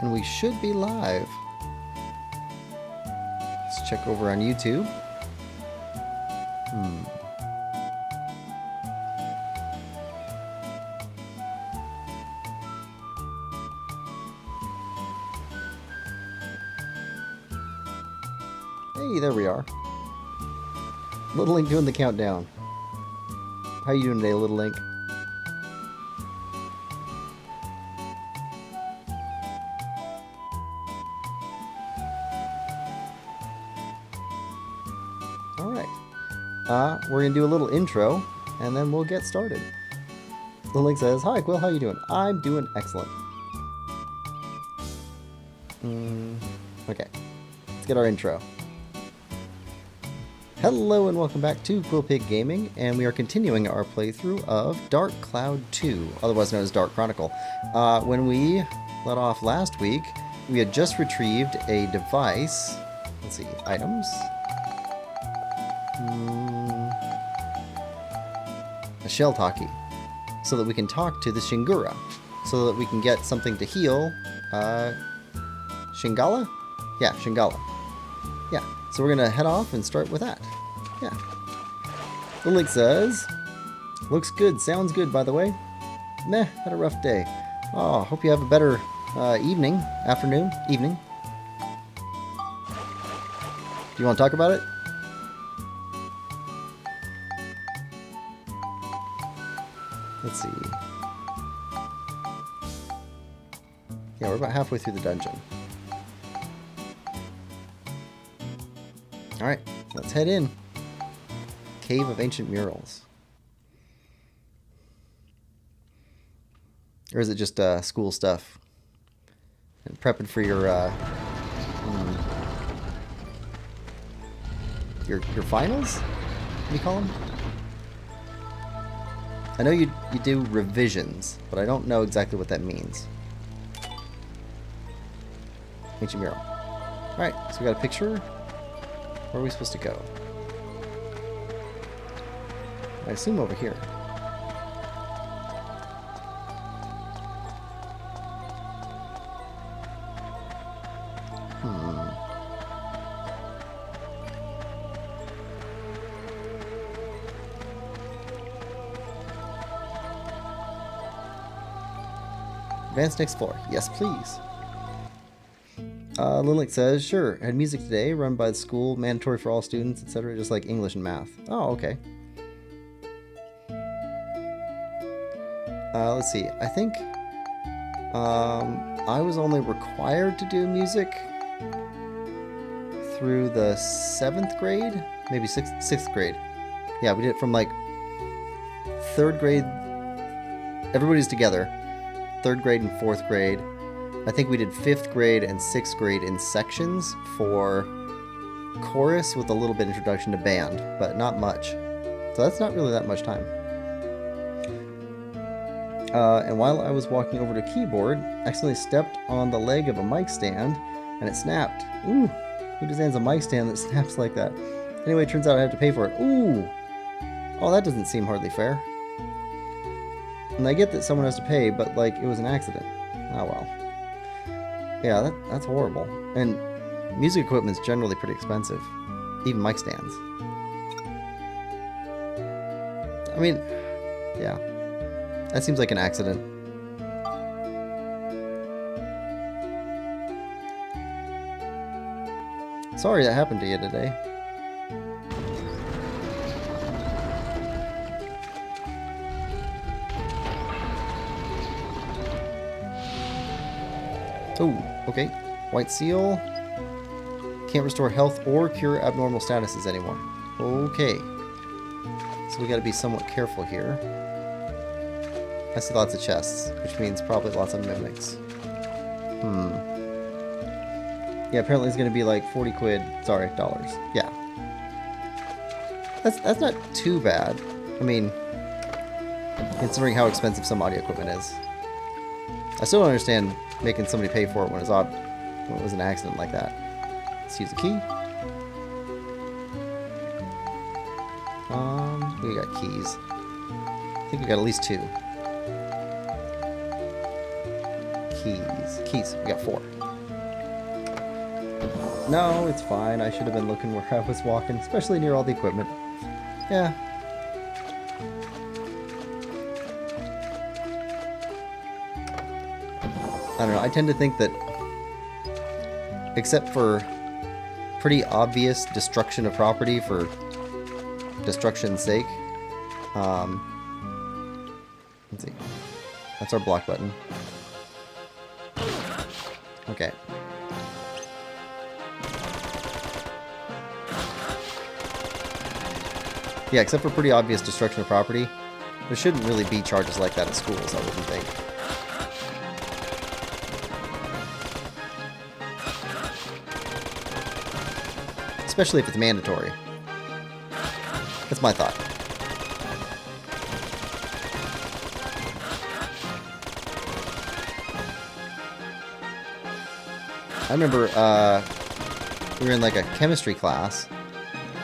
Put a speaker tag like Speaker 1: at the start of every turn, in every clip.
Speaker 1: and we should be live. Let's check over on YouTube. Hey, there we are. Little Link doing the countdown. How you doing today, Little Link? Alright. We're going to do a little intro, and then we'll get started. Little Link says, "Hi, Quill, how you doing?" I'm doing excellent. Okay. Let's get our intro. Hello and welcome back to Quillpig Gaming, and we are continuing our playthrough of Dark Cloud 2, otherwise known as Dark Chronicle. When we let off last week, we had just retrieved a device. Let's see, items. A shell talkie, so that we can talk to the Shingala, so that we can get something to heal. Shingala? Yeah, Shingala. Yeah, so we're gonna head off and start with that. Yeah. The link says, "Looks good, sounds good, by the way. Meh, had a rough day. Oh, hope you have a better evening, afternoon, evening. Do you want to talk about it?" Let's see. Yeah, we're about halfway through the dungeon. Alright, let's head in. Cave of Ancient Murals. Or is it just school stuff? And prepping for your finals? What do you call them? I know you do revisions, but I don't know exactly what that means. Ancient Mural. Alright, so we got a picture. Where are we supposed to go? I assume over here. Advance next floor. Yes, please. Lilic says, "Sure, had music today, run by the school, mandatory for all students, etc., just like English and math." Oh, okay. Let's see, I think I was only required to do music through the 7th grade, maybe 6th grade. Yeah, we did it from like 3rd grade, everybody's together, 3rd grade and 4th grade. I think we did 5th grade and 6th grade in sections for chorus with a little bit introduction to band, but not much. So that's not really that much time. And while I was walking over to keyboard, I accidentally stepped on the leg of a mic stand and it snapped. Ooh, who designs a mic stand that snaps like that? Anyway, it turns out I have to pay for it. Ooh! Oh, that doesn't seem hardly fair. And I get that someone has to pay, but like, it was an accident. Oh well. Yeah, that's horrible. And music equipment's generally pretty expensive. Even mic stands. I mean, yeah. That seems like an accident. Sorry that happened to you today. Oh, okay. White seal. Can't restore health or cure abnormal statuses anymore. Okay. So we gotta be somewhat careful here. I see lots of chests, which means probably lots of mimics. Yeah, apparently it's gonna be like 40 quid. Sorry, dollars. Yeah. That's not too bad. I mean, considering how expensive some audio equipment is. I still don't understand making somebody pay for it when it was an accident like that. Let's use the key. We got keys. I think we got at least 2. keys. Keys. We got 4. No, it's fine. I should have been looking where I was walking, especially near all the equipment. Yeah. I don't know. I tend to think that, except for pretty obvious destruction of property for destruction's sake, let's see. That's our block button. Okay. Yeah, except for pretty obvious destruction of property, there shouldn't really be charges like that at schools, I wouldn't think. Especially if it's mandatory. That's my thought. I remember we were in like a chemistry class,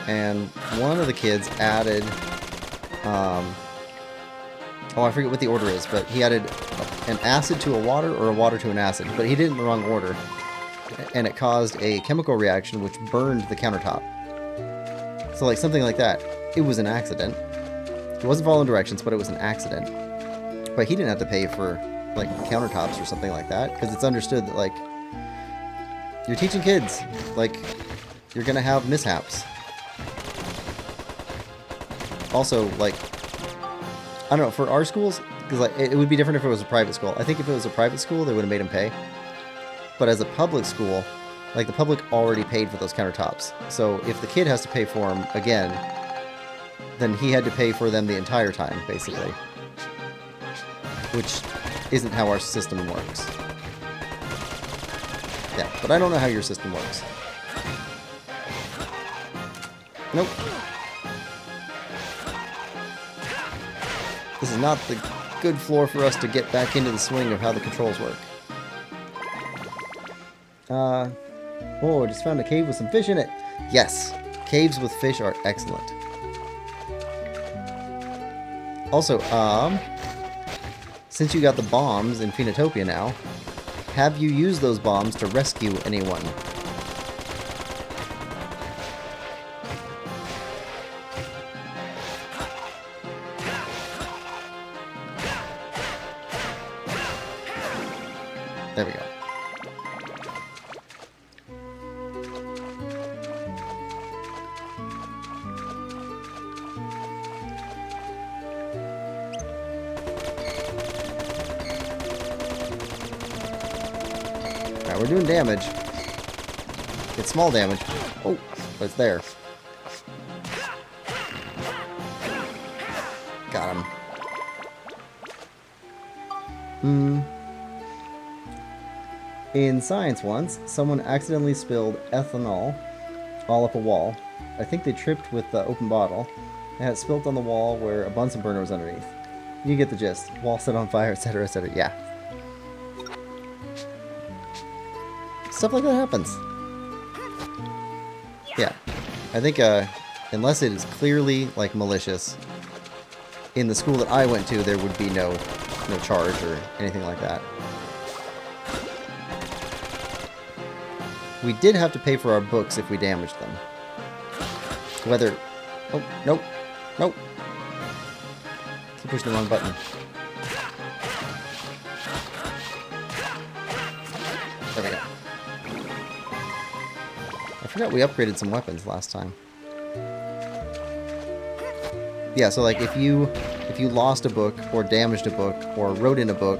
Speaker 1: and one of the kids added, oh, I forget what the order is, but he added an acid to a water or a water to an acid, but he did it in the wrong order, and it caused a chemical reaction which burned the countertop. So like something like that. It was an accident. It wasn't following directions, but it was an accident. But he didn't have to pay for like countertops or something like that, because it's understood that like you're teaching kids, like you're gonna have mishaps. Also, like, I don't know, for our schools, because like it would be different if it was a private school. I think if it was a private school, they would have made him pay. But as a public school, like the public already paid for those countertops. So if the kid has to pay for them again, then he had to pay for them the entire time, basically. Which isn't how our system works. Yeah, but I don't know how your system works. Nope. This is not the good floor for us to get back into the swing of how the controls work. Oh, I just found a cave with some fish in it. Yes, caves with fish are excellent. Also, since you got the bombs in Phoenotopia now, have you used those bombs to rescue anyone? There we go. Alright, we're doing damage. It's small damage. Oh, but it's there. Got him. In science once, someone accidentally spilled ethanol all up a wall. I think they tripped with the open bottle and had spilt on the wall where a Bunsen burner was underneath. You get the gist. Wall set on fire, etc., etc. Yeah. Stuff like that happens. Yeah. I think, unless it is clearly, like, malicious, in the school that I went to, there would be no charge or anything like that. We did have to pay for our books if we damaged them. Whether... Oh, nope. Nope. Keep pushing the wrong button. There we go. I forgot we upgraded some weapons last time. Yeah, so like if you lost a book or damaged a book or wrote in a book,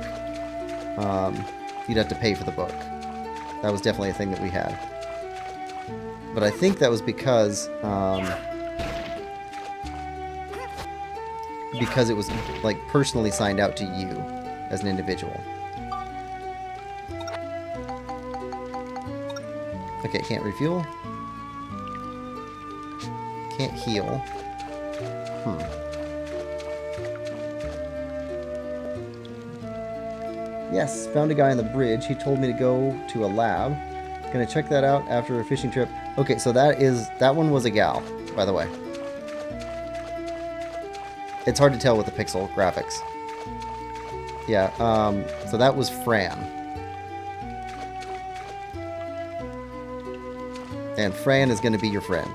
Speaker 1: you'd have to pay for the book. That was definitely a thing that we had. But I think that was because it was like personally signed out to you as an individual. Okay, can't refuel. Can't heal. Yes, found a guy on the bridge. He told me to go to a lab. Gonna check that out after a fishing trip. Okay, so that one was a gal, by the way. It's hard to tell with the pixel graphics. Yeah, so that was Fran. And Fran is going to be your friend.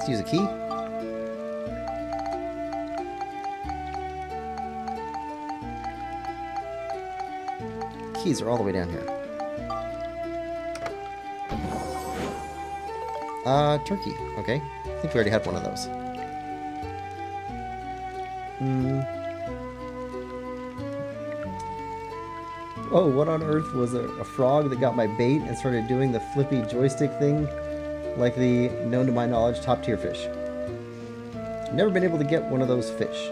Speaker 1: Let's use a key. Keys are all the way down here. Turkey. Okay. I think we already had one of those. Oh, what on earth was a frog that got my bait and started doing the flippy joystick thing like the, known to my knowledge, top tier fish. Never been able to get one of those fish.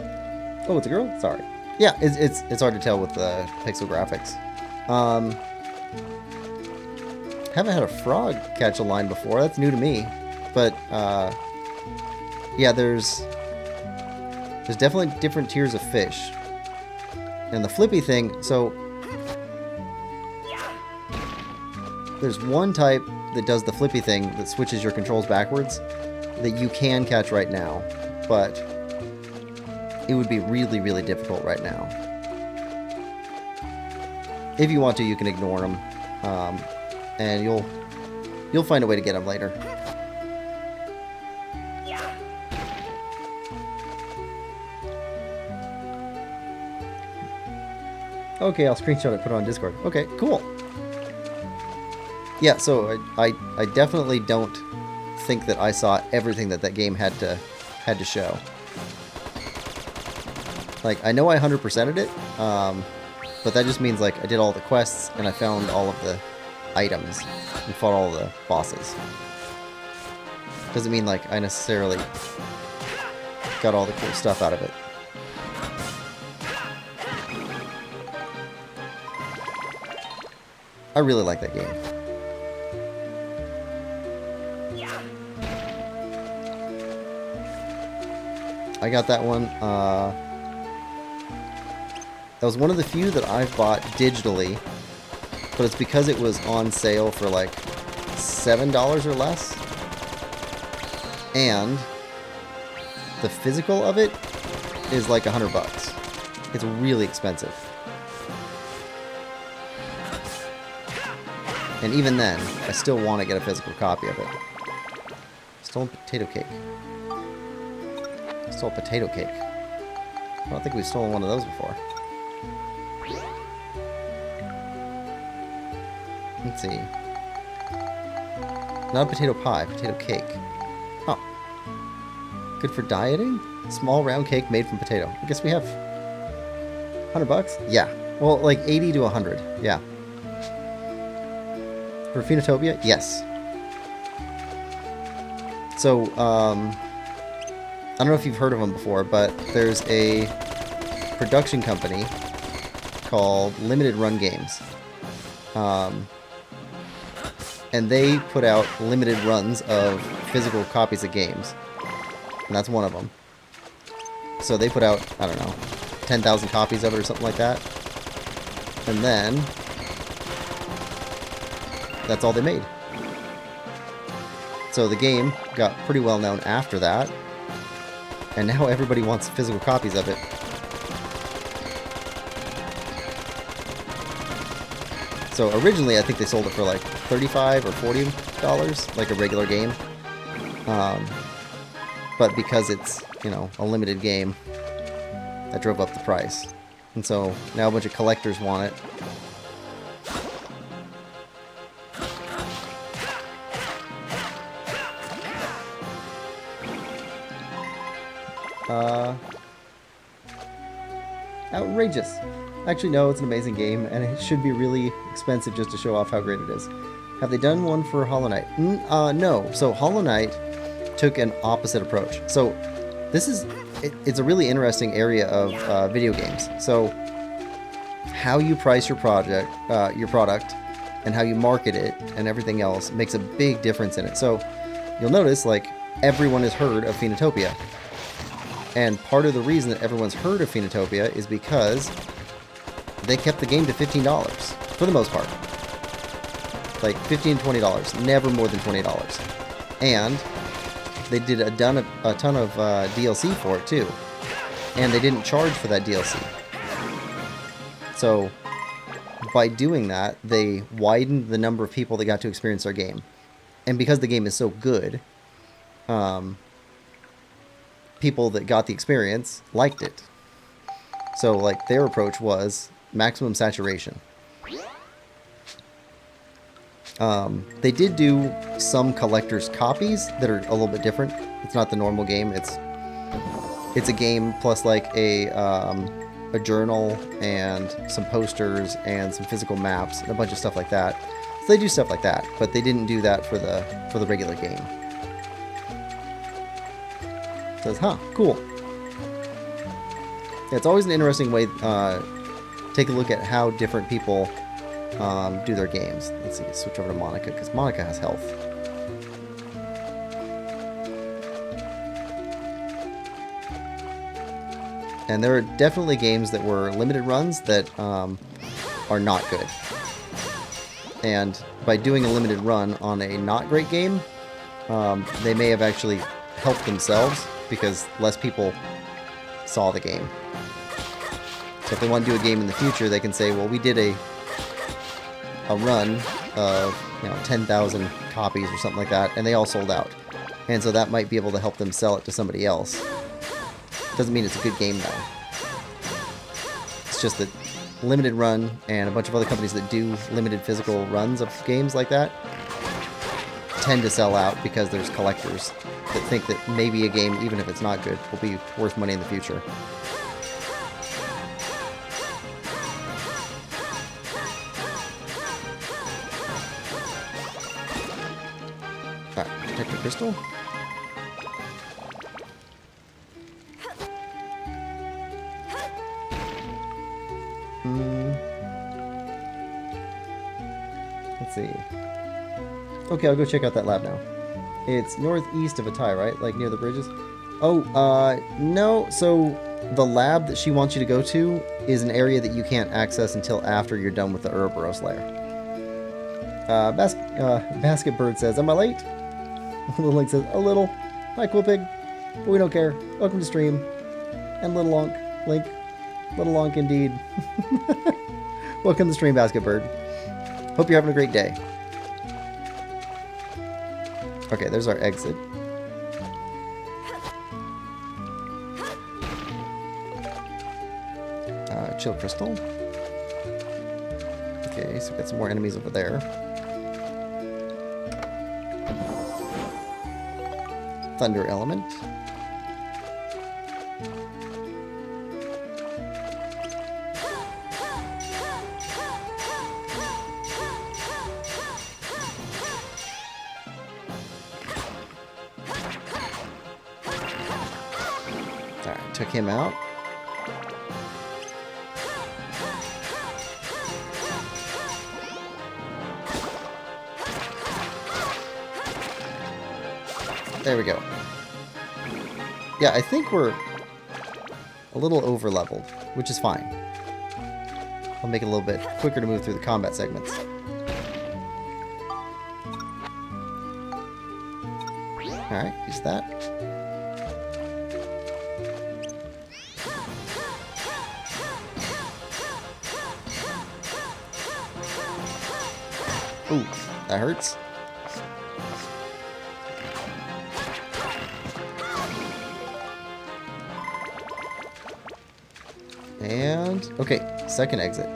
Speaker 1: Oh, it's a girl? Sorry. Yeah, it's hard to tell with the pixel graphics. Haven't had a frog catch a line before. That's new to me. But, yeah, there's definitely different tiers of fish. And the flippy thing, so there's one type that does the flippy thing that switches your controls backwards that you can catch right now, but it would be really, really difficult right now. If you want to, you can ignore them, and you'll find a way to get them later. Okay, I'll screenshot it, put it on Discord. Okay, cool. Yeah, so I definitely don't think that I saw everything that game had to show. Like, I know I 100%ed it, but that just means, like, I did all the quests, and I found all of the items, and fought all the bosses. Doesn't mean, like, I necessarily got all the cool stuff out of it. I really like that game. I got that one. That was one of the few that I've bought digitally, but it's because it was on sale for like $7 or less. And the physical of it is like $100. It's really expensive. And even then, I still want to get a physical copy of it. Stolen potato cake. Stole potato cake. I don't think we've stolen one of those before. Let's see. Not a potato pie, potato cake. Oh. Good for dieting? Small round cake made from potato. I guess we have $100? Yeah. Well, like 80 to 100. Yeah. For Phenotopia? Yes. So, I don't know if you've heard of them before, but there's a production company called Limited Run Games. And they put out limited runs of physical copies of games. And that's one of them. So they put out, I don't know, 10,000 copies of it or something like that. And then that's all they made. So the game got pretty well known after that. And now everybody wants physical copies of it. So originally, I think they sold it for like $35 or $40, like a regular game. But because it's, you know, a limited game, that drove up the price. And so now a bunch of collectors want it. Outrageous. Actually, no, it's an amazing game, and it should be really expensive just to show off how great it is. Have they done one for Hollow Knight? No. So Hollow Knight took an opposite approach. So this is, it's a really interesting area of video games. So how you price your product, and how you market it, and everything else makes a big difference in it. So you'll notice, like, everyone has heard of Phenotopia. And part of the reason that everyone's heard of Phenotopia is because they kept the game to $15 for the most part. Like $15 to $20, never more than $20. And they did a ton of DLC for it too. And they didn't charge for that DLC. So by doing that, they widened the number of people that got to experience their game. And because the game is so good, people that got the experience liked it. So like their approach was maximum saturation. They did do some collector's copies that are a little bit different. It's not the normal game. It's a game plus like a journal and some posters and some physical maps and a bunch of stuff like that. So they do stuff like that, but they didn't do that for the regular game. It says, huh, cool. Yeah, it's always an interesting way. Take a look at how different people do their games. Let's see, switch over to Monica, because Monica has health. And there are definitely games that were limited runs that are not good. And by doing a limited run on a not great game, they may have actually helped themselves because less people saw the game. So if they want to do a game in the future, they can say, well, we did a run of 10,000 copies or something like that, and they all sold out. And so that might be able to help them sell it to somebody else. Doesn't mean it's a good game though. It's just that limited run and a bunch of other companies that do limited physical runs of games like that tend to sell out because there's collectors that think that maybe a game, even if it's not good, will be worth money in the future. Alright, protect the crystal. Let's see. Okay, I'll go check out that lab now. It's northeast of Atai, right? Like near the bridges? Oh, no. So the lab that she wants you to go to is an area that you can't access until after you're done with the Ouroboros lair. Basket Bird says, am I late? Little Link says, a little. Hi, Quillpig. But we don't care. Welcome to stream. And Little Lonk. Link. Little Lonk indeed. Welcome to stream, Basket Bird. Hope you're having a great day. Okay, there's our exit. Chill crystal. Okay, so we've got some more enemies over there. Thunder element. Alright, took him out. There we go. Yeah, I think we're a little over leveled, which is fine. I'll make it a little bit quicker to move through the combat segments. Alright, use that. Ooh, that hurts. And, okay, second exit.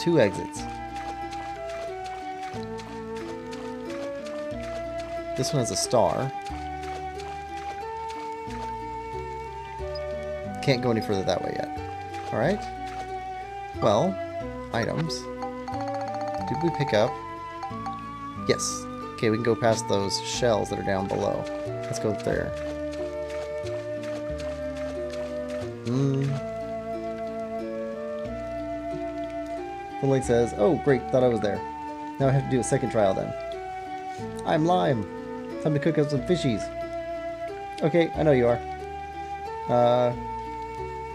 Speaker 1: 2 exits. This one has a star. Can't go any further that way yet. Alright. Well, items. Did we pick up? Yes. Okay, we can go past those shells that are down below. Let's go there. The link says, oh great, thought I was there. Now I have to do a second trial then. I'm Lime. Time to cook up some fishies. Okay, I know you are.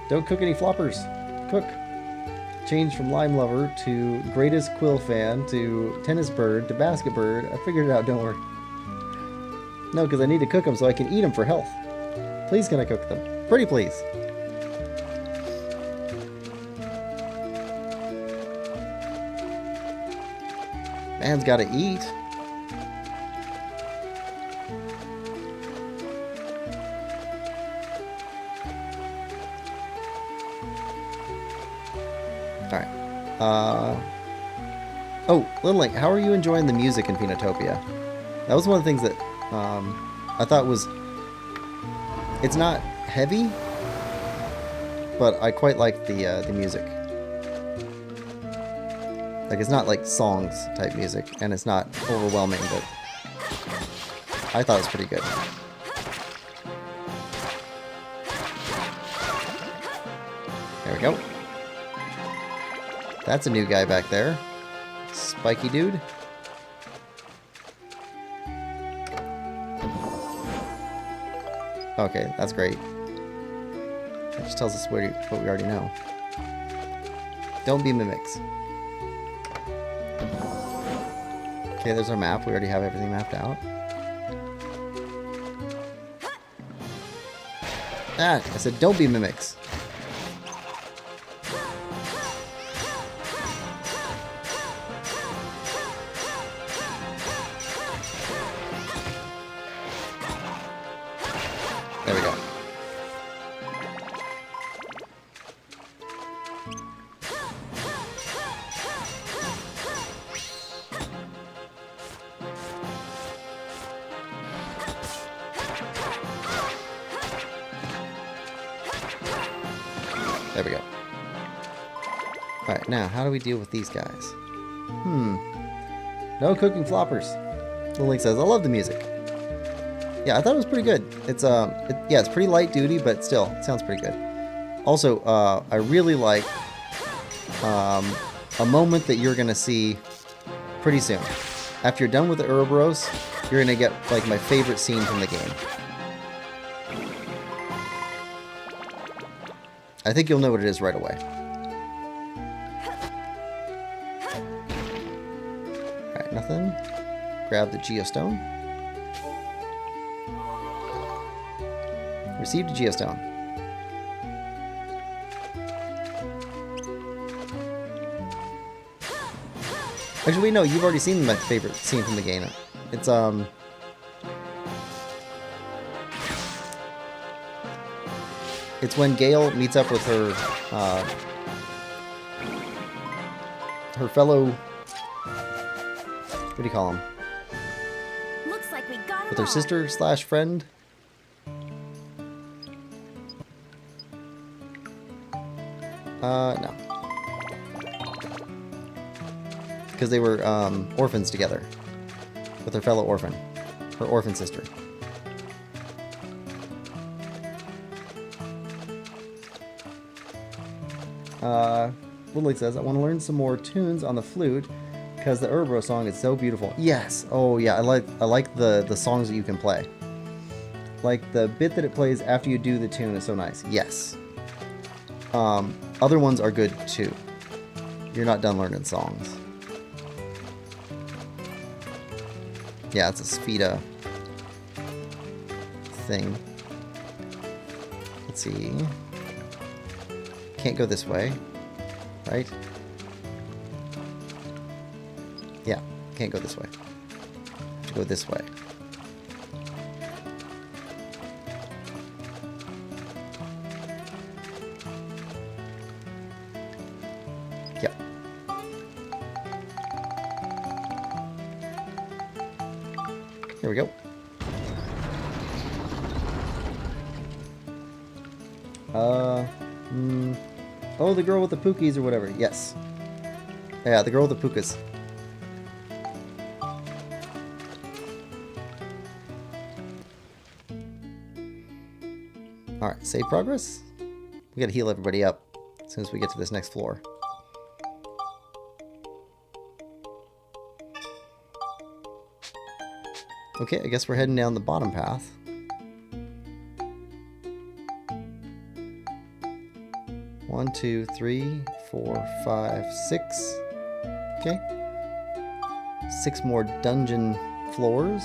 Speaker 1: Don't cook any floppers. Cook. Change from lime lover to greatest quill fan to tennis bird to basket bird. I figured it out, don't worry. No, because I need to cook them so I can eat them for health. Please can I cook them? Pretty please. Man's gotta eat. Alright. Oh, Little Link, how are you enjoying the music in Phoenotopia? That was one of the things that I thought was... It's not heavy, but I quite like the music. Like, it's not like songs type music, and it's not overwhelming, but I thought it was pretty good. There we go. That's a new guy back there. Spiky dude. Okay, that's great. That just tells us what we already know. Don't be mimics. Okay, there's our map. We already have everything mapped out. Ah, I said don't be mimics. There we go. There we go. Alright, now, how do we deal with these guys? No cooking floppers. Little Link says, I love the music. Yeah, I thought it was pretty good. It's yeah, it's pretty light duty, but still, it sounds pretty good. Also, I really like a moment that you're gonna see pretty soon. After you're done with the Ouroboros, you're gonna get like my favorite scene from the game. I think you'll know what it is right away. Alright, nothing. Grab the geostone. Received a geostone. Actually, no, you've already seen my favorite scene from the game. It's when Gale meets up with her, her fellow, what do you call him?
Speaker 2: Looks like we got
Speaker 1: With her sister slash friend. No. Because they were, orphans together. With her fellow orphan. Her orphan sister. Little Link says, I want to learn some more tunes on the flute because the Ouroboros song is so beautiful. Yes! Oh yeah, I like the songs that you can play. Like the bit that it plays after you do the tune is so nice. Yes. Other ones are good too. You're not done learning songs. Yeah, it's a Spheda thing. Let's see. Can't go this way, right? Yeah, can't go this way. Have to go this way. Yep. Here we go. Oh, the girl with the pookies or whatever. Yes. Yeah, the girl with the pukas. Alright, save progress. We gotta heal everybody up as soon as we get to this next floor. Okay, I guess we're heading down the bottom path. 1, 2, 3, 4, 5, 6. Okay. 6 more dungeon floors.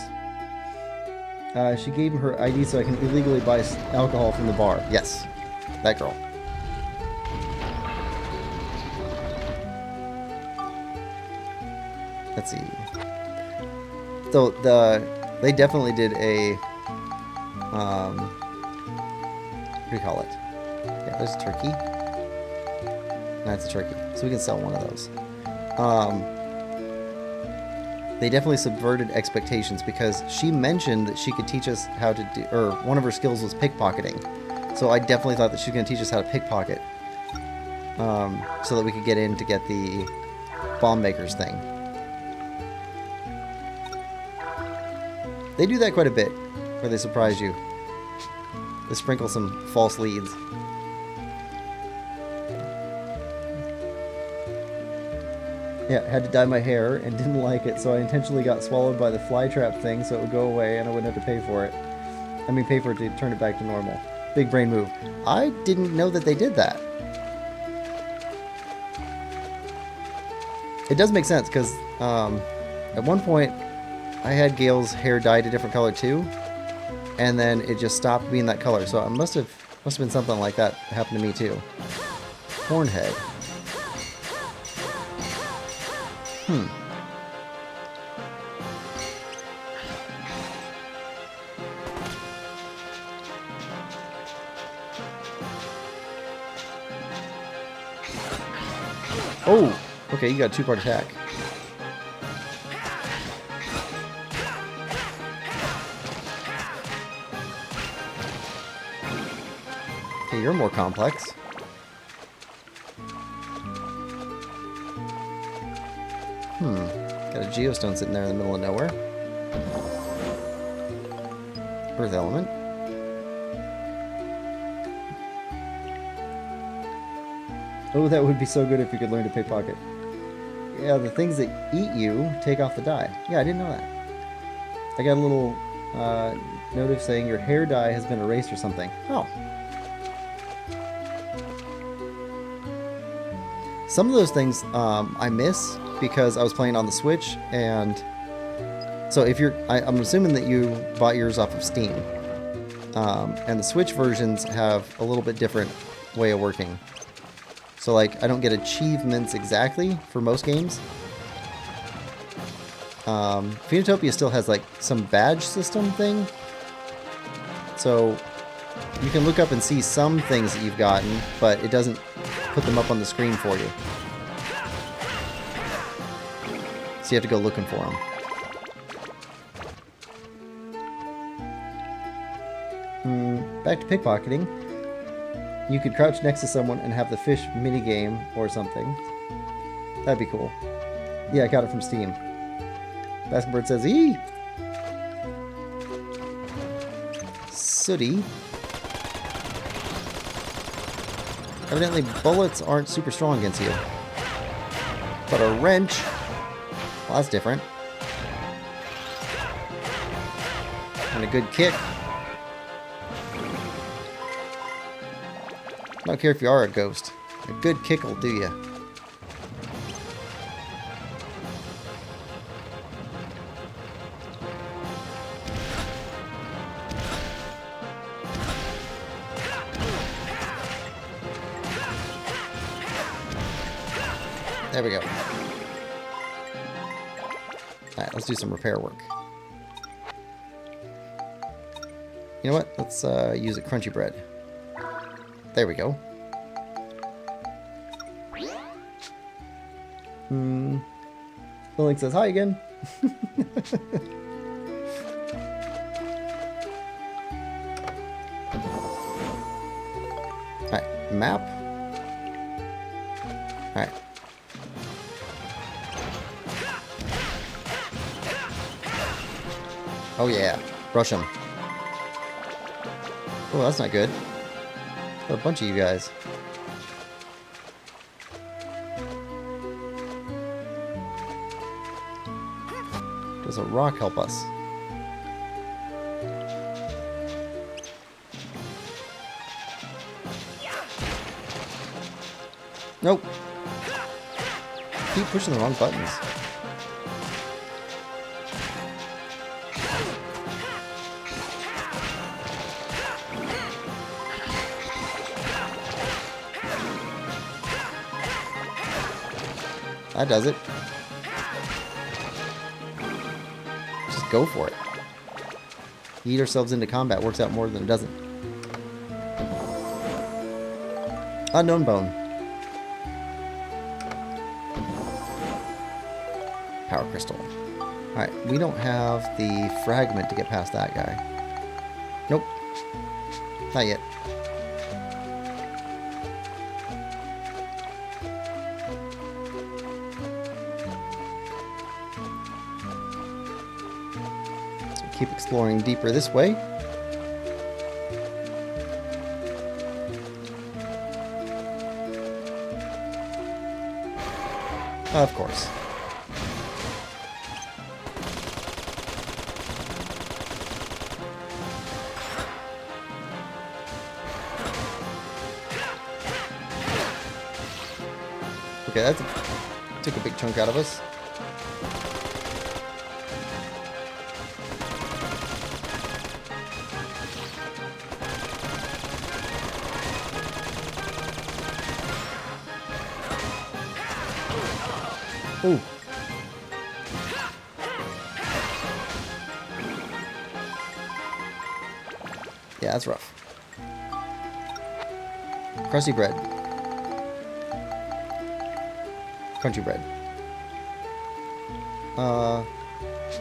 Speaker 1: She gave him her ID so I can illegally buy alcohol from the bar. Yes, that girl. Let's see. So they definitely did a what do you call it? Yeah, there's a turkey. That's a turkey. So we can sell one of those. They definitely subverted expectations because she mentioned that she could teach us how to do, or one of her skills was pickpocketing. So I definitely thought that she was going to teach us how to pickpocket, so that we could get in to get the bomb makers thing. They do that quite a bit, where they surprise you. They sprinkle some false leads. Yeah, had to dye my hair and didn't like it, so I intentionally got swallowed by the fly trap thing so it would go away and I wouldn't have to pay for it. I mean, pay for it to turn it back to normal. Big brain move. I didn't know that they did that. It does make sense, because at one point I had Gail's hair dyed a different color too, and then it just stopped being that color, so it must have been something like that happened to me too. Hornhead. Oh, okay, you got a 2-part attack. Okay, you're more complex. Got a geostone sitting there in the middle of nowhere. Earth element. Oh, that would be so good if you could learn to pickpocket. Yeah, the things that eat you take off the dye. Yeah, I didn't know that. I got a little notice saying your hair dye has been erased or something. Oh. Some of those things I miss because I was playing on the Switch, and so if you're, I'm assuming that you bought yours off of Steam, and the Switch versions have a little bit different way of working. So like, I don't get achievements exactly for most games. Phoenotopia still has like some badge system thing, so you can look up and see some things that you've gotten, but it doesn't put them up on the screen for you. So you have to go looking for them. Back to pickpocketing. You could crouch next to someone and have the fish minigame or something. That'd be cool. Yeah, I got it from Steam. Basketbird says, "Eee!" Sooty. Evidently, bullets aren't super strong against you. But a wrench... well, that's different. And a good kick. I don't care if you are a ghost. A good kick will do you. There we go. Alright, let's do some repair work. You know what? Let's use a crunchy bread. There we go. The link says hi again. Alright, map. Alright. Oh yeah, rush him. Oh, that's not good. Got a bunch of you guys. Does a rock help us? Nope. Keep pushing the wrong buttons. That does it. Just go for it. Eat ourselves into combat works out more than it doesn't. Unknown bone. Power crystal. Alright, we don't have the fragment to get past that guy. Nope. Not yet. So keep exploring deeper this way. Of course. Okay, that took a big chunk out of us. Ooh. Yeah, that's rough. Crusty bread. Crunchy bread.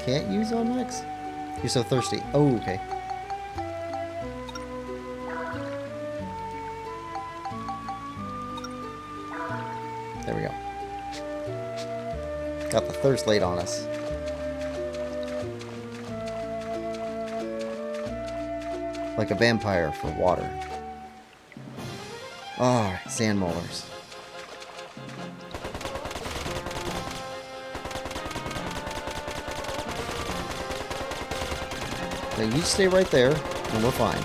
Speaker 1: Can't use on Max? You're so thirsty. Oh, okay. There we go. Got the thirst laid on us. Like a vampire for water. Oh, sand molars. Now you stay right there, and we're fine.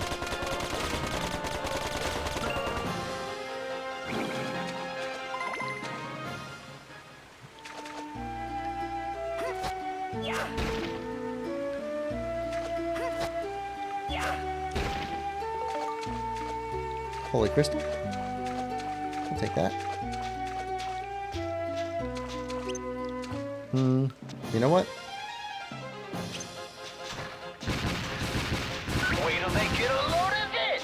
Speaker 1: Holy crystal. I'll take that. You know what?
Speaker 3: Wait till they get a load of this.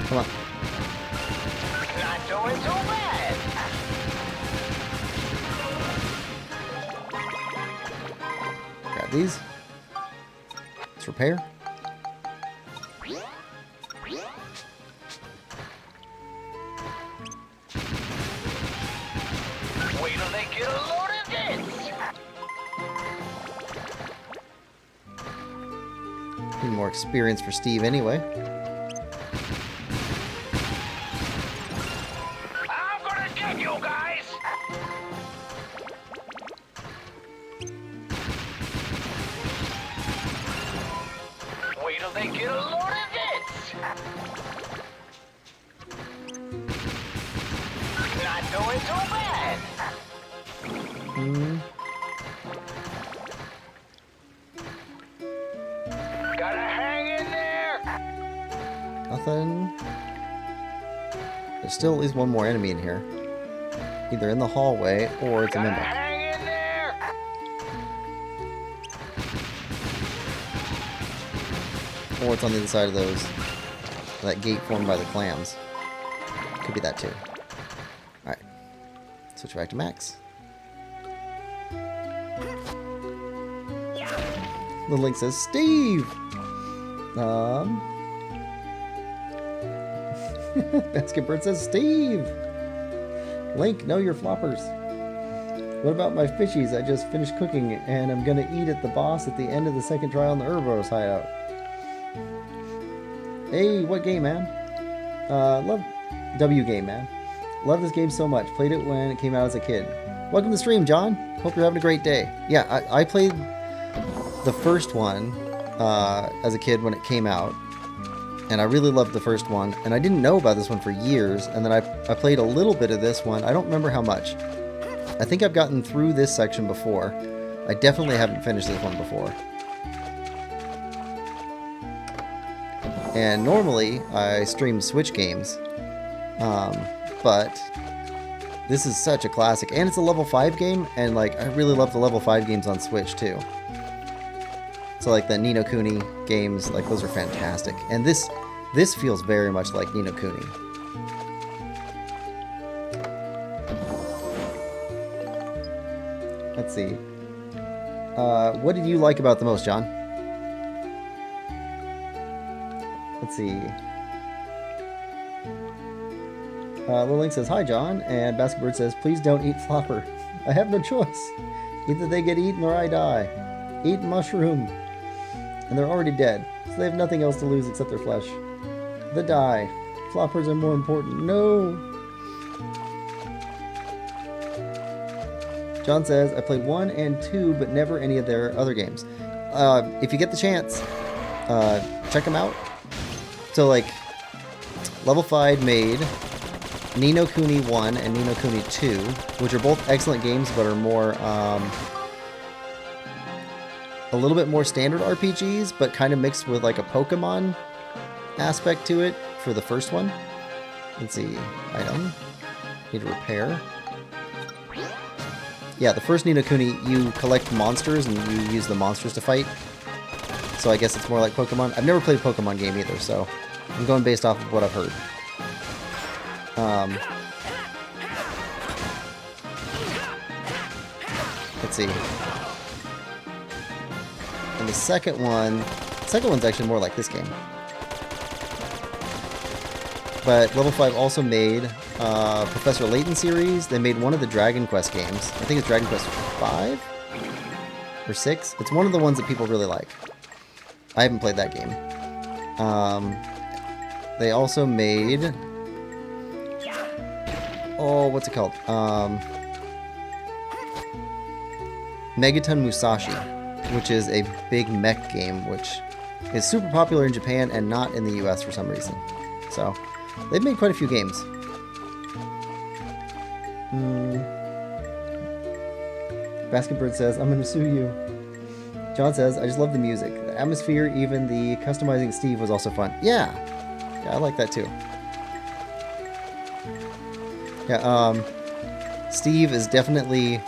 Speaker 1: Come on.
Speaker 3: Not doing so bad.
Speaker 1: Grab these. Let's repair.
Speaker 3: Wait till they get a load of this.
Speaker 1: Need more experience for Steve anyway.
Speaker 3: I'm gonna get you guys. Wait till they get a load of this. Not doing so bad. Gotta hang in there.
Speaker 1: Nothing. There's still at least one more enemy in here. Either in the hallway or it's a
Speaker 3: Gotta
Speaker 1: mimic.
Speaker 3: hang in there.
Speaker 1: Or it's on the other side of those. That gate formed by the clams. Could be that too. Alright. Switch back to Max. The link says Steve! Basket Bird says Steve! Link, know your floppers. What about my fishies? I just finished cooking and I'm gonna eat at the boss at the end of the second trial in the Urboros hideout. Hey, what game, man? Love W game, man. Love this game so much. Played it when it came out as a kid. Welcome to the stream, John. Hope you're having a great day. Yeah, I played the first one as a kid when it came out. And I really loved the first one, and I didn't know about this one for years, and then I played a little bit of this one. I don't remember how much. I think I've gotten through this section before. I definitely haven't finished this one before. And normally, I stream Switch games, but this is such a classic, and it's a level 5 game, and like I really love the level 5 games on Switch too. So like the Ni no Kuni games, like those are fantastic. And this feels very much like Ni no Kuni. Let's see. What did you like about the most, John? Let's see. Little Link says, "Hi, John," and Basketbird says, "Please don't eat Flopper. I have no choice. Either they get eaten or I die. Eat mushroom." And they're already dead, so they have nothing else to lose except their flesh. The die. Floppers are more important. No! John says, "I played 1 and 2, but never any of their other games." If you get the chance, check them out. So, like, Level 5 made Ni no Kuni 1 and Ni no Kuni 2, which are both excellent games, but are more, a little bit more standard RPGs, but kind of mixed with like a Pokemon aspect to it for the first one. Let's see, item, need to repair. Yeah, the first Ni no Kuni, you collect monsters and you use the monsters to fight. So I guess it's more like Pokemon. I've never played a Pokemon game either, so I'm going based off of what I've heard. Let's see. And the second one's actually more like this game. But Level 5 also made Professor Layton series. They made one of the Dragon Quest games. I think it's Dragon Quest 5 or 6. It's one of the ones that people really like. I haven't played that game. They also made... Oh, what's it called? Megaton Musashi, which is a big mech game, which is super popular in Japan and not in the US for some reason. So, they've made quite a few games. Basketbird says, "I'm gonna sue you." John says, "I just love the music. The atmosphere, even the customizing Steve was also fun." Yeah, I like that too. Yeah, Steve is definitely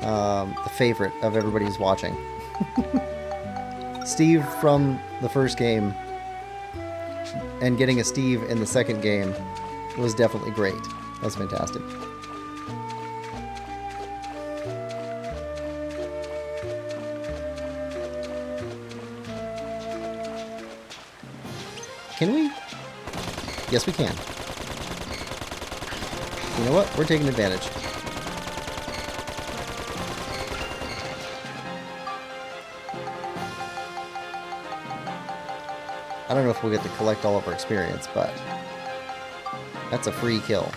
Speaker 1: the favorite of everybody who's watching. Steve from the first game and getting a Steve in the second game was definitely great. That was fantastic. Can we? Yes, we can. You know what? We're taking advantage. I don't know if we'll get to collect all of our experience, but that's a free kill.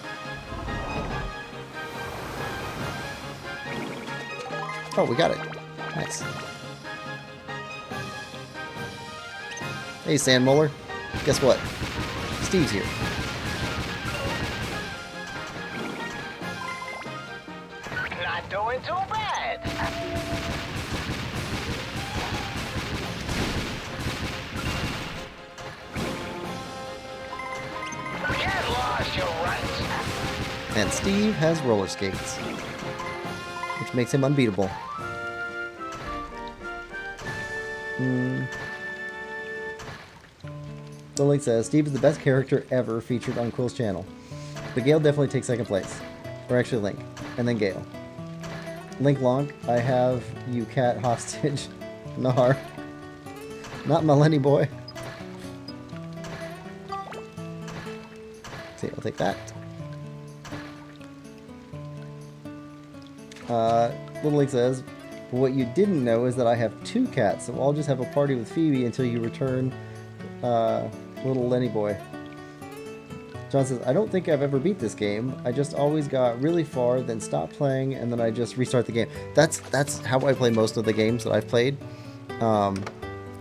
Speaker 1: Oh, we got it. Nice. Hey, Sandmolar. Guess what? Steve's here.
Speaker 3: Not doing too bad. Get lost, you runs.
Speaker 1: And Steve has roller skates, which makes him unbeatable. The link says, "Steve is the best character ever featured on Quill's channel. But Gale definitely takes second place. Or actually Link. And then Gale. Link Lonk, I have you cat hostage. Nar. Not my Lenny boy." See, I'll take that. Little Link says, "What you didn't know is that I have 2 cats, so I'll just have a party with Phoebe until you return, little Lenny boy." John says, "I don't think I've ever beat this game. I just always got really far, then stopped playing, and then I just restart the game." That's how I play most of the games that I've played.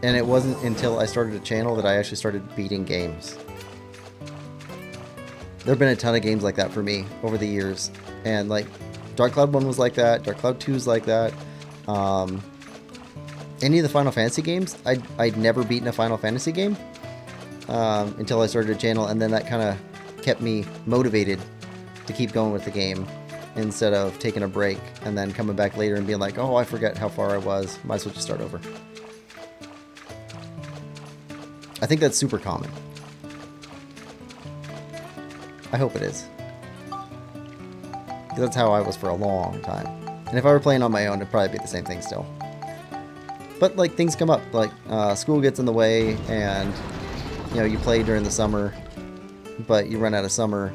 Speaker 1: And it wasn't until I started a channel that I actually started beating games. There have been a ton of games like that for me over the years. And like Dark Cloud 1 was like that, Dark Cloud 2 is like that. Any of the Final Fantasy games, I'd never beaten a Final Fantasy game until I started a channel, and then that kind of kept me motivated to keep going with the game instead of taking a break and then coming back later and being like, oh, I forget how far I was. Might as well just start over. I think that's super common. I hope it is. Because that's how I was for a long time. And if I were playing on my own, it'd probably be the same thing still. But like things come up, like school gets in the way, and you know, you play during the summer, but you run out of summer.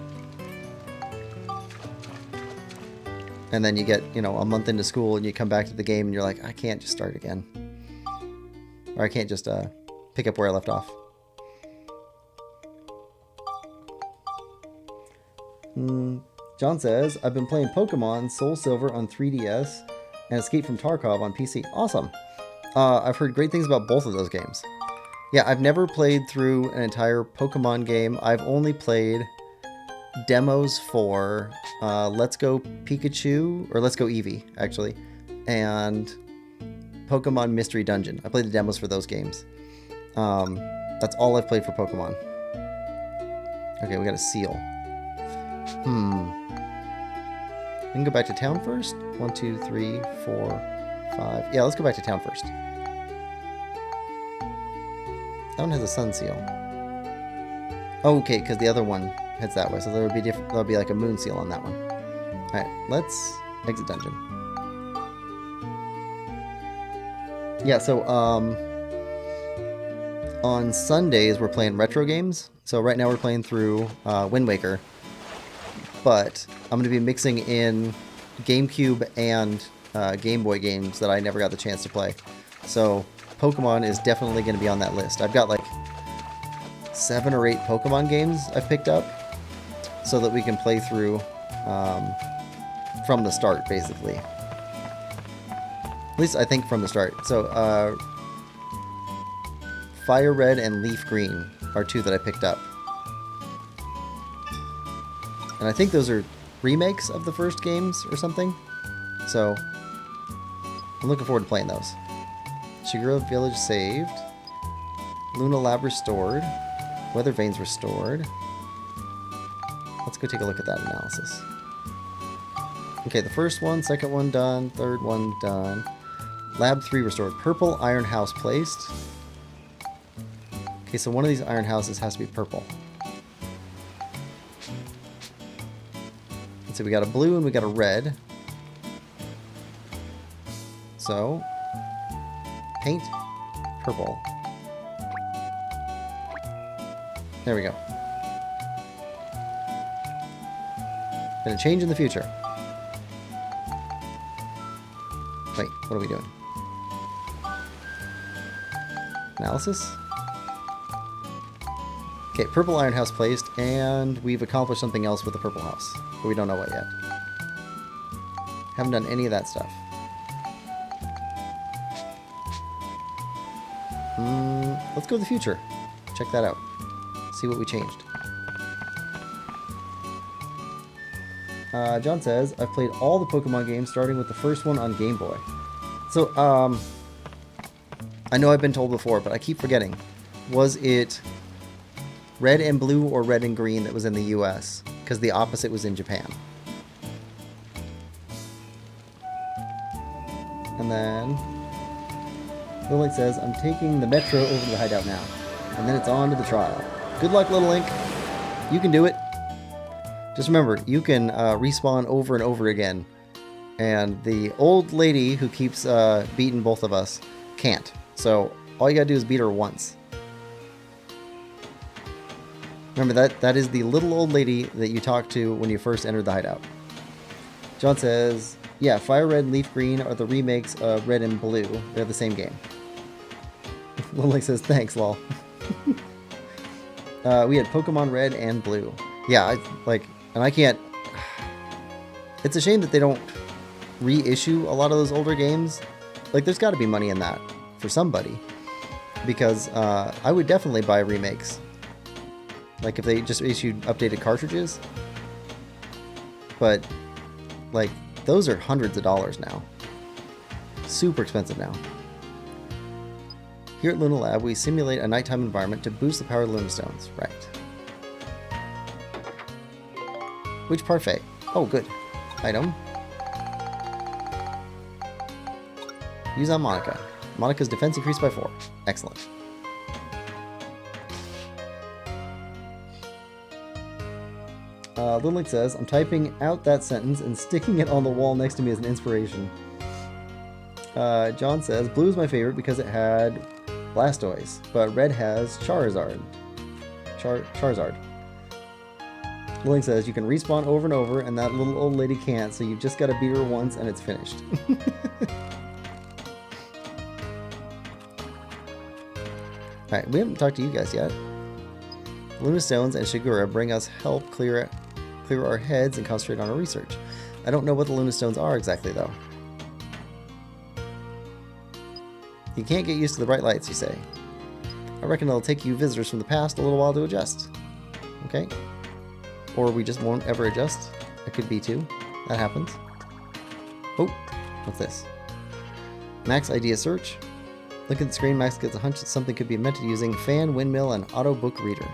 Speaker 1: And then you get, you know, a month into school and you come back to the game and you're like, I can't just start again. Or I can't just pick up where I left off. John says, I've been playing Pokemon Soul Silver on 3DS and Escape from Tarkov on PC. Awesome. I've heard great things about both of those games. Yeah, I've never played through an entire Pokemon game. I've only played demos for Let's Go Pikachu, or Let's Go Eevee, actually, and Pokemon Mystery Dungeon. I played the demos for those games. That's all I've played for Pokemon. Okay, we got a seal. We can go back to town first. 1, 2, 3, 4, 5. Yeah, let's go back to town first. That one has a sun seal. Oh, okay, because the other one heads that way, so there would be there'll be like a moon seal on that one. All right, let's exit dungeon. Yeah, so on Sundays we're playing retro games. So right now we're playing through Wind Waker, but I'm going to be mixing in GameCube and Game Boy games that I never got the chance to play. So Pokemon is definitely going to be on that list. I've got like 7 or 8 Pokemon games I've picked up so that we can play through from the start, basically. At least I think from the start. So Fire Red and Leaf Green are 2 that I picked up. And I think those are remakes of the first games or something. So I'm looking forward to playing those. Shingala Village saved. Luna Lab restored. Weather Vanes restored. Let's go take a look at that analysis. Okay, the first one, second one done, third one done. Lab 3 restored. Purple Iron House placed. Okay, so one of these iron houses has to be purple. Let's see, we got a blue and we got a red. So, paint purple. There we go. Gonna change in the future. Wait, what are we doing? Analysis? Okay, purple iron house placed, and we've accomplished something else with the purple house, but we don't know what yet. Haven't done any of that stuff. Let's go to the future. Check that out. See what we changed. John says, I've played all the Pokemon games, starting with the first one on Game Boy. So, I know I've been told before, but I keep forgetting. Was it red and blue or red and green that was in the US? Because the opposite was in Japan. And then Little Link says, I'm taking the Metro over to the hideout now. And then it's on to the trial. Good luck, Little Link. You can do it. Just remember, you can respawn over and over again. And the old lady who keeps beating both of us can't. So all you gotta do is beat her once. Remember, that is the little old lady that you talked to when you first entered the hideout. John says, yeah, Fire Red and Leaf Green are the remakes of Red and Blue. They're the same game. Little Link says, thanks, lol. We had Pokemon Red and Blue. Yeah, and I can't... It's a shame that they don't reissue a lot of those older games. Like, there's got to be money in that for somebody. because I would definitely buy remakes. Like if they just issued updated cartridges. But like those are hundreds of dollars now. Super expensive now. Here at Luna Lab, we simulate a nighttime environment to boost the power of Luna Stones. Right. Which parfait? Oh, good. Item. Use on Monica. Monica's defense increased by 4. Excellent. Little Link says, I'm typing out that sentence and sticking it on the wall next to me as an inspiration. John says, blue is my favorite because it had Blastoise, but red has Charizard. Charizard. Little Link says, you can respawn over and over, and that little old lady can't, so you've just got to beat her once and it's finished. Alright, we haven't talked to you guys yet. Luna Stones and Shigura bring us help clear our heads and concentrate on our research. I don't know what the Luna Stones are exactly, though. You can't get used to the bright lights, you say. I reckon it'll take you visitors from the past a little while to adjust. Okay. Or we just won't ever adjust. It could be too. That happens. Oh, what's this? Max idea search. Look at the screen. Max gets a hunch that something could be invented using fan, windmill, and auto book reader.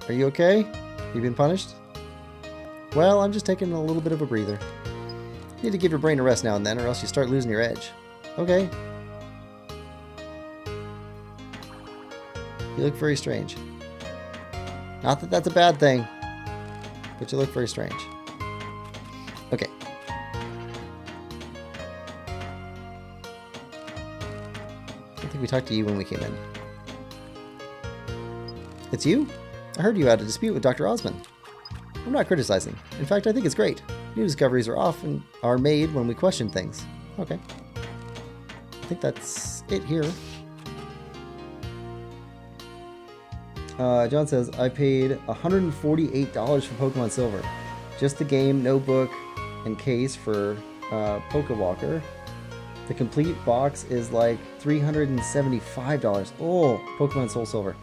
Speaker 1: Are you okay? You been punished? Well, I'm just taking a little bit of a breather. You need to give your brain a rest now and then, or else you start losing your edge. Okay. You look very strange. Not that that's a bad thing, but you look very strange. Okay. I think we talked to you when we came in. It's you? I heard you had a dispute with Dr. Osmond. I'm not criticizing. In fact, I think it's great. New discoveries are made when we question things. Okay. I think that's it here. John says, I paid $148 for Pokemon Silver. Just the game, no book, and case for Pokewalker. The complete box is like $375. Oh, Pokemon Soul Silver.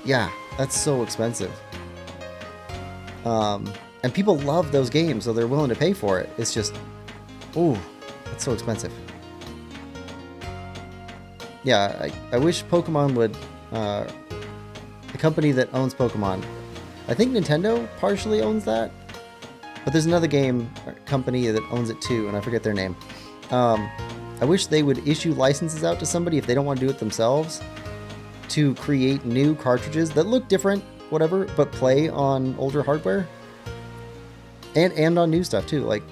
Speaker 1: Yeah, that's so expensive. And people love those games, so they're willing to pay for it. It's just, ooh, that's so expensive. Yeah, I wish Pokemon would, the company that owns Pokemon, I think Nintendo partially owns that, but there's another game company that owns it too, and I forget their name. I wish they would issue licenses out to somebody if they don't want to do it themselves to create new cartridges that look different, whatever, but play on older hardware. And on new stuff too. Like,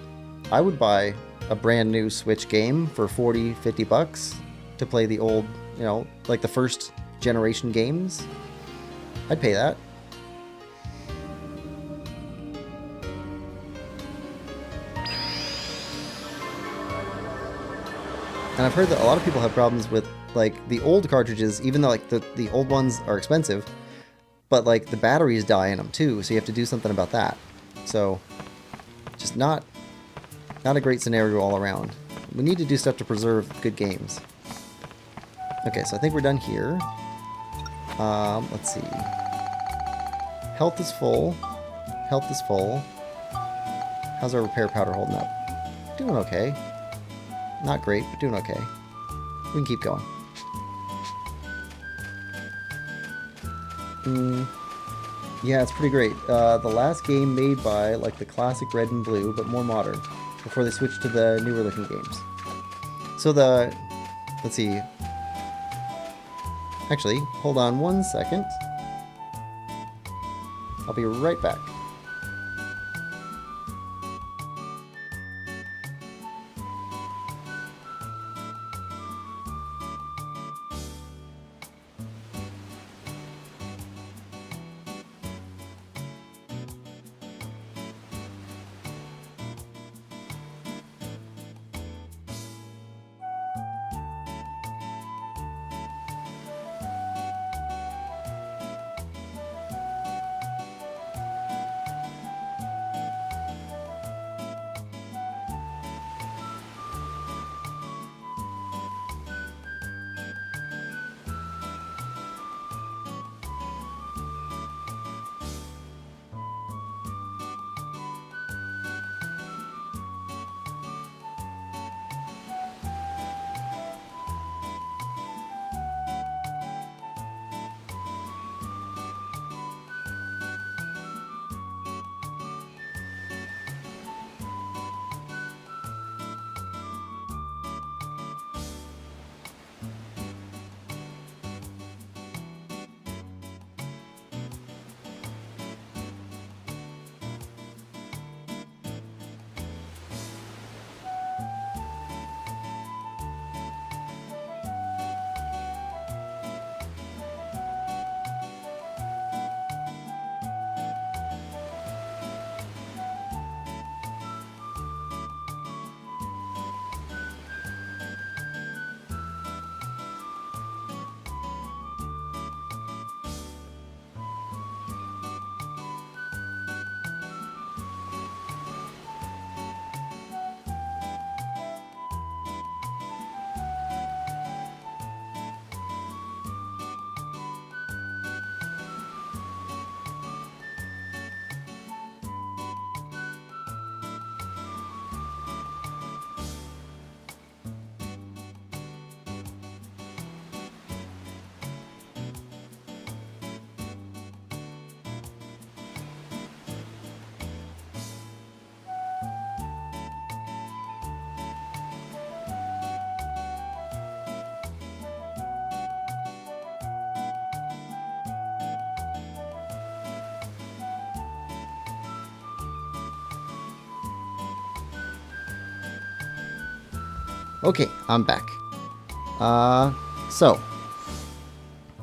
Speaker 1: I would buy a brand new Switch game for $40, $50 to play the old, you know, like the first generation games. I'd pay that. And I've heard that a lot of people have problems with like the old cartridges, even though like the old ones are expensive, but like the batteries die in them too, so you have to do something about that. So just not a great scenario all around. We need to do stuff to preserve good games. Okay, so I think we're done here. Let's see. Health is full. Health is full. How's our repair powder holding up? Doing okay. Not great, but doing okay. We can keep going. Yeah, it's pretty great. The last game made by like the classic Red and Blue, but more modern, before they switched to the newer looking games. So let's see. Actually, hold on 1 second. I'll be right back. Okay, I'm back. So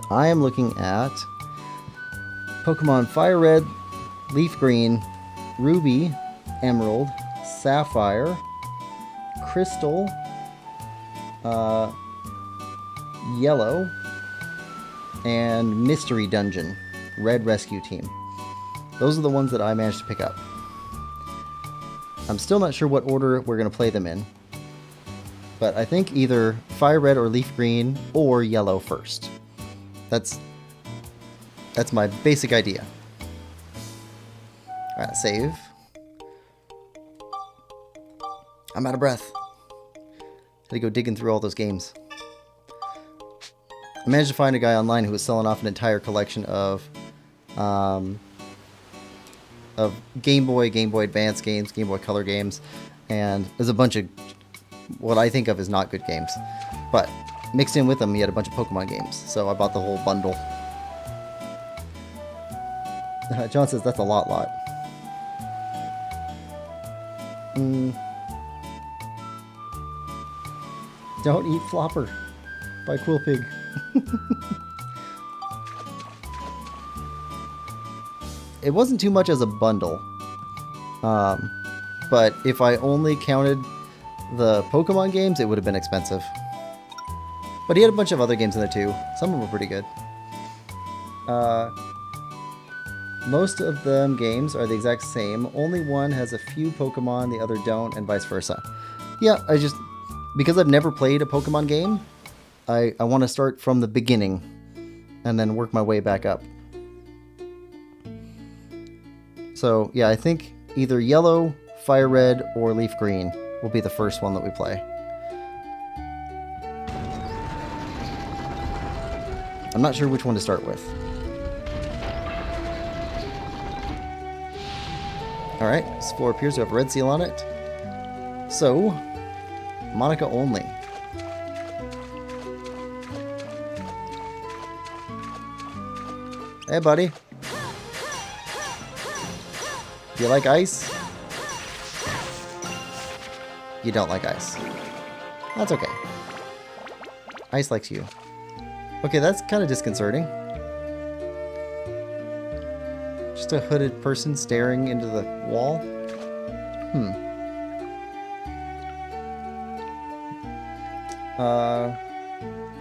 Speaker 1: I am looking at Pokemon Fire Red, Leaf Green, Ruby, Emerald, Sapphire, Crystal, Yellow, and Mystery Dungeon, Red Rescue Team. Those are the ones that I managed to pick up. I'm still not sure what order we're going to play them in, but I think either Fire Red or Leaf Green or Yellow first. That's my basic idea. Alright, save. I'm out of breath. Had to go digging through all those games. I managed to find a guy online who was selling off an entire collection of Game Boy Advance games, Game Boy Color games, and there's a bunch of what I think of as not good games. But mixed in with them, he had a bunch of Pokemon games, so I bought the whole bundle. John says that's a lot. Don't eat Flopper by Quillpig. It wasn't too much as a bundle, but if I only counted the Pokemon games, it would have been expensive. But he had a bunch of other games in there too. Some of them were pretty good. Most of them games are the exact same. Only one has a few Pokemon, the other don't, and vice versa. Yeah, because I've never played a Pokemon game, I want to start from the beginning and then work my way back up. So yeah, I think either Yellow, Fire Red, or Leaf Green will be the first one that we play. I'm not sure which one to start with. Alright, this floor appears to have a red seal on it. So, Monica only. Hey, buddy. Do you like ice? You don't like ice. That's okay. Ice likes you. Okay, that's kind of disconcerting. Just a hooded person staring into the wall?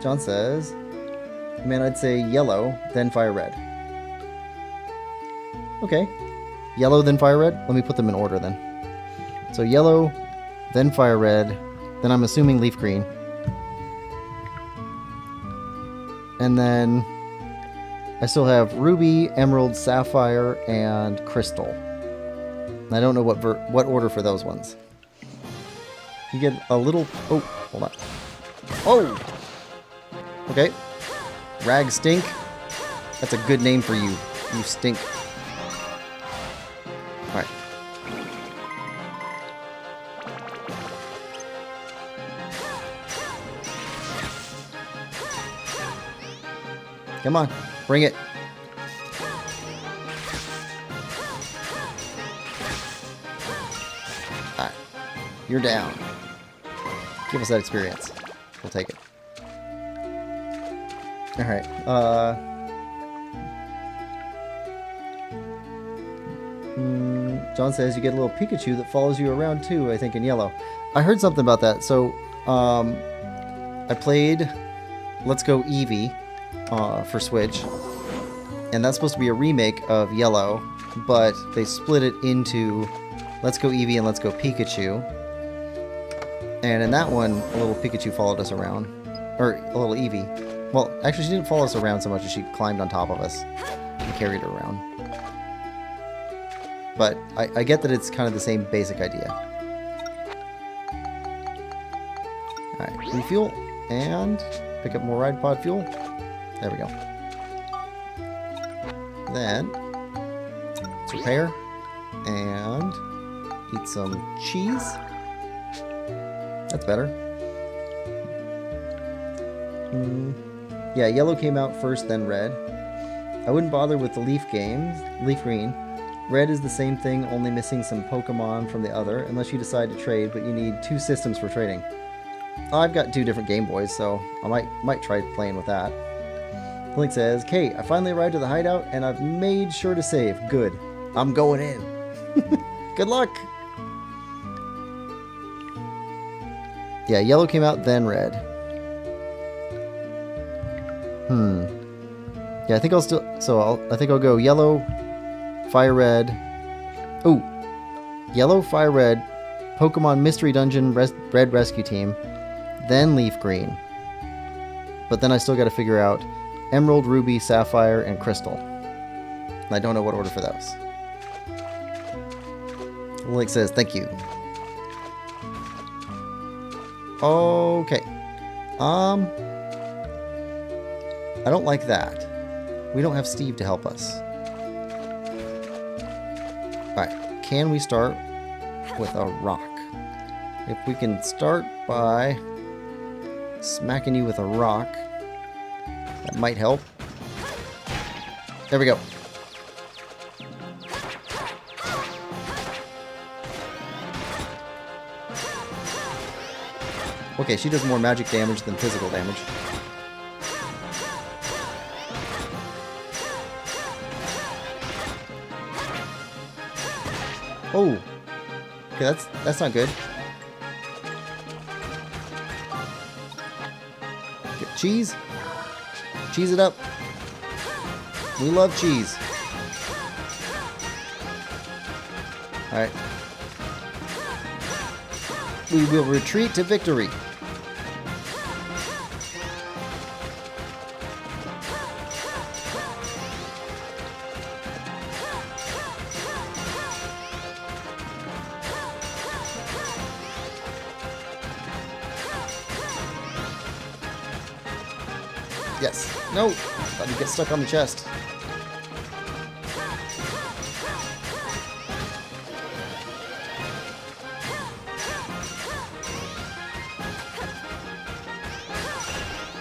Speaker 1: John says, man, I'd say Yellow, then Fire Red. Okay. Yellow, then Fire Red? Let me put them in order then. So Yellow, then Fire Red, then I'm assuming Leaf Green. And then I still have Ruby, Emerald, Sapphire, and Crystal. And I don't know what order for those ones. You get a little... Oh, hold on. Oh! Okay. Rag Stink. That's a good name for you. You stink. Alright. Come on. Bring it. Alright. You're down. Give us that experience. We'll take it. Alright. John says you get a little Pikachu that follows you around too, I think, in Yellow. I heard something about that. So, I played Let's Go Eevee for Switch. And that's supposed to be a remake of Yellow, but they split it into Let's Go Eevee and Let's Go Pikachu. And in that one, a little Pikachu followed us around. Or a little Eevee. Well, actually, she didn't follow us around so much as she climbed on top of us and carried her around. But I get that it's kind of the same basic idea. Alright, refuel. And pick up more Ride Pod fuel. There we go. Then, let's repair. And eat some cheese. That's better. Yeah, Yellow came out first, then Red. I wouldn't bother with the Leaf Green. Red is the same thing, only missing some Pokemon from the other, unless you decide to trade, but you need 2 systems for trading. I've got 2 different Game Boys, so I might try playing with that. Link says, "Kate, I finally arrived at the hideout, and I've made sure to save. Good. I'm going in." Good luck! Yeah, yellow came out, then red. Yeah, I think I'll still... So I think I'll go yellow, fire red. Ooh. Yellow, fire red, Pokemon Mystery Dungeon, Red Rescue Team, then Leaf Green. But then I still got to figure out Emerald, Ruby, Sapphire, and Crystal. And I don't know what order for those. Link says, "Thank you." Okay. I don't like that. We don't have Steve to help us. Alright, can we start with a rock? If we can start by smacking you with a rock, that might help. There we go. Okay, she does more magic damage than physical damage. Oh, okay, that's not good. Get cheese, cheese it up. We love cheese. All right, we will retreat to victory. Yes. No. Thought you'd get stuck on the chest.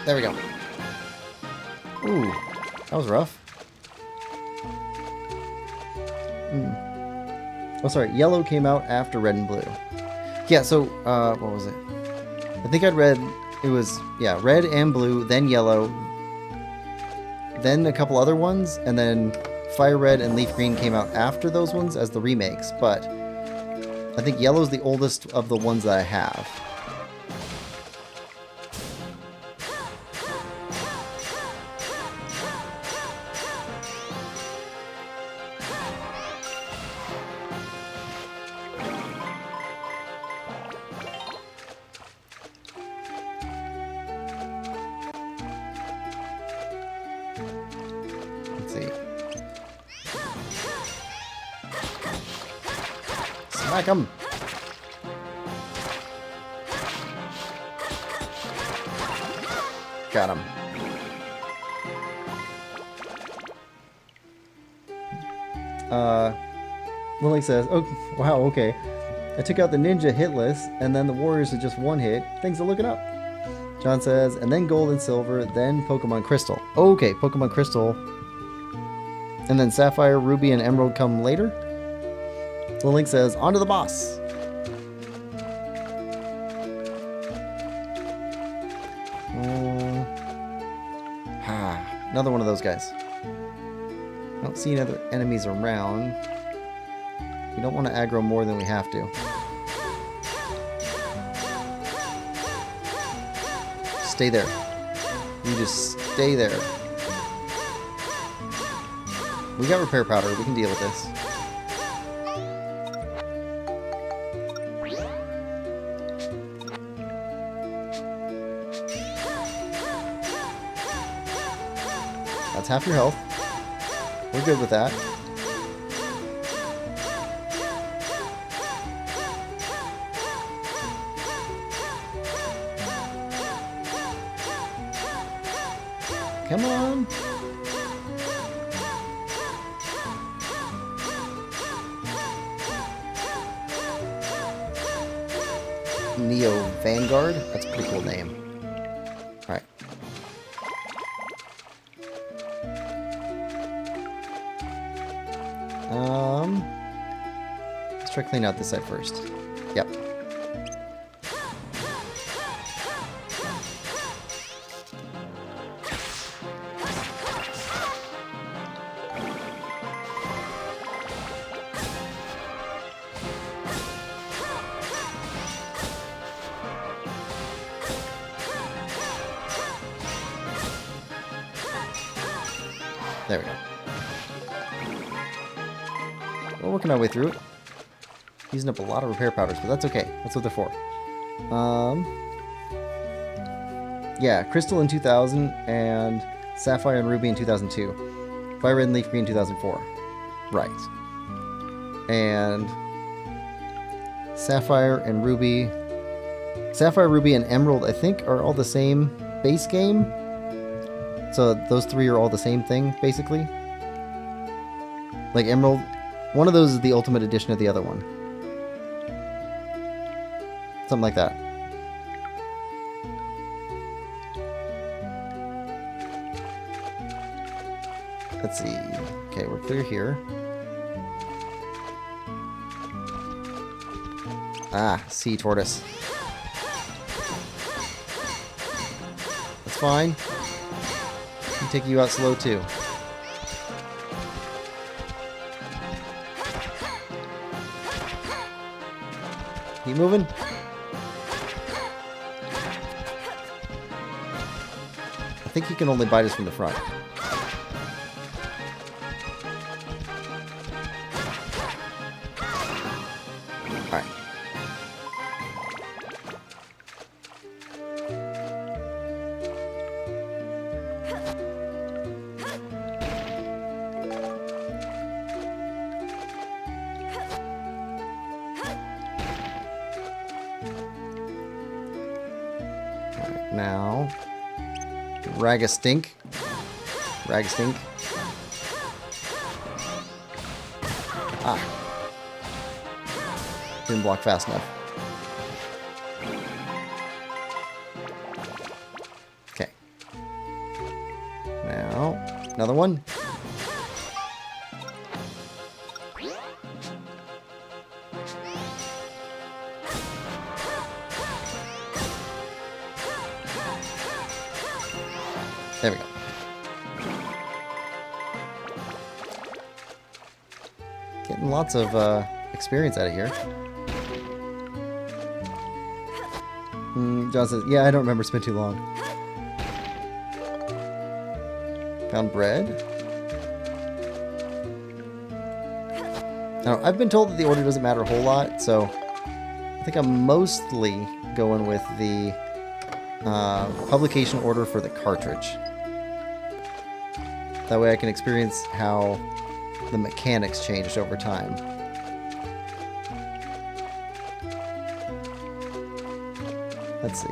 Speaker 1: There we go. Ooh. That was rough. Oh, sorry. Yellow came out after red and blue. Yeah, so, what was it? I think I'd read... It was, yeah, red and blue, then yellow, then a couple other ones, and then Fire Red and Leaf Green came out after those ones as the remakes, but I think yellow's the oldest of the ones that I have. Smack him! Got him. Lily says, "Oh, wow, okay. I took out the ninja hit list, and then the warriors are just one hit. Things are looking up." John says, "And then gold and silver, then Pokemon Crystal." Okay, Pokemon Crystal. And then Sapphire, Ruby, and Emerald come later. Lily says, "On to the boss." Another one of those guys. I don't see any other enemies around. We don't want to aggro more than we have to. Stay there. You just stay there. We got repair powder. We can deal with this. That's half your health. We're good with that. Come on. Neo Vanguard? That's a pretty cool name. Alright. Let's try to clean out this side first. Yep. There we go. We're working our way through it. Using up a lot of repair powders, but that's okay. That's what they're for. Yeah, Crystal in 2000 and Sapphire and Ruby in 2002. Fire Red and Leaf Green in 2004. Right. And Sapphire, Ruby, and Emerald, I think, are all the same base game. So those three are all the same thing, basically. Like Emerald, one of those is the Ultimate Edition of the other one. Something like that. Let's see. Okay, we're clear here. Ah, sea tortoise. That's fine. Can take you out slow too. Keep moving. I think he can only bite us from the front. Alright. Alright, now Ragastink. Ah. Didn't block fast enough. Okay. Now, another one. There we go. Getting lots of experience out of here. John says, yeah, I don't remember. It's been too long. Found bread. Now, I've been told that the order doesn't matter a whole lot, so I think I'm mostly going with the publication order for the cartridge. That way I can experience how the mechanics changed over time. Let's see.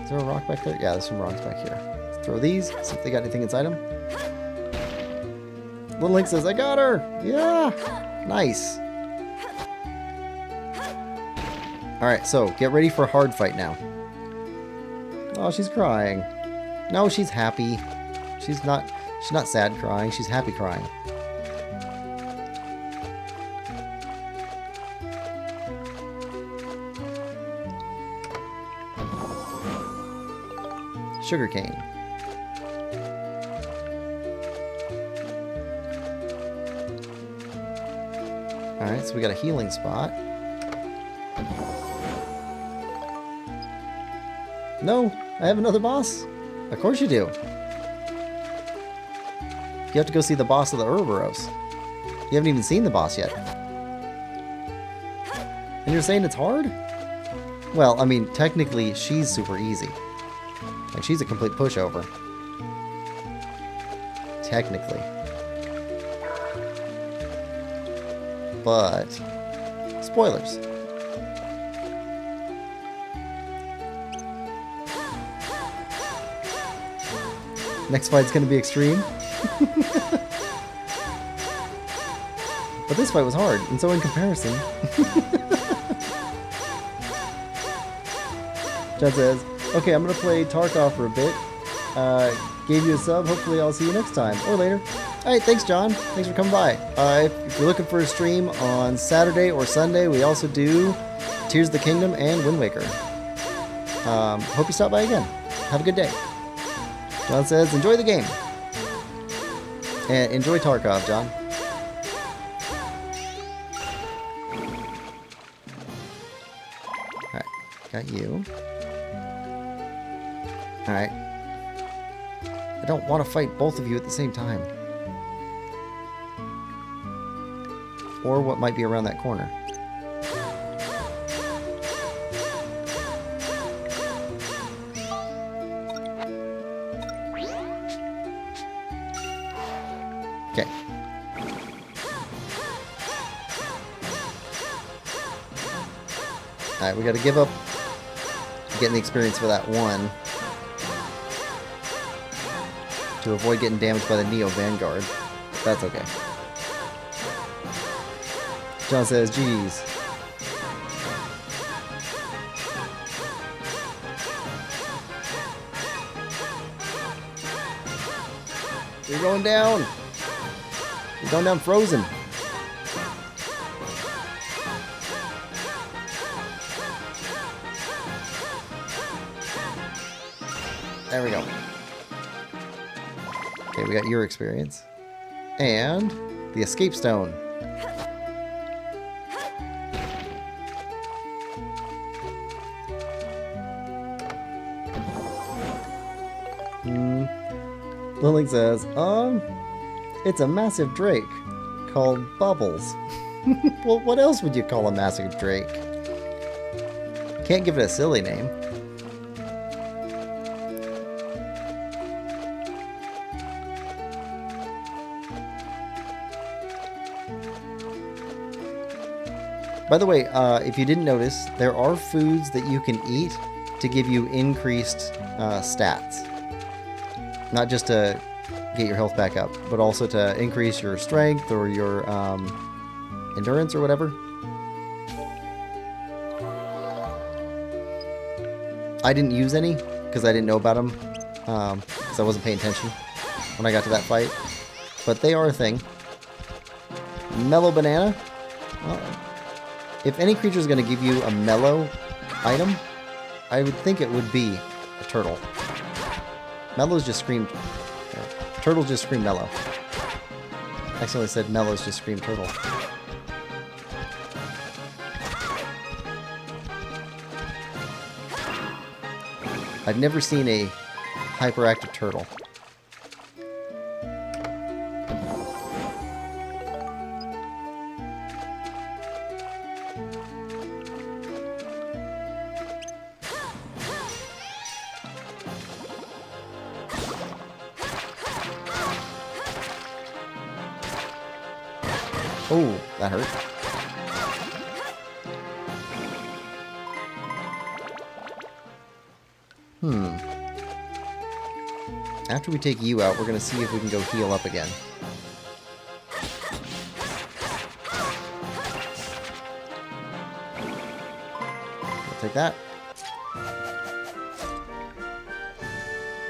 Speaker 1: Is there a rock back there? Yeah, there's some rocks back here. Let's throw these, see if they got anything inside them. Little Link says, I got her! Yeah! Nice. Alright, so get ready for a hard fight now. Oh, she's crying. No, she's happy. She's not sad crying, she's happy crying. Sugarcane. Alright, so we got a healing spot. No, I have another boss. Of course you do. You have to go see the boss of the Ouroboros. You haven't even seen the boss yet. And you're saying it's hard? Well, I mean, technically, she's super easy. Like, she's a complete pushover. Technically. But, spoilers. Next fight's gonna be extreme. But this fight was hard, and so in comparison... Chad says, okay, I'm gonna play Tarkov for a bit. Gave you a sub, hopefully I'll see you next time, or later. Alright, thanks John, thanks for coming by. If you're looking for a stream on Saturday or Sunday, we also do Tears of the Kingdom and Wind Waker. Hope you stop by again. Have a good day. John says, enjoy the game. And enjoy Tarkov, John. Alright, got you. Alright. I don't want to fight both of you at the same time. Or what might be around that corner. Okay. Alright, we gotta give up getting the experience for that one to avoid getting damaged by the Neo Vanguard. That's okay. John says, geez. You're going down. You're going down frozen. There we go. Okay, we got your experience. And the escape stone. Lilling says, it's a massive drake called Bubbles. Well, what else would you call a massive drake? Can't give it a silly name. By the way, if you didn't notice, there are foods that you can eat to give you increased stats. Not just to get your health back up, but also to increase your strength or your endurance or whatever. I didn't use any because I didn't know about them because I wasn't paying attention when I got to that fight. But they are a thing. Mellow banana. Well, if any creature is going to give you a mellow item, I would think it would be a turtle. Mellows just screamed... Turtle just screamed mellow. I accidentally said mellows just screamed turtle. I've never seen a hyperactive turtle. Oh, that hurt. After we take you out, we're going to see if we can go heal up again. We'll take that.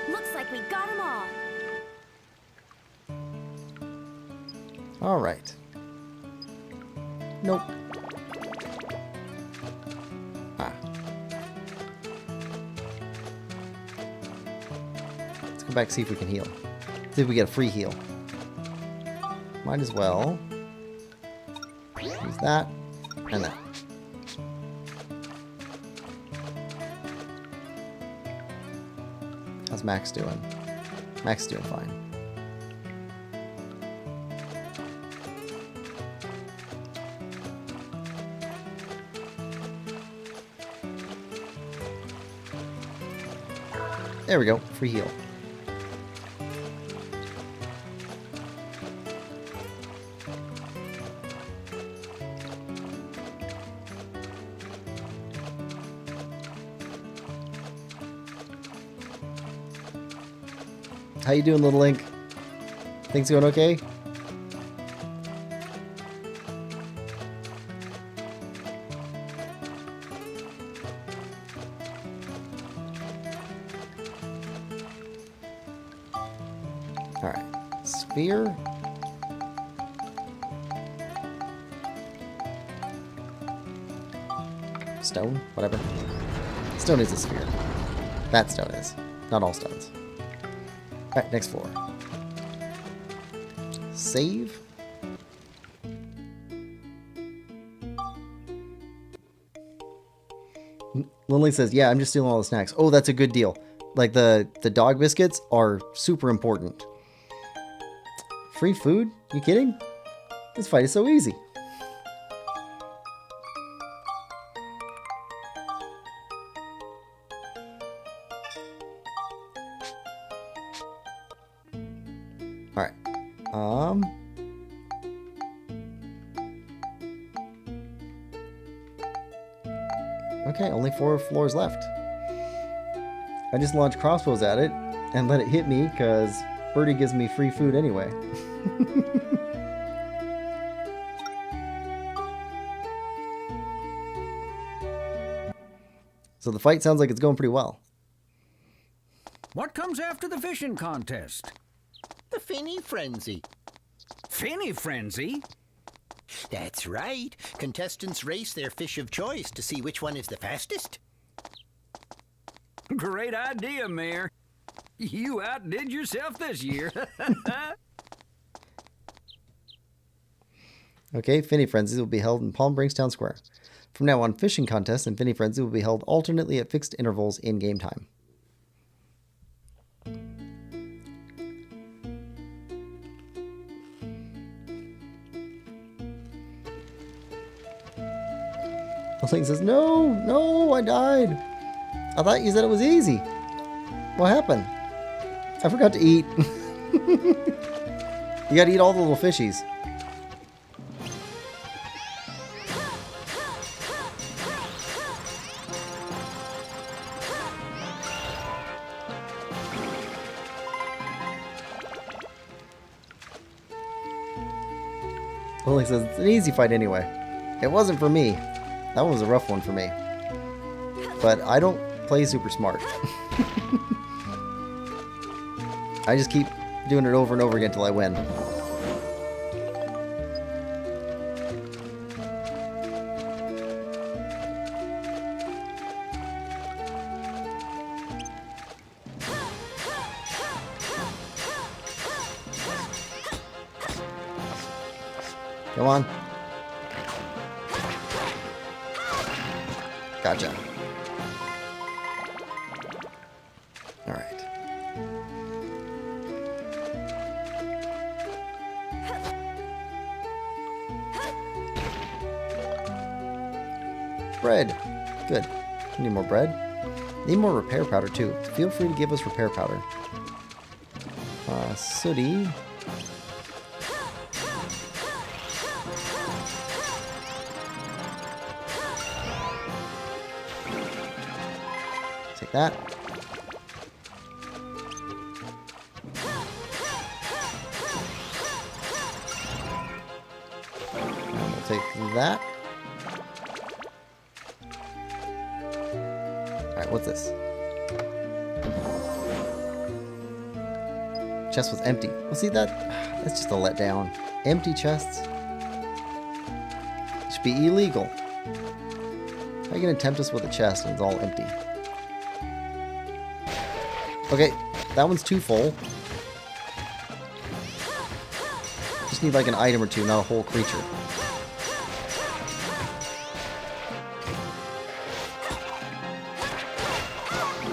Speaker 2: Looks like we got them all.
Speaker 1: All right. Nope. Ah. Let's go back and see if we can heal. See if we get a free heal. Might as well use that and that. How's Max doing? Max is doing fine. There we go, free heal. How you doing, little Link? Things going okay? Alright. Sphere. Stone? Whatever. Stone is a sphere. That stone is. Not all stones. Alright, next floor. Save. Lily says, yeah, I'm just stealing all the snacks. Oh, that's a good deal. Like the dog biscuits are super important. Free food? You kidding? This fight is so easy. Alright. Okay, only 4 floors left. I just launched crossbows at it and let it hit me because Birdie gives me free food anyway. So the fight sounds like it's going pretty well.
Speaker 4: What comes after the fishing contest?
Speaker 5: The Finny Frenzy.
Speaker 4: Finny Frenzy?
Speaker 5: That's right. Contestants race their fish of choice to see which one is the fastest.
Speaker 4: Great idea, Mayor. You outdid yourself this year.
Speaker 1: Okay, Finny Frenzies will be held in Palm Springs Town Square. From now on, fishing contests and Finny Frenzy will be held alternately at fixed intervals in game time. Link says, no, I died. I thought you said it was easy. What happened? I forgot to eat. You gotta eat all the little fishies. Link says, it's an easy fight anyway. It wasn't for me. That one was a rough one for me. But I don't play super smart. I just keep doing it over and over again until I win. Come on. Gotcha. All right. Bread. Good. Need more bread. Need more repair powder too. Feel free to give us repair powder. Sooty. Take that. And we'll take that. Alright, what's this? Chest was empty. Well, see, that's just a letdown. Empty chests should be illegal. How are you going to tempt us with a chest and it's all empty? Okay, that one's too full. Just need like an item or two, not a whole creature.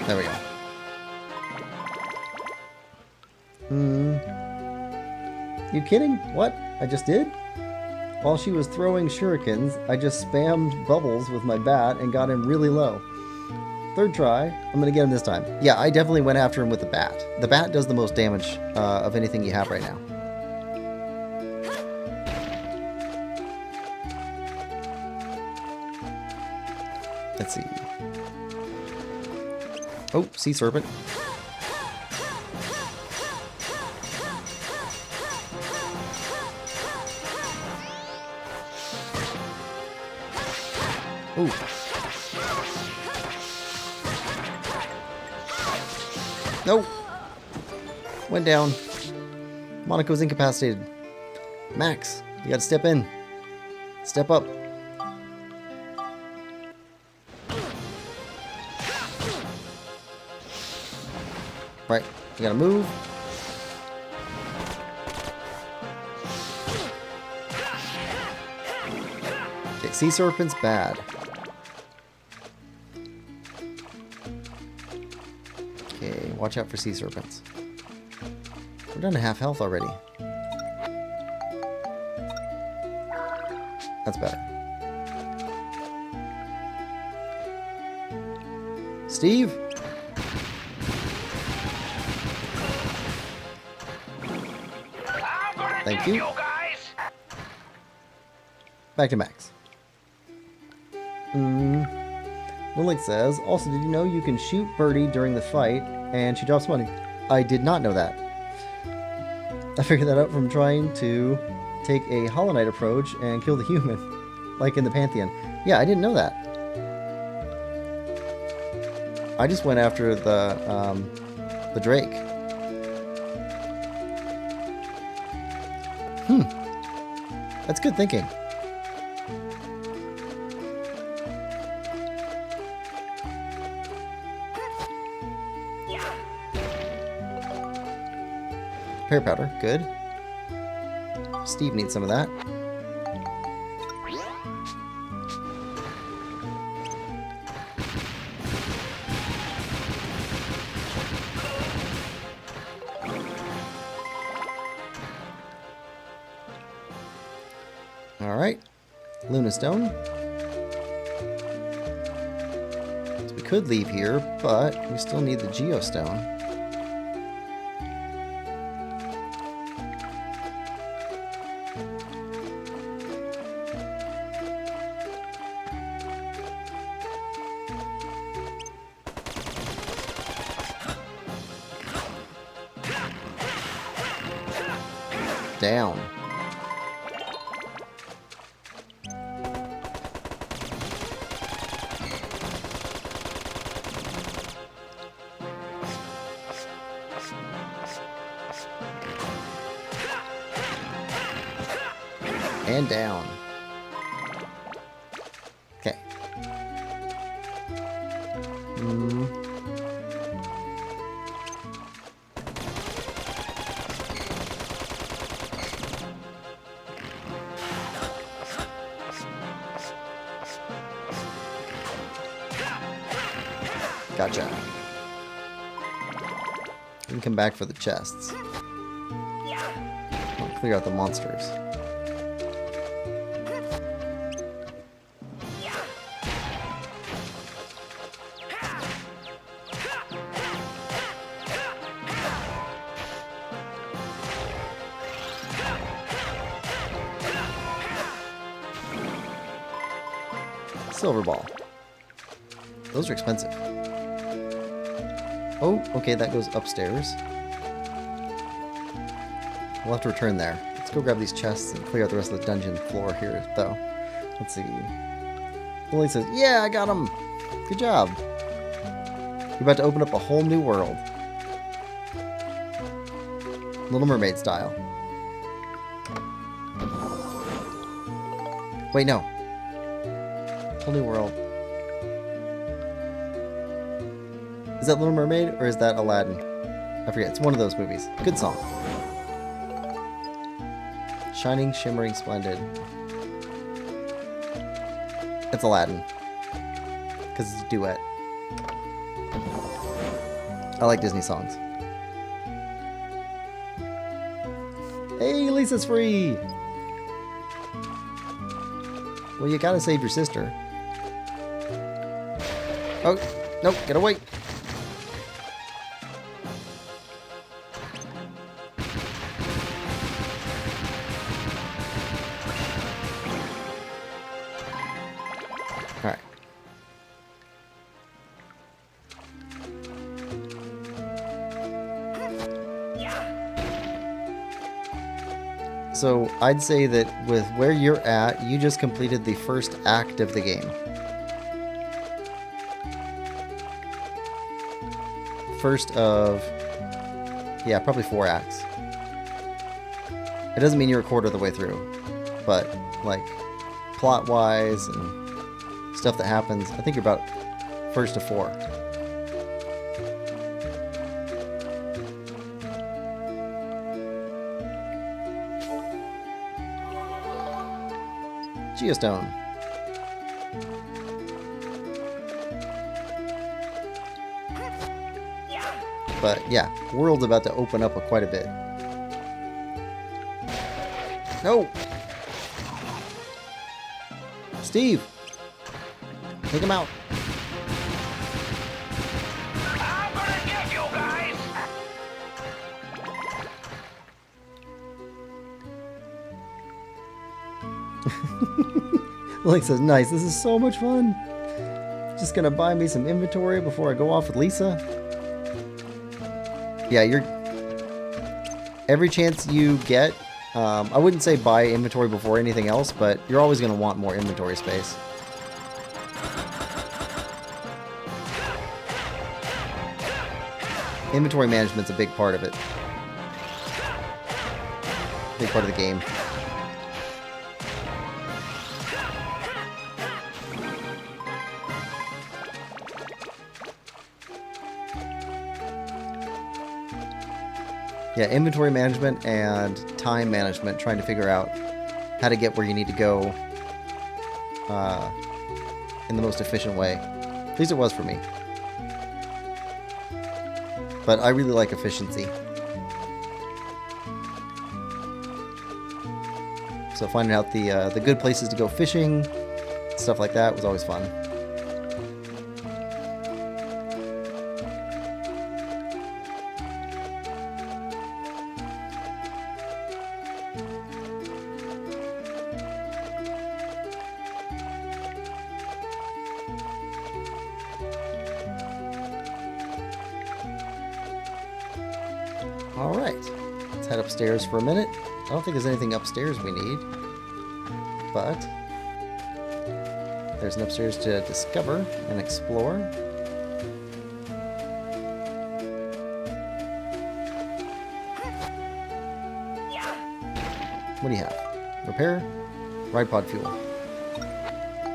Speaker 1: There we go. You kidding? What? I just did? While she was throwing shurikens, I just spammed bubbles with my bat and got him really low. Third try, I'm gonna get him this time. Yeah, I definitely went after him with the bat. The bat does the most damage of anything you have right now. Let's see. Oh, sea serpent. Ooh. Nope. Went down. Monaco's incapacitated. Max, you gotta step in. Step up. Right, you gotta move. Okay, sea serpent's bad. Okay, watch out for sea serpents. We're down to half health already. That's better. Steve? Thank you.
Speaker 3: Guys.
Speaker 1: Back to Max. Lilith says, also, did you know you can shoot Birdie during the fight and she drops money? I did not know that. I figured that out from trying to take a Hollow Knight approach and kill the human, like in the Pantheon. Yeah, I didn't know that. I just went after the Drake. That's good thinking. Pear powder, good. Steve needs some of that. Alright. Luna Stone. So we could leave here, but we still need the Geostone. Down. And down. Okay. Gotcha. We can come back for the chests. I'll clear out the monsters. Silver ball. Those are expensive. Oh, okay, that goes upstairs. We'll have to return there. Let's go grab these chests and clear out the rest of the dungeon floor here, though. Let's see. Lily says, yeah, I got them! Good job! You're about to open up a whole new world. Little Mermaid style. Wait, no. Whole new world. Is that Little Mermaid or is that Aladdin? I forget. It's one of those movies. Good song. Shining, shimmering, splendid. It's Aladdin. Because it's a duet. I like Disney songs. Hey, Lisa's free! Well, you gotta save your sister. Oh, nope, get away! Alright. So, I'd say that with where you're at, you just completed the first act of the game. First of, yeah, probably 4 acts. It doesn't mean you're a quarter of the way through, but, like, plot-wise and stuff that happens, I think you're about first to 4. Geostone. But yeah, world's about to open up quite a bit. No! Steve! Take him out.
Speaker 3: I'm gonna get you guys!
Speaker 1: Link says, nice, this is so much fun. Just gonna buy me some inventory before I go off with Lisa. Yeah, every chance you get, I wouldn't say buy inventory before anything else, but you're always gonna want more inventory space. Inventory management's a big part of it. Big part of the game. Yeah, inventory management and time management, trying to figure out how to get where you need to go in the most efficient way. At least it was for me. But I really like efficiency. So finding out the good places to go fishing, stuff like that was always fun. Alright, let's head upstairs for a minute. I don't think there's anything upstairs we need, but there's an upstairs to discover and explore. What do you have? Repair? Ride pod fuel.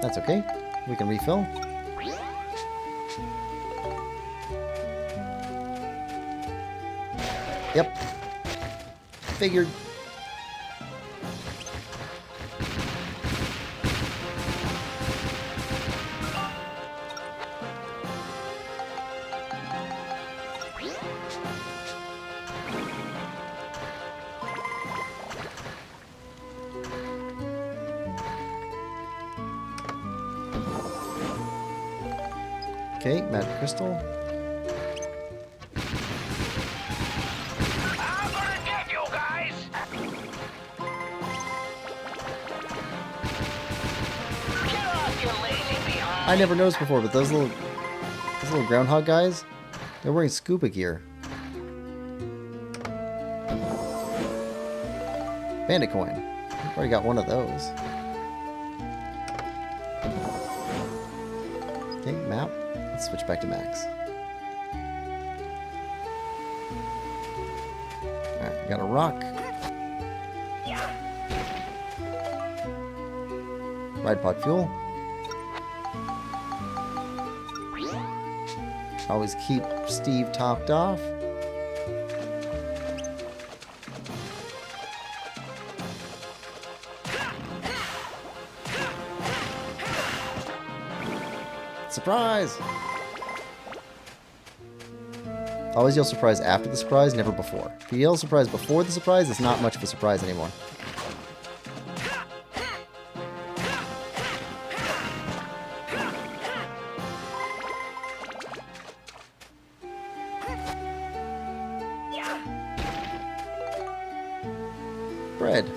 Speaker 1: That's okay. We can refill. Yep. Figured. Okay, magic crystal.
Speaker 3: I'm gonna get you guys! Get off, you lazy behind!
Speaker 1: I never noticed before, but those little groundhog guys, they're wearing scuba gear. Bandit coin. I've already got one of those. Okay, map. Let's switch back to Max. Alright, we got a rock. Ride pod fuel. Always keep Steve topped off. Surprise! Always yell surprise after the surprise, never before. If you yell surprise before the surprise, it's not much of a surprise anymore. Bread.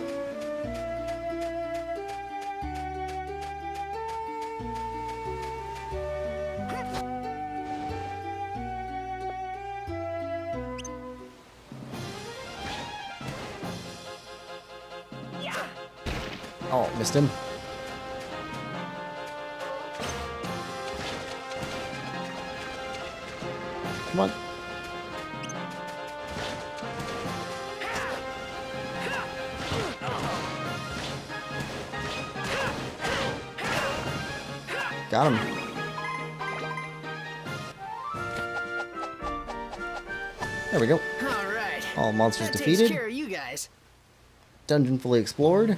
Speaker 1: Oh, missed him. Come on. Got him. There we go.
Speaker 6: All right.
Speaker 1: All monsters
Speaker 6: That
Speaker 1: defeated.
Speaker 6: takes care of you guys.
Speaker 1: Dungeon fully explored.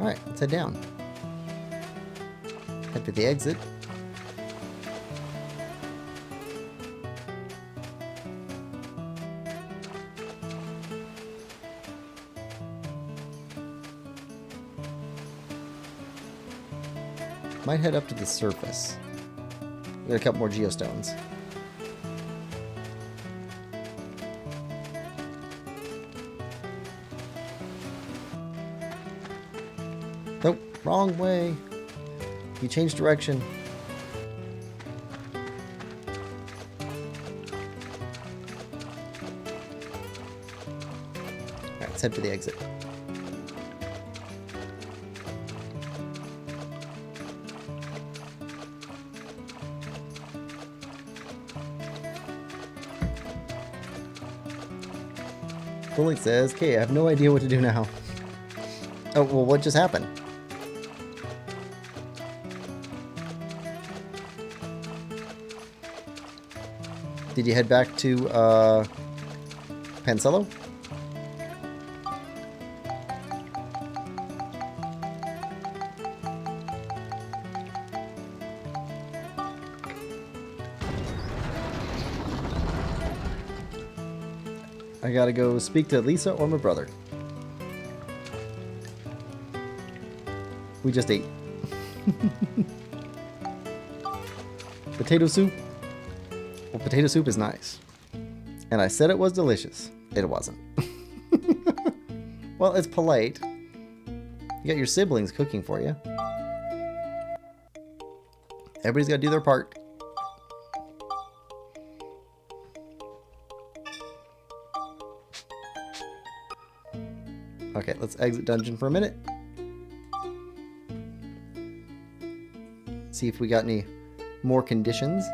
Speaker 1: Alright, let's head down. Head to the exit. Might head up to the surface. We got a couple more geostones. Nope, wrong way. You changed direction. Alright, let's head for the exit. Bullock says, okay, I have no idea what to do now. Oh, well, what just happened? Did you head back to, Pancello? I gotta go speak to Lisa or my brother. We just ate. Potato soup. Well, potato soup is nice. And I said it was delicious. It wasn't. Well, it's polite. You got your siblings cooking for you. Everybody's got to do their part. Okay, let's exit dungeon for a minute. See if we got any more conditions.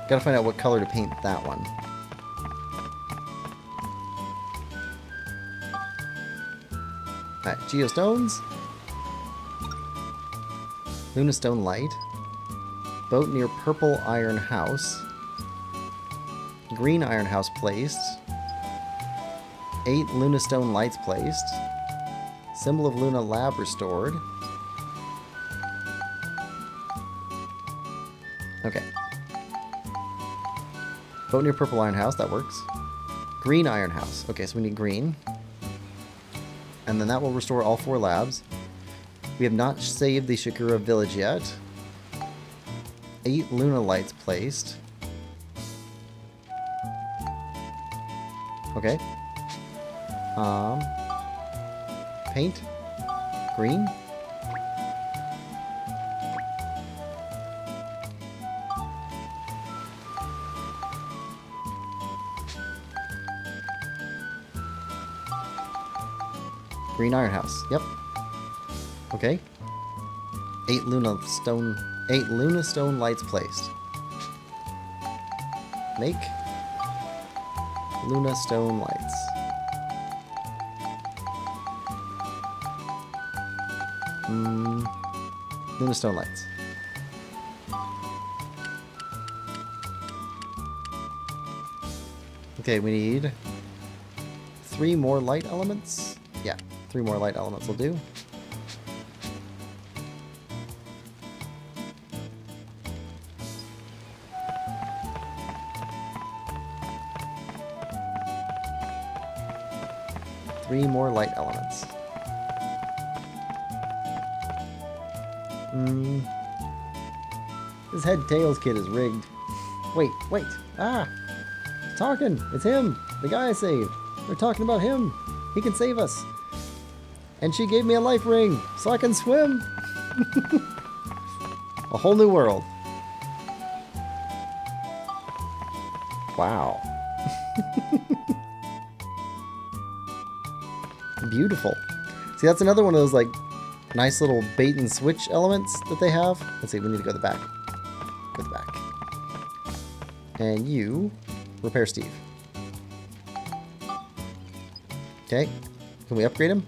Speaker 1: Gotta find out what color to paint that one. Alright, geostones. Lunastone light. Boat near purple iron house. Green iron house placed. 8 Lunastone lights placed. Symbol of Luna lab restored. Okay. Boat near purple iron house, that works. Green iron house. Okay, so we need green. And then that will restore all 4 labs. We have not saved the Shakura village yet. 8 Luna lights placed. Okay. Paint. Green. Green iron house. Yep. Okay. 8 Luna stone lights placed. Make Luna stone lights. Luna stone lights. Okay, we need 3 more light elements. Yeah, 3 more light elements will do. Three more light elements. This head tails kid is rigged. Wait. Ah! It's talking! It's him! The guy I saved! They're talking about him! He can save us! And she gave me a life ring, so I can swim! A whole new world. Wow. Beautiful. See, that's another one of those, like, nice little bait and switch elements that they have. Let's see, we need to go to the back. Go to the back. And you, repair Steve. Okay. Can we upgrade him?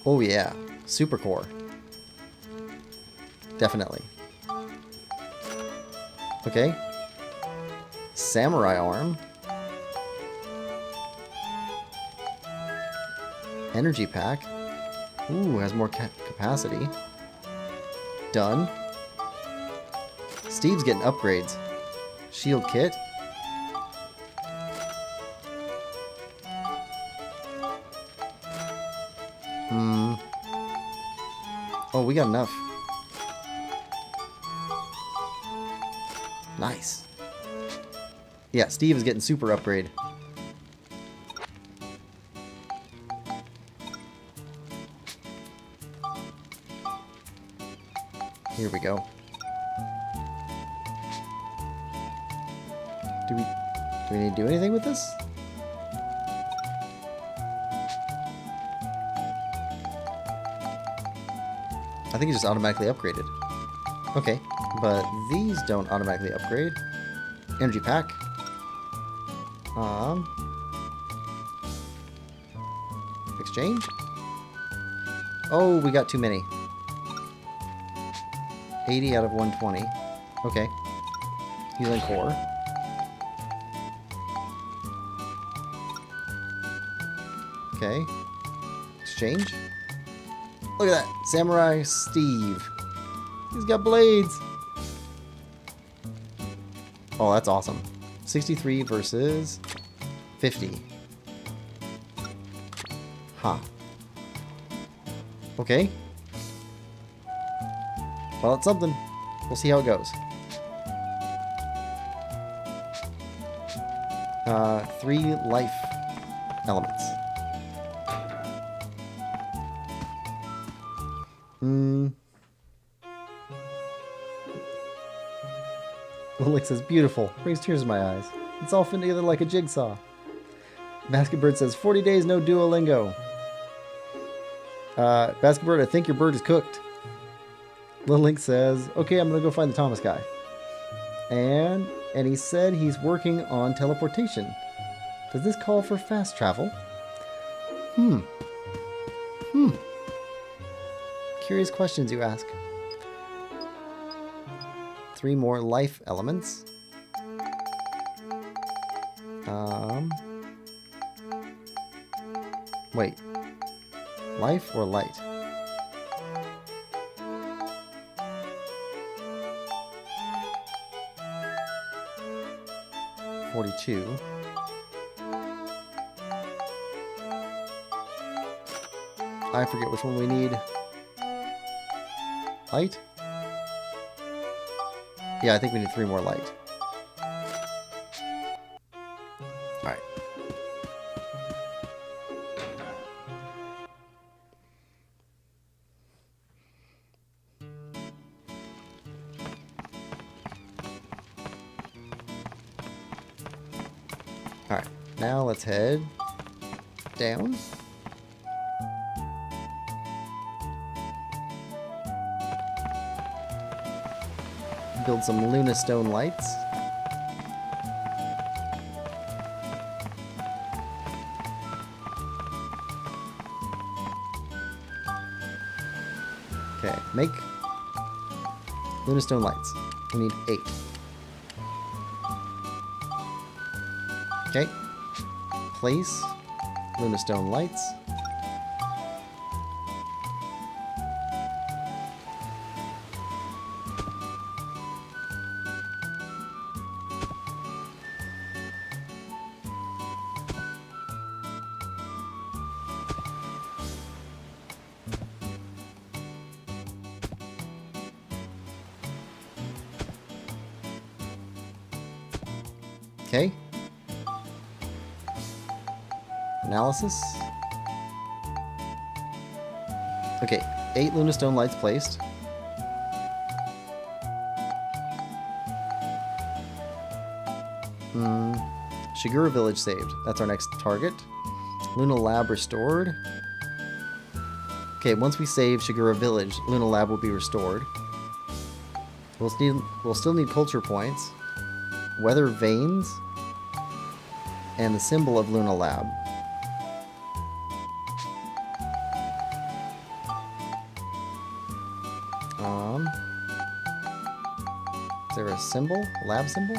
Speaker 1: Oh yeah. Super core. Definitely. Okay. Samurai arm. Energy pack. Ooh, has more capacity. Done. Steve's getting upgrades. Shield kit. Oh, we got enough. Nice. Yeah, Steve is getting super upgrade. Here we go. Do we need to do anything with this? I think it just automatically upgraded. Okay, but these don't automatically upgrade. Energy pack. Exchange. Oh, we got too many. 80 out of 120. Okay. Healing core. Okay. Exchange. Look at that. Samurai Steve. He's got blades. Oh, that's awesome. 63 versus 50. Huh. Okay. Well, it's something. We'll see how it goes. 3 life elements. Lilik says, beautiful. Brings tears to my eyes. It's all fit together like a jigsaw. Basketbird says, 40 days, no Duolingo. Basketbird, I think your bird is cooked. Lilik says, okay, I'm going to go find the Thomas guy. And he said he's working on teleportation. Does this call for fast travel? Curious questions you ask. 3 more life elements. Wait. Life or light? $42. I forget which one we need. Light? Yeah, I think we need 3 more light. Alright. Alright, now let's head down. Build some Luna Stone lights. Okay, make Luna Stone lights. We need 8. Okay. Place Luna Stone lights. Okay. Analysis. Okay, 8 Luna Stone lights placed. Shigura Village saved. That's our next target. Luna Lab restored. Okay, once we save Shigura Village, Luna Lab will be restored. We'll still need culture points. weather vanes, and the symbol of Luna Lab. Is there a symbol? A lab symbol?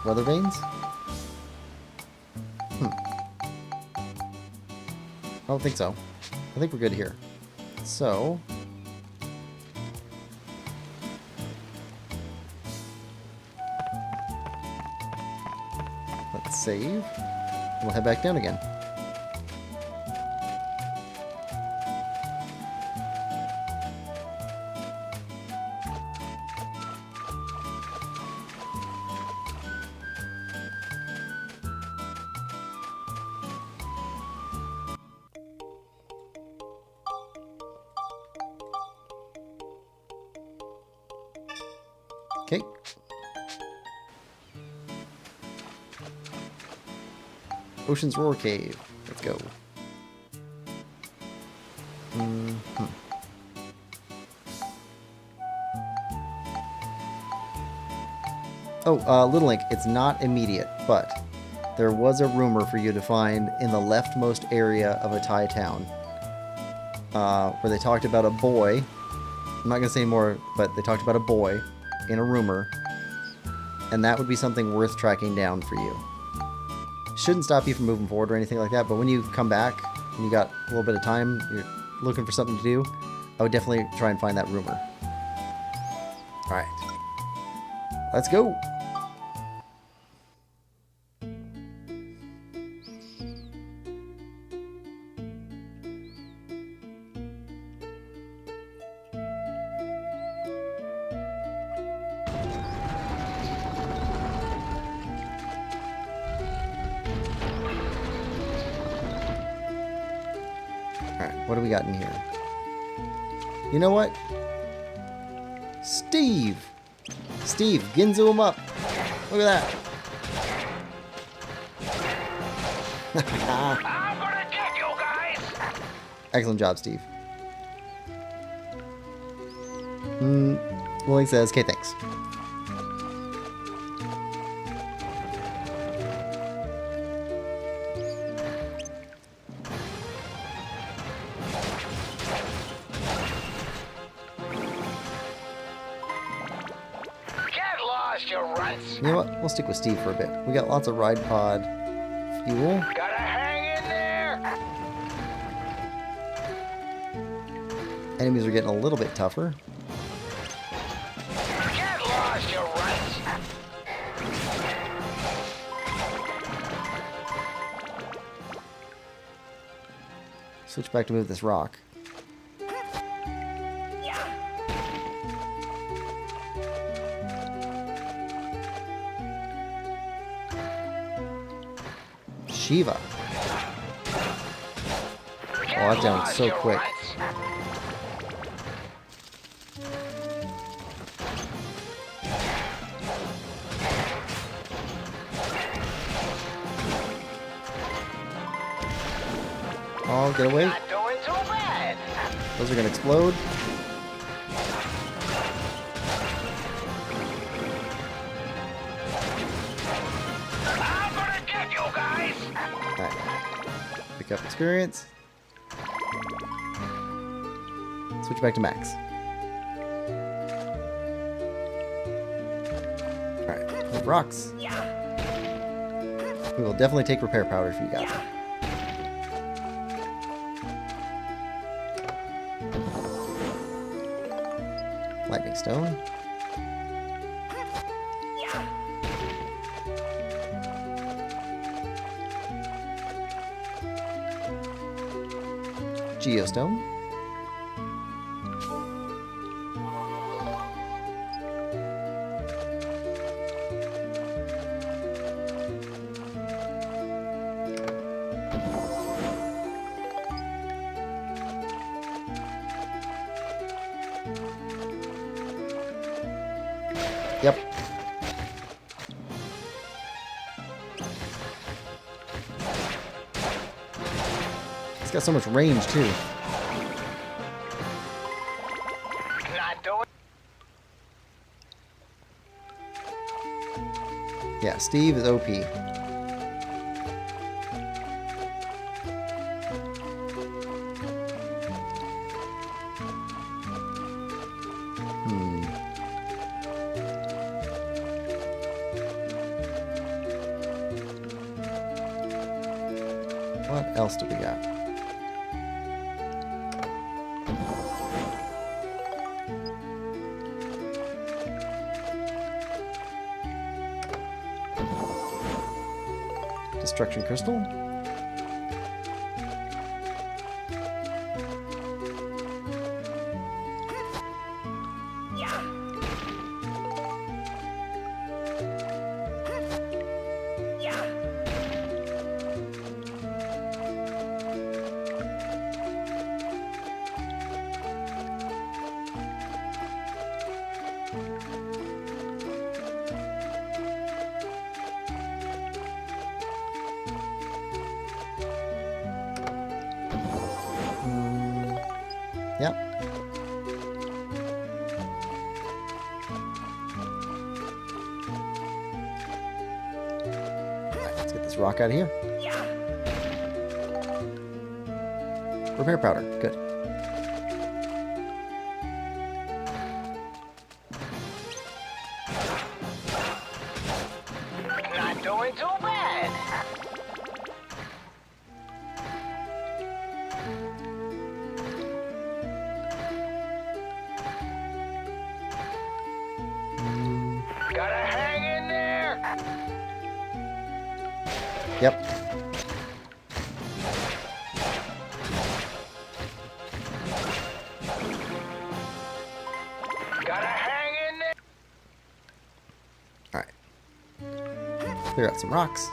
Speaker 1: Weather vanes? I don't think so. I think we're good here. So... let's save. We'll head back down again. Okay. Ocean's Roar Cave. Let's go. Oh, Little Link, it's not immediate, but there was a rumor for you to find in the leftmost area of a Thai town, where they talked about a boy. I'm not going to say more, but they talked about a boy in a rumor, and that would be something worth tracking down for you. Shouldn't stop you from moving forward or anything like that, but when you come back and you got a little bit of time, you're looking for something to do, I would definitely try and find that rumor. Alright. Let's go! Alright, what do we got in here? You know what? Steve! Steve, Ginzu him up! Look at that!
Speaker 3: I'm gonna get you guys!
Speaker 1: Excellent job, Steve. Well, he says, okay, thanks.
Speaker 3: Get lost, you runts!
Speaker 1: You know what? We'll stick with Steve for a bit. We got lots of ride pod fuel.
Speaker 3: Gotta hang in there!
Speaker 1: Enemies are getting a little bit tougher.
Speaker 3: Get lost, you runts!
Speaker 1: Switch back to move this rock. Shiva. Oh, that down so quick. Oh, get away.
Speaker 3: Not doing too bad!
Speaker 1: Those are gonna explode.
Speaker 3: I'm gonna get you guys!
Speaker 1: Alright. Pick up experience. Switch back to max. Alright, move rocks. We will definitely take repair powder if you got it. Lightning stone. Geostone. Yep. It's got so much range too.
Speaker 3: Not doing...
Speaker 1: Yeah, Steve is OP. What else do we got? Destruction Crystal. Yep. Alright, let's get this rock out of here. Repair powder. Good.
Speaker 3: Not doing too bad. Gotta hang in there.
Speaker 1: Yep.
Speaker 3: Gotta hang in there.
Speaker 1: Alright. Clear out some rocks.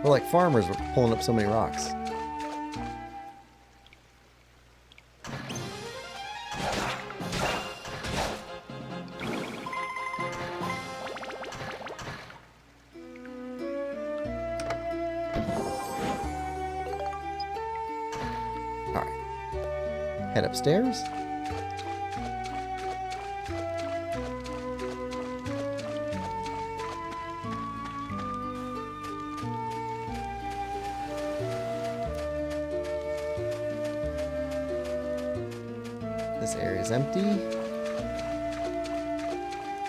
Speaker 1: We're like farmers, we're pulling up so many rocks. Alright. Head upstairs. This area is empty.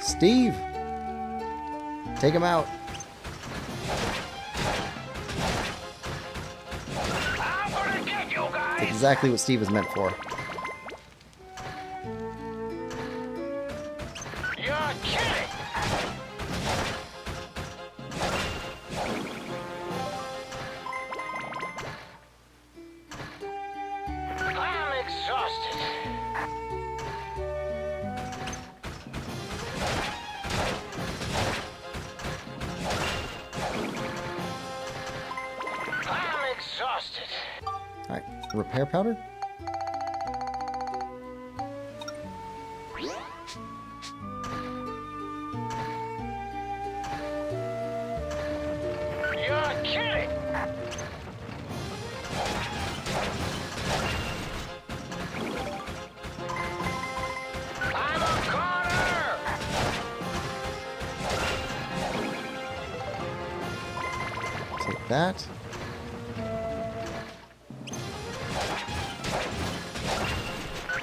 Speaker 1: Steve! Take him out.
Speaker 3: I'm gonna get you guys.
Speaker 1: Exactly what Steve is meant for.
Speaker 3: You're kidding. I'm exhausted. I'm exhausted.
Speaker 1: Alright, repair powder?
Speaker 3: You're kidding. I'm a corner.
Speaker 1: Take that.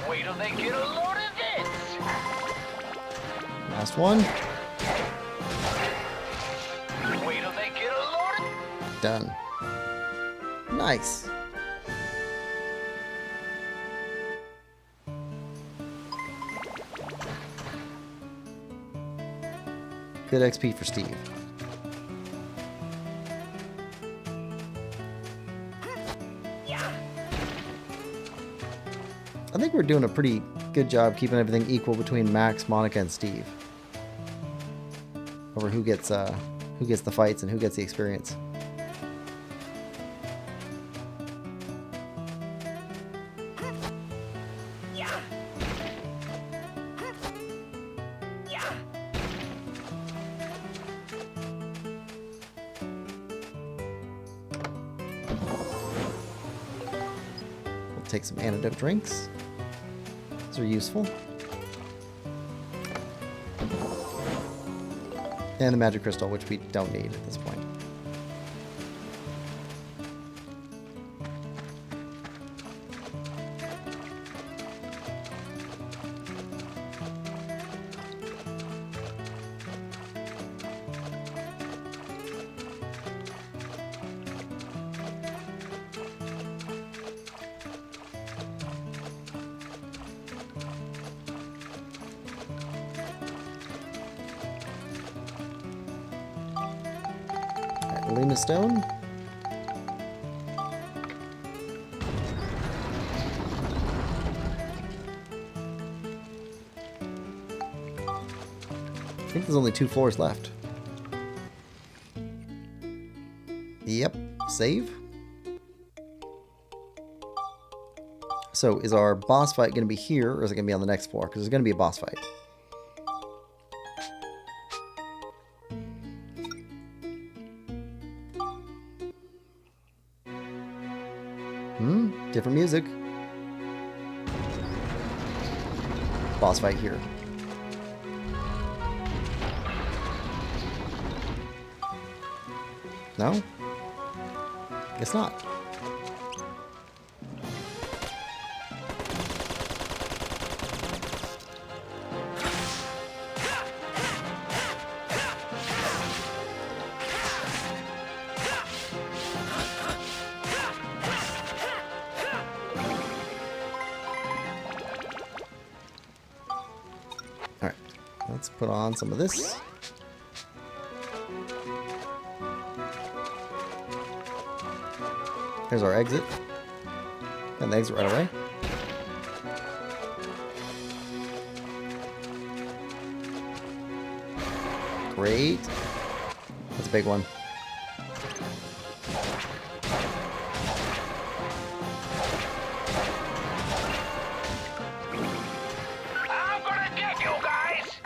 Speaker 3: Wait till they get a load of this.
Speaker 1: Last one.
Speaker 3: Wait till they get a load of...
Speaker 1: Done. Nice. Good XP for Steve. I think we're doing a pretty good job keeping everything equal between Max, Monica, and Steve. Over who gets the fights and who gets the experience. take some antidote drinks. Those are useful. And the magic crystal, which we don't need at this point. Luna Stone. I think there's only 2 floors left. Yep, save. So is our boss fight going to be here, or is it going to be on the next floor? Because there's going to be a boss fight. Different music. Boss fight here. No? Guess not. Alright, let's put on some of this. Here's our exit. And the exit right away. Great. That's a big one.
Speaker 3: I'm gonna get you guys!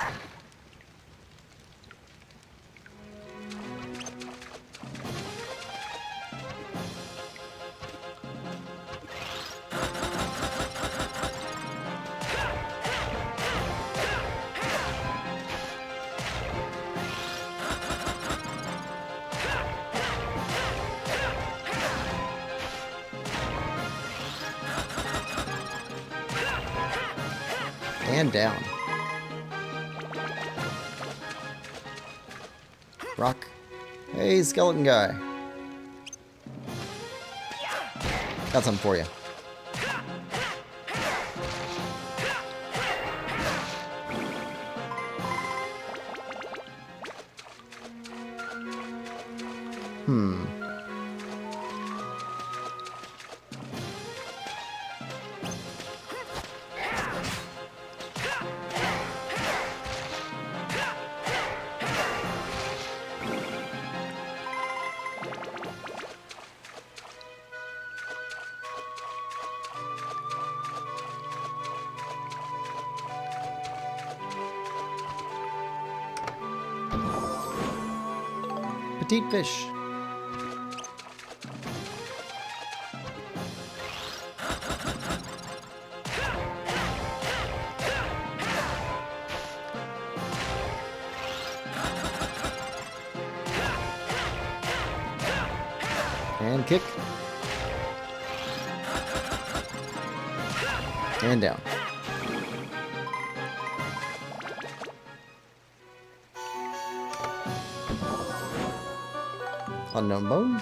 Speaker 1: And down. Rock. Hey, skeleton guy. Got something for you. Petite fish. And kick. And down. Unknown bone.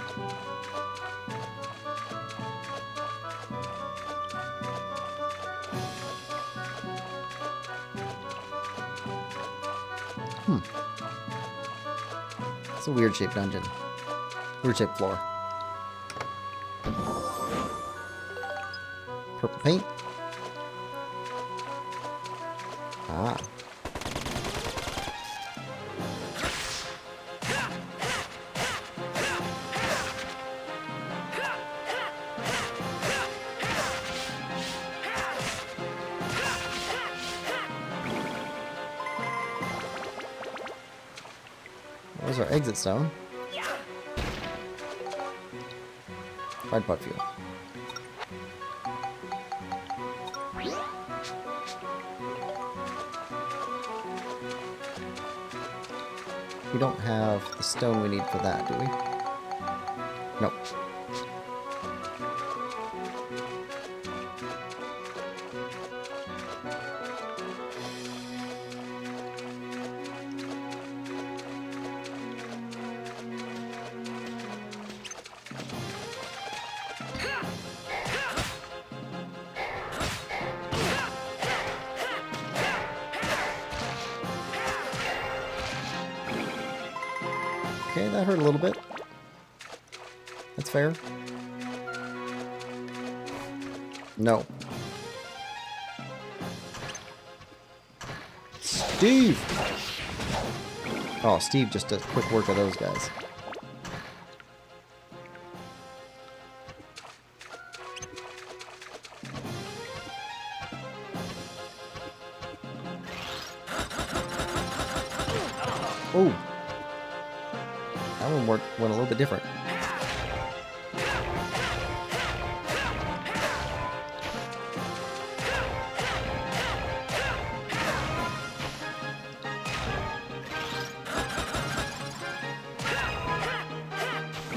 Speaker 1: It's a weird shaped dungeon. Weird shaped floor. Purple paint. Ah. Where's our exit stone? Find pot fuel. We don't have the stone we need for that, do we? Nope. Okay, that hurt a little bit. That's fair. No. Steve! Oh, Steve just does quick work of those guys. Oh! That one went a little bit different.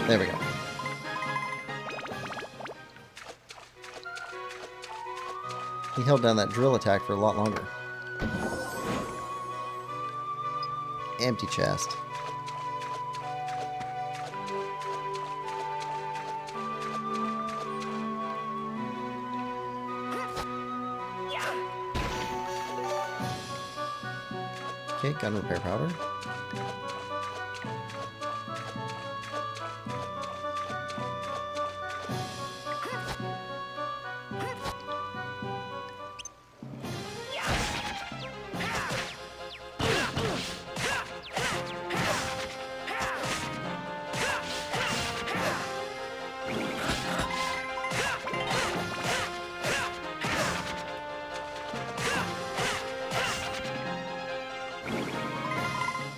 Speaker 1: There we go. He held down that drill attack for a lot longer. Empty chest. Okay, gun repair powder.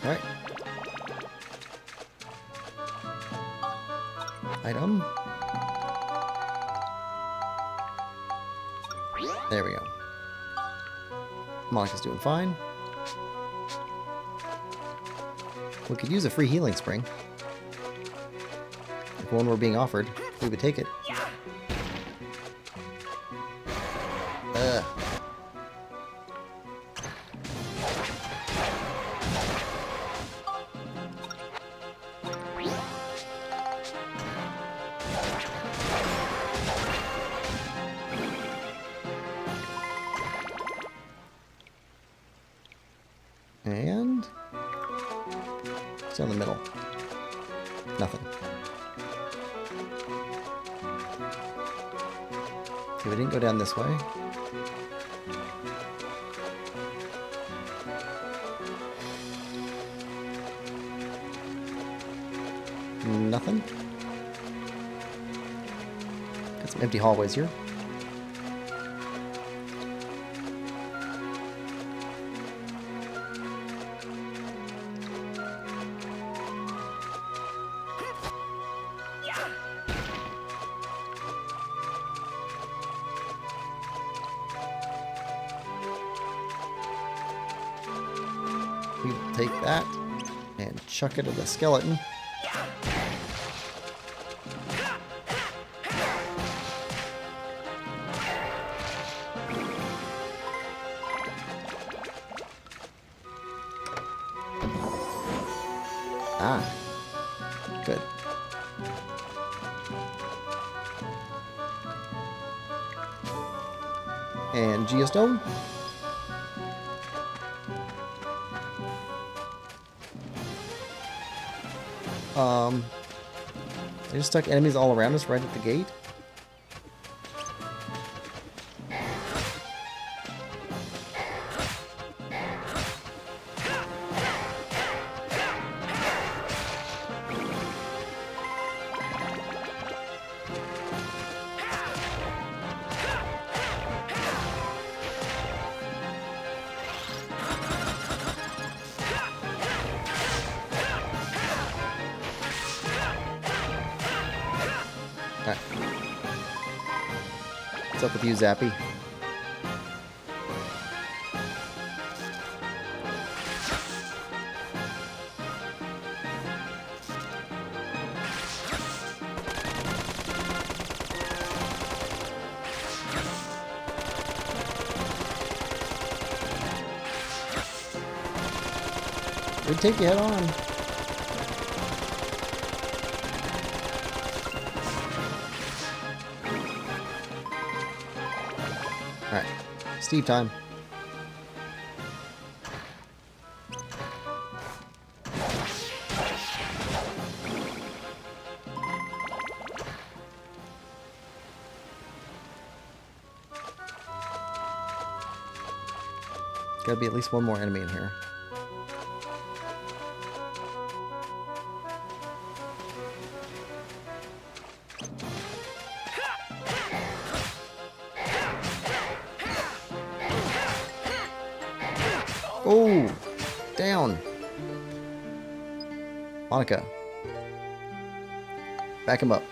Speaker 1: Alright. Item. There we go. Monica's doing fine. We could use a free healing spring. If one were being offered, we would take it. And it's in the middle. Nothing. Okay, we didn't go down this way. Nothing. Got some empty hallways here. We will take that and chuck it at the skeleton. Ah, good. And geostone. They just stuck enemies all around us right at the gate. Alright. What's up with you, Zappy? We'd take you head on. Alright. Steve time. Gotta be at least one more enemy in here. Oh! Down! Monica. Back him up.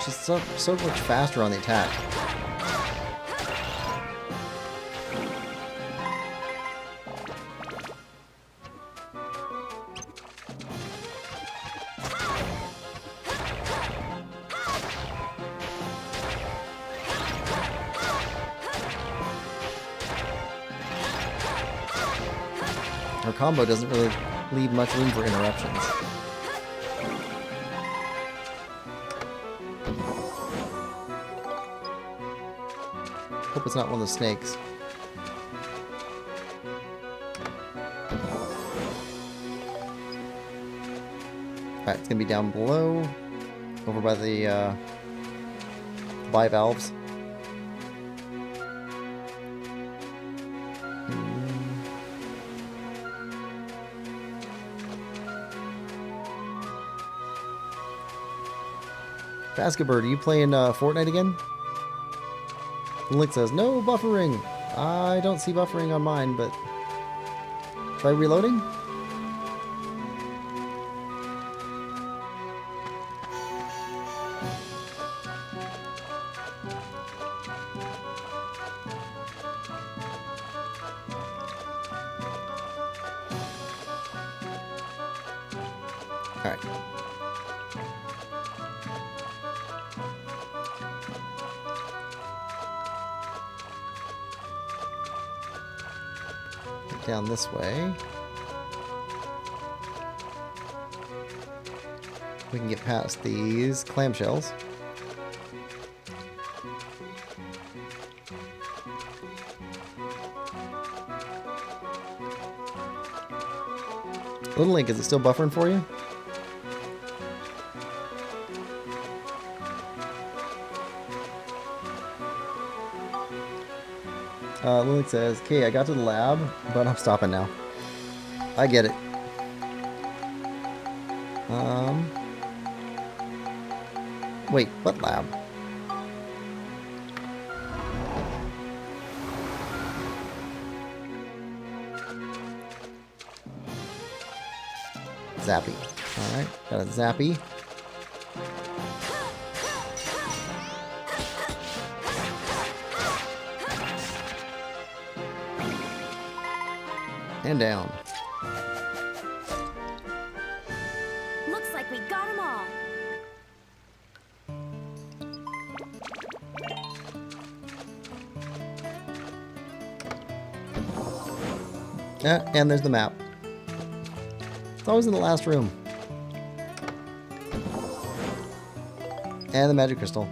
Speaker 1: She's so much faster on the attack. Her combo doesn't really leave much room for interruptions. Hope it's not one of the snakes. Alright, it's gonna be down below, over by the bivalves. Basketbird, are you playing Fortnite again? Link says, no buffering. I don't see buffering on mine, but try reloading. All right. Down this way. We can get past these clamshells. Little Link, is it still buffering for you? Lily says, okay, I got to the lab, but I'm stopping now. I get it. Wait, what lab? Zappy. Alright, got a Zappy. And down.
Speaker 2: Looks like we got them all.
Speaker 1: And there's the map. It's always in the last room. And the magic crystal.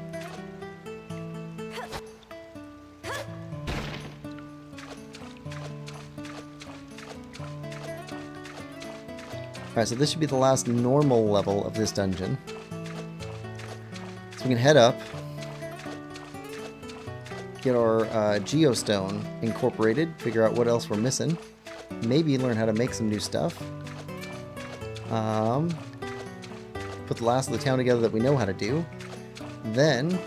Speaker 1: Alright, so this should be the last normal level of this dungeon. So we can head up, get our geostone incorporated, figure out what else we're missing, maybe learn how to make some new stuff, put the last of the town together that we know how to do, then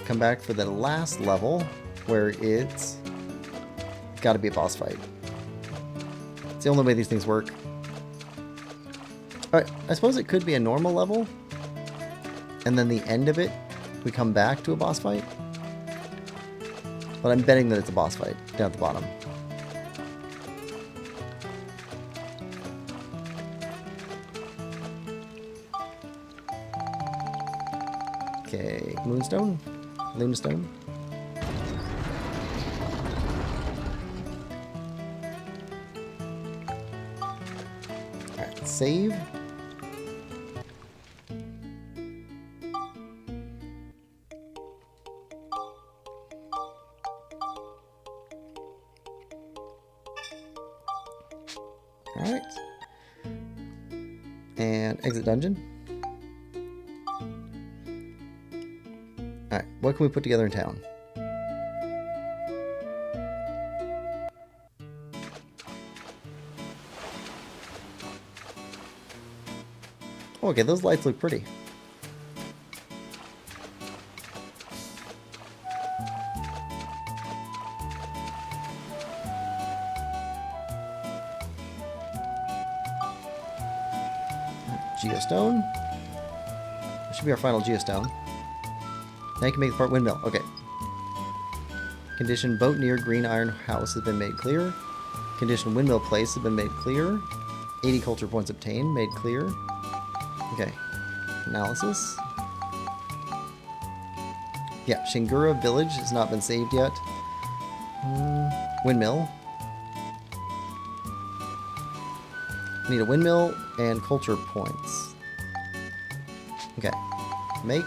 Speaker 1: come back for the last level where it's got to be a boss fight. It's the only way these things work. Alright, I suppose it could be a normal level, and then the end of it, we come back to a boss fight. But I'm betting that it's a boss fight down at the bottom. Okay, Moonstone? Lunastone? Alright, let's save. Alright. And exit dungeon. Alright, what can we put together in town? Oh, okay, those lights look pretty. Geostone. This should be our final geostone. Now you can make the part windmill. Okay. Condition boat near green iron house has been made clear. Condition windmill place has been made clear. 80 culture points obtained, made clear. Okay. Analysis. Yeah, Shingala village has not been saved yet. Windmill. Need a windmill and culture points. Okay. Make.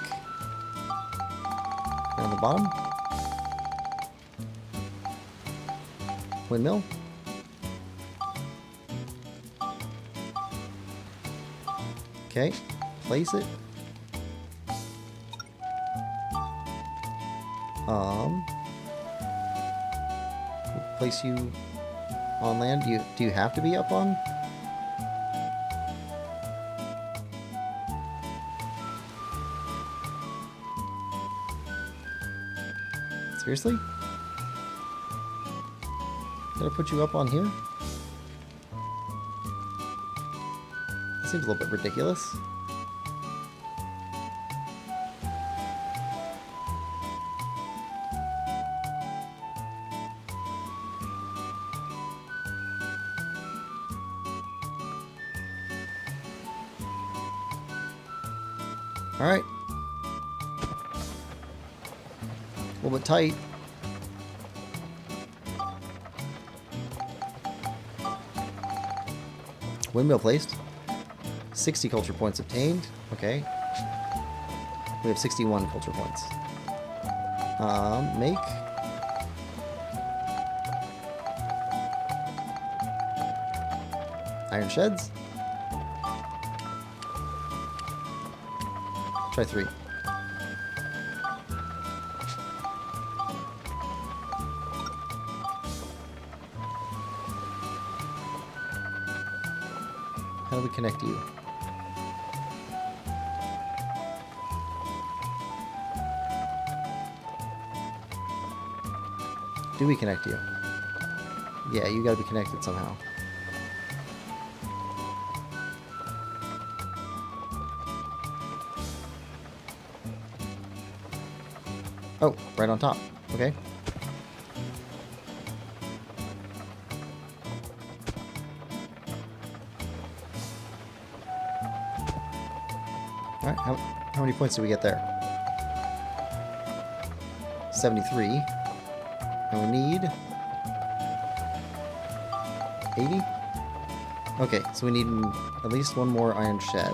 Speaker 1: And on the bottom. Windmill. Okay. Place it. Place you on land. Do you have to be up on? Seriously? Gotta put you up on here? That seems a little bit ridiculous. Alright. A little bit tight. Windmill placed. 60 culture points obtained. Okay. We have 61 culture points. Make. Iron sheds. Try 3. How do we connect you? Do we connect you? Yeah, you gotta be connected somehow. Oh, right on top. Okay. Alright, how many points did we get there? 73. And we need 80? Okay, so we need at least one more iron shed.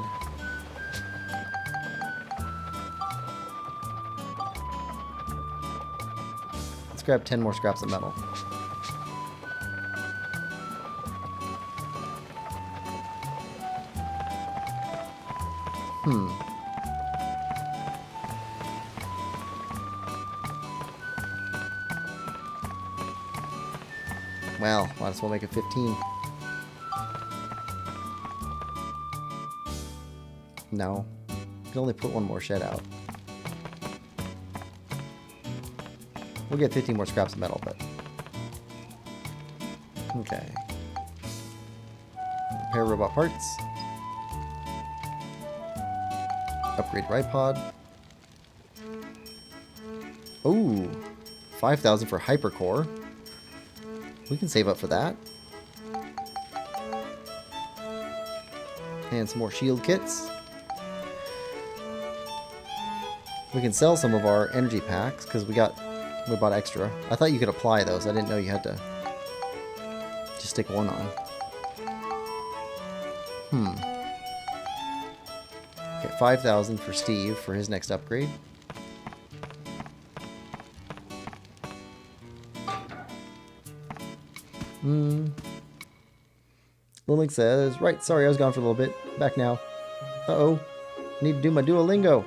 Speaker 1: Let's grab 10 more scraps of metal. Well, might as well make it 15. No. You can only put one more shed out. We'll get 15 more scraps of metal, but Okay. Repair robot parts. Upgrade right pod. Oh, 5,000 for hypercore. We can save up for that. And some more shield kits. We can sell some of our energy packs because we bought extra. I thought you could apply those. I didn't know you had to just stick one on. Okay, 5,000 for Steve for his next upgrade. Lilink says, right, sorry, I was gone for a little bit. Back now. Uh-oh. Need to do my Duolingo.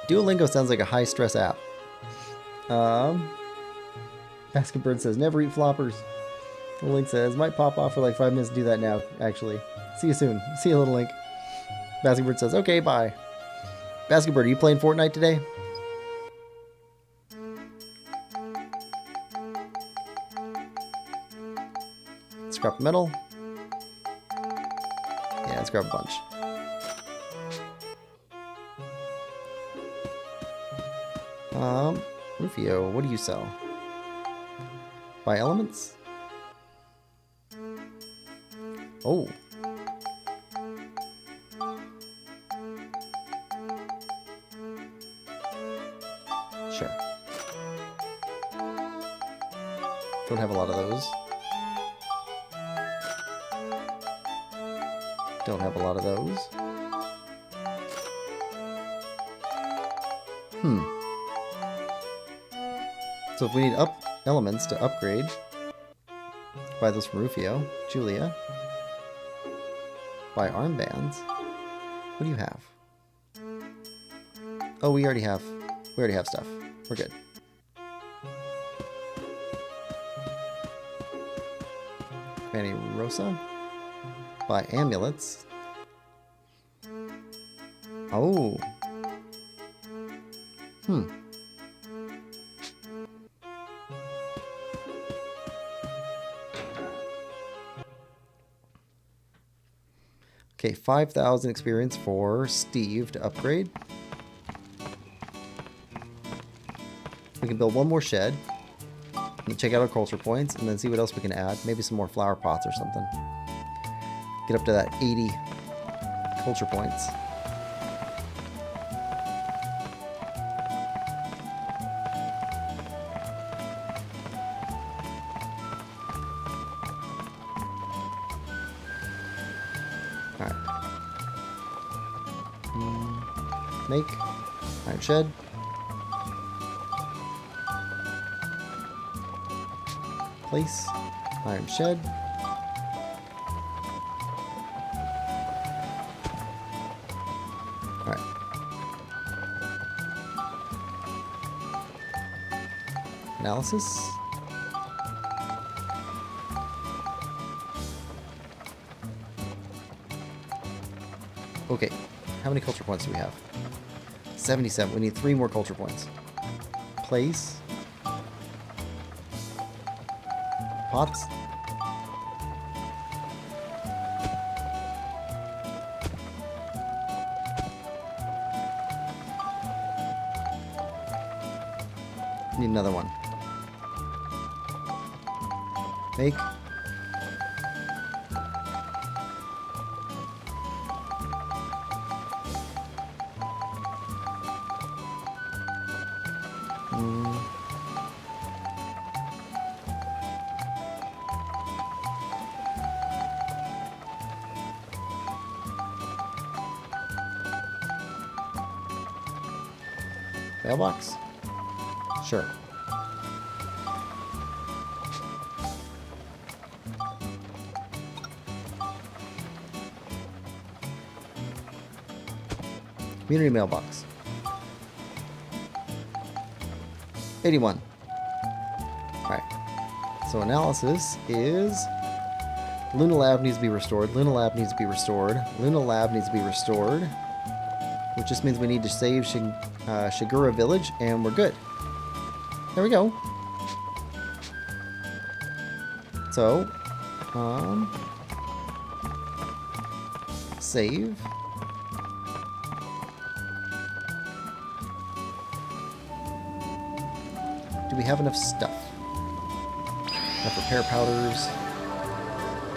Speaker 1: Duolingo sounds like a high-stress app. Basketbird says, never eat floppers. Lilink says, might pop off for like 5 minutes to do that now, actually. See you soon. See you, Little Link. Basketbird says, okay, bye. Basketbird, are you playing Fortnite today? Scrap metal. Yeah, let's grab a bunch. Rufio, what do you sell? Buy elements? Oh. Sure. Don't have a lot of those. Don't have a lot of those. So if we need elements to upgrade, buy those from Rufio. Julia. Buy armbands. What do you have? Oh, we already have stuff. We're good. Granny Rosa. Buy amulets. Oh. Okay, 5,000 experience for Steve to upgrade. We can build one more shed. And check out our culture points and then see what else we can add. Maybe some more flower pots or something. Get up to that 80 culture points. Alright. Make iron shed. Place iron shed. Alright. Analysis. Okay, how many culture points do we have? 77. We need 3 more culture points. Place. Pots. Need another one. Make. Mailbox? Sure. Community mailbox. 81. Alright. So analysis is Luna Lab needs to be restored. Luna Lab needs to be restored. Luna Lab needs to be restored. Which just means we need to save Shigura Village, and we're good. There we go. So, save. Do we have enough stuff? Enough repair powders?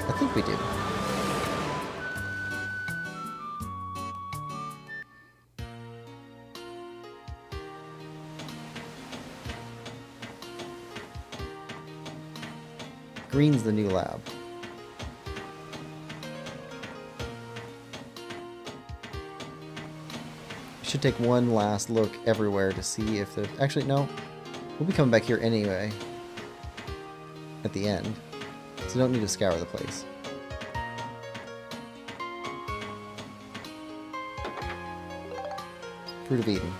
Speaker 1: I think we do. Green's the new lab. Should take one last look everywhere to see if there's... Actually, no. We'll be coming back here anyway. At the end. So don't need to scour the place. Fruit of Eden.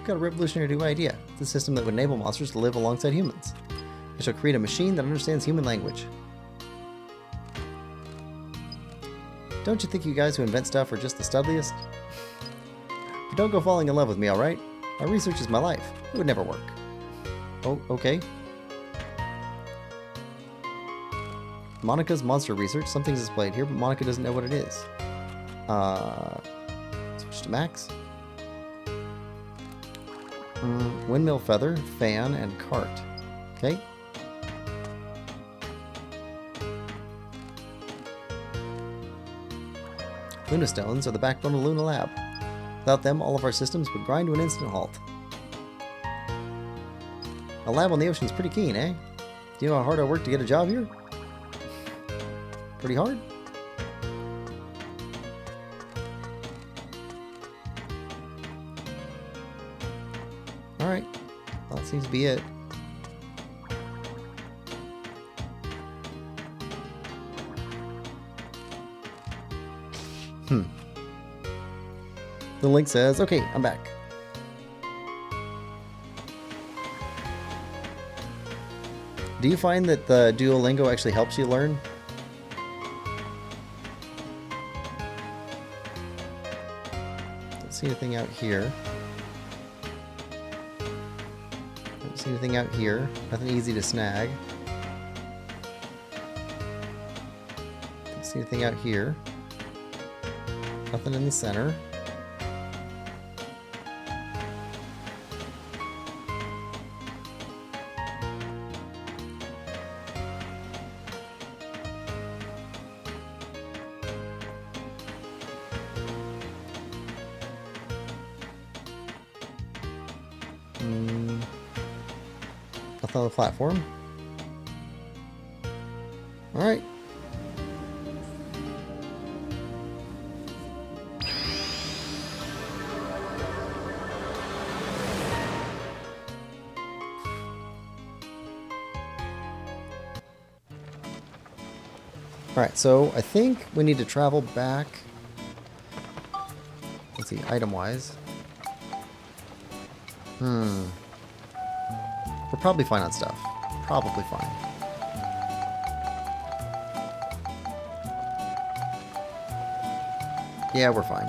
Speaker 1: Got a revolutionary new idea. It's a system that would enable monsters to live alongside humans. I shall create a machine that understands human language. Don't you think you guys who invent stuff are just the studliest? But don't go falling in love with me, alright? My research is my life. It would never work. Oh, okay. Monica's monster research. Something's displayed here, but Monica doesn't know what it is. Switch to Max. Windmill feather, fan, and cart. Okay. Luna stones are the backbone of Luna Lab. Without them, all of our systems would grind to an instant halt. A lab on the ocean's pretty keen, eh? Do you know how hard I worked to get a job here? Pretty hard? Alright. Well, that seems to be it. The link says, okay, I'm back. Do you find that the Duolingo actually helps you learn? Don't see anything out here. Don't see anything out here. Nothing easy to snag. Don't see anything out here. Nothing in the center. Nothing on the platform. Alright. Alright, so I think we need to travel back. Let's see, item-wise. We're probably fine on stuff. Probably fine. Yeah, we're fine.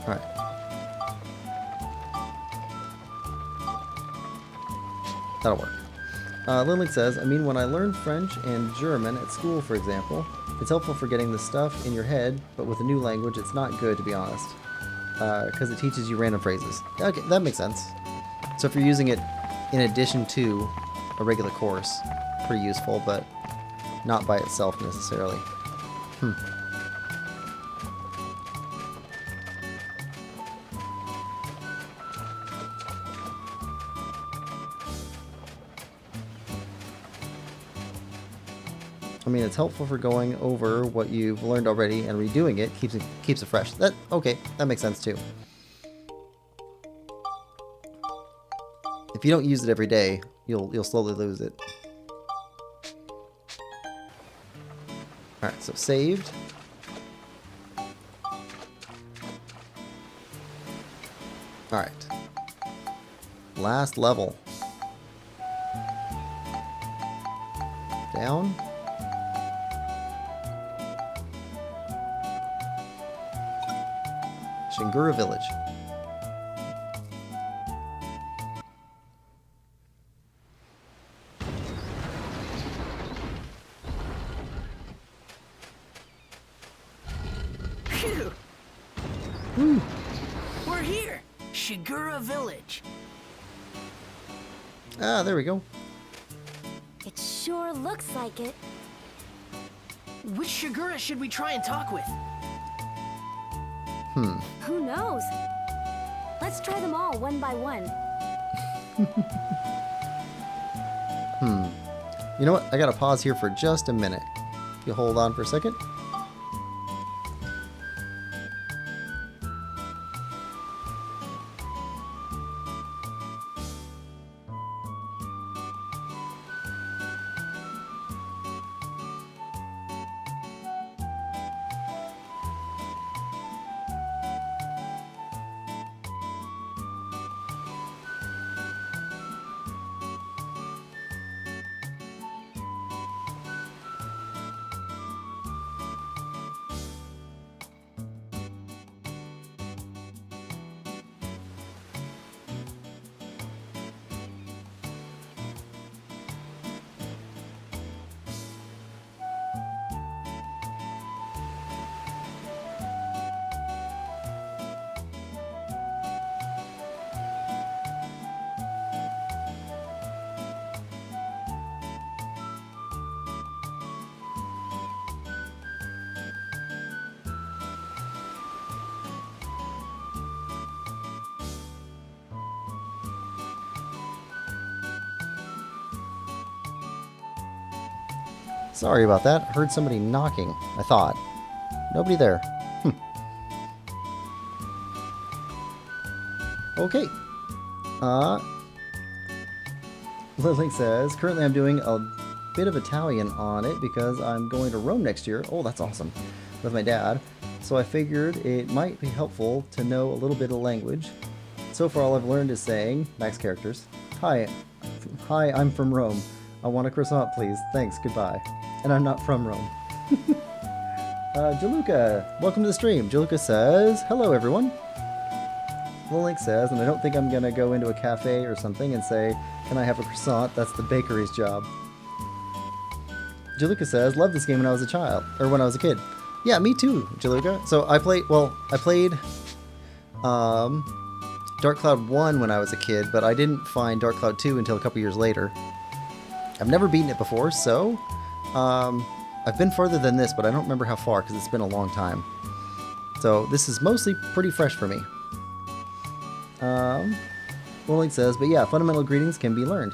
Speaker 1: Alright. That'll work. Lilink says, I mean, when I learned French and German at school, for example, it's helpful for getting the stuff in your head, but with a new language, it's not good, to be honest. Because it teaches you random phrases. Okay, that makes sense. So if you're using it in addition to a regular course, pretty useful, but not by itself necessarily. I mean, it's helpful for going over what you've learned already and redoing it keeps it fresh. Okay, that makes sense too. If you don't use it every day, you'll slowly lose it. Alright, so saved. Alright. Down. Shingala Village.
Speaker 6: Phew. We're here, Shingala Village.
Speaker 1: Ah, there we go.
Speaker 2: It sure looks like it.
Speaker 6: Which Shingala should we try and talk with?
Speaker 2: Who knows? Let's try them all one by one.
Speaker 1: You know what? I gotta pause here for just a minute. You hold on for a second. Sorry about that. Heard somebody knocking, I thought. Nobody there. Okay. Lily says, currently I'm doing a bit of Italian on it because I'm going to Rome next year. Oh, that's awesome. With my dad. So I figured it might be helpful to know a little bit of language. So far all I've learned is saying, max characters, Hi, I'm from Rome. I want a croissant, please. Thanks, goodbye. And I'm not from Rome. Jaluka, welcome to the stream. Jaluka says, hello everyone. Link says, and I don't think I'm gonna go into a cafe or something and say, can I have a croissant? That's the bakery's job. Jaluka says, love this game when I was a child, or when I was a kid. Yeah, me too, Jaluka. So I played Dark Cloud 1 when I was a kid, but I didn't find Dark Cloud 2 until a couple years later. I've never beaten it before, so I've been further than this, but I don't remember how far because it's been a long time. So this is mostly pretty fresh for me. Link says, but yeah, fundamental greetings can be learned.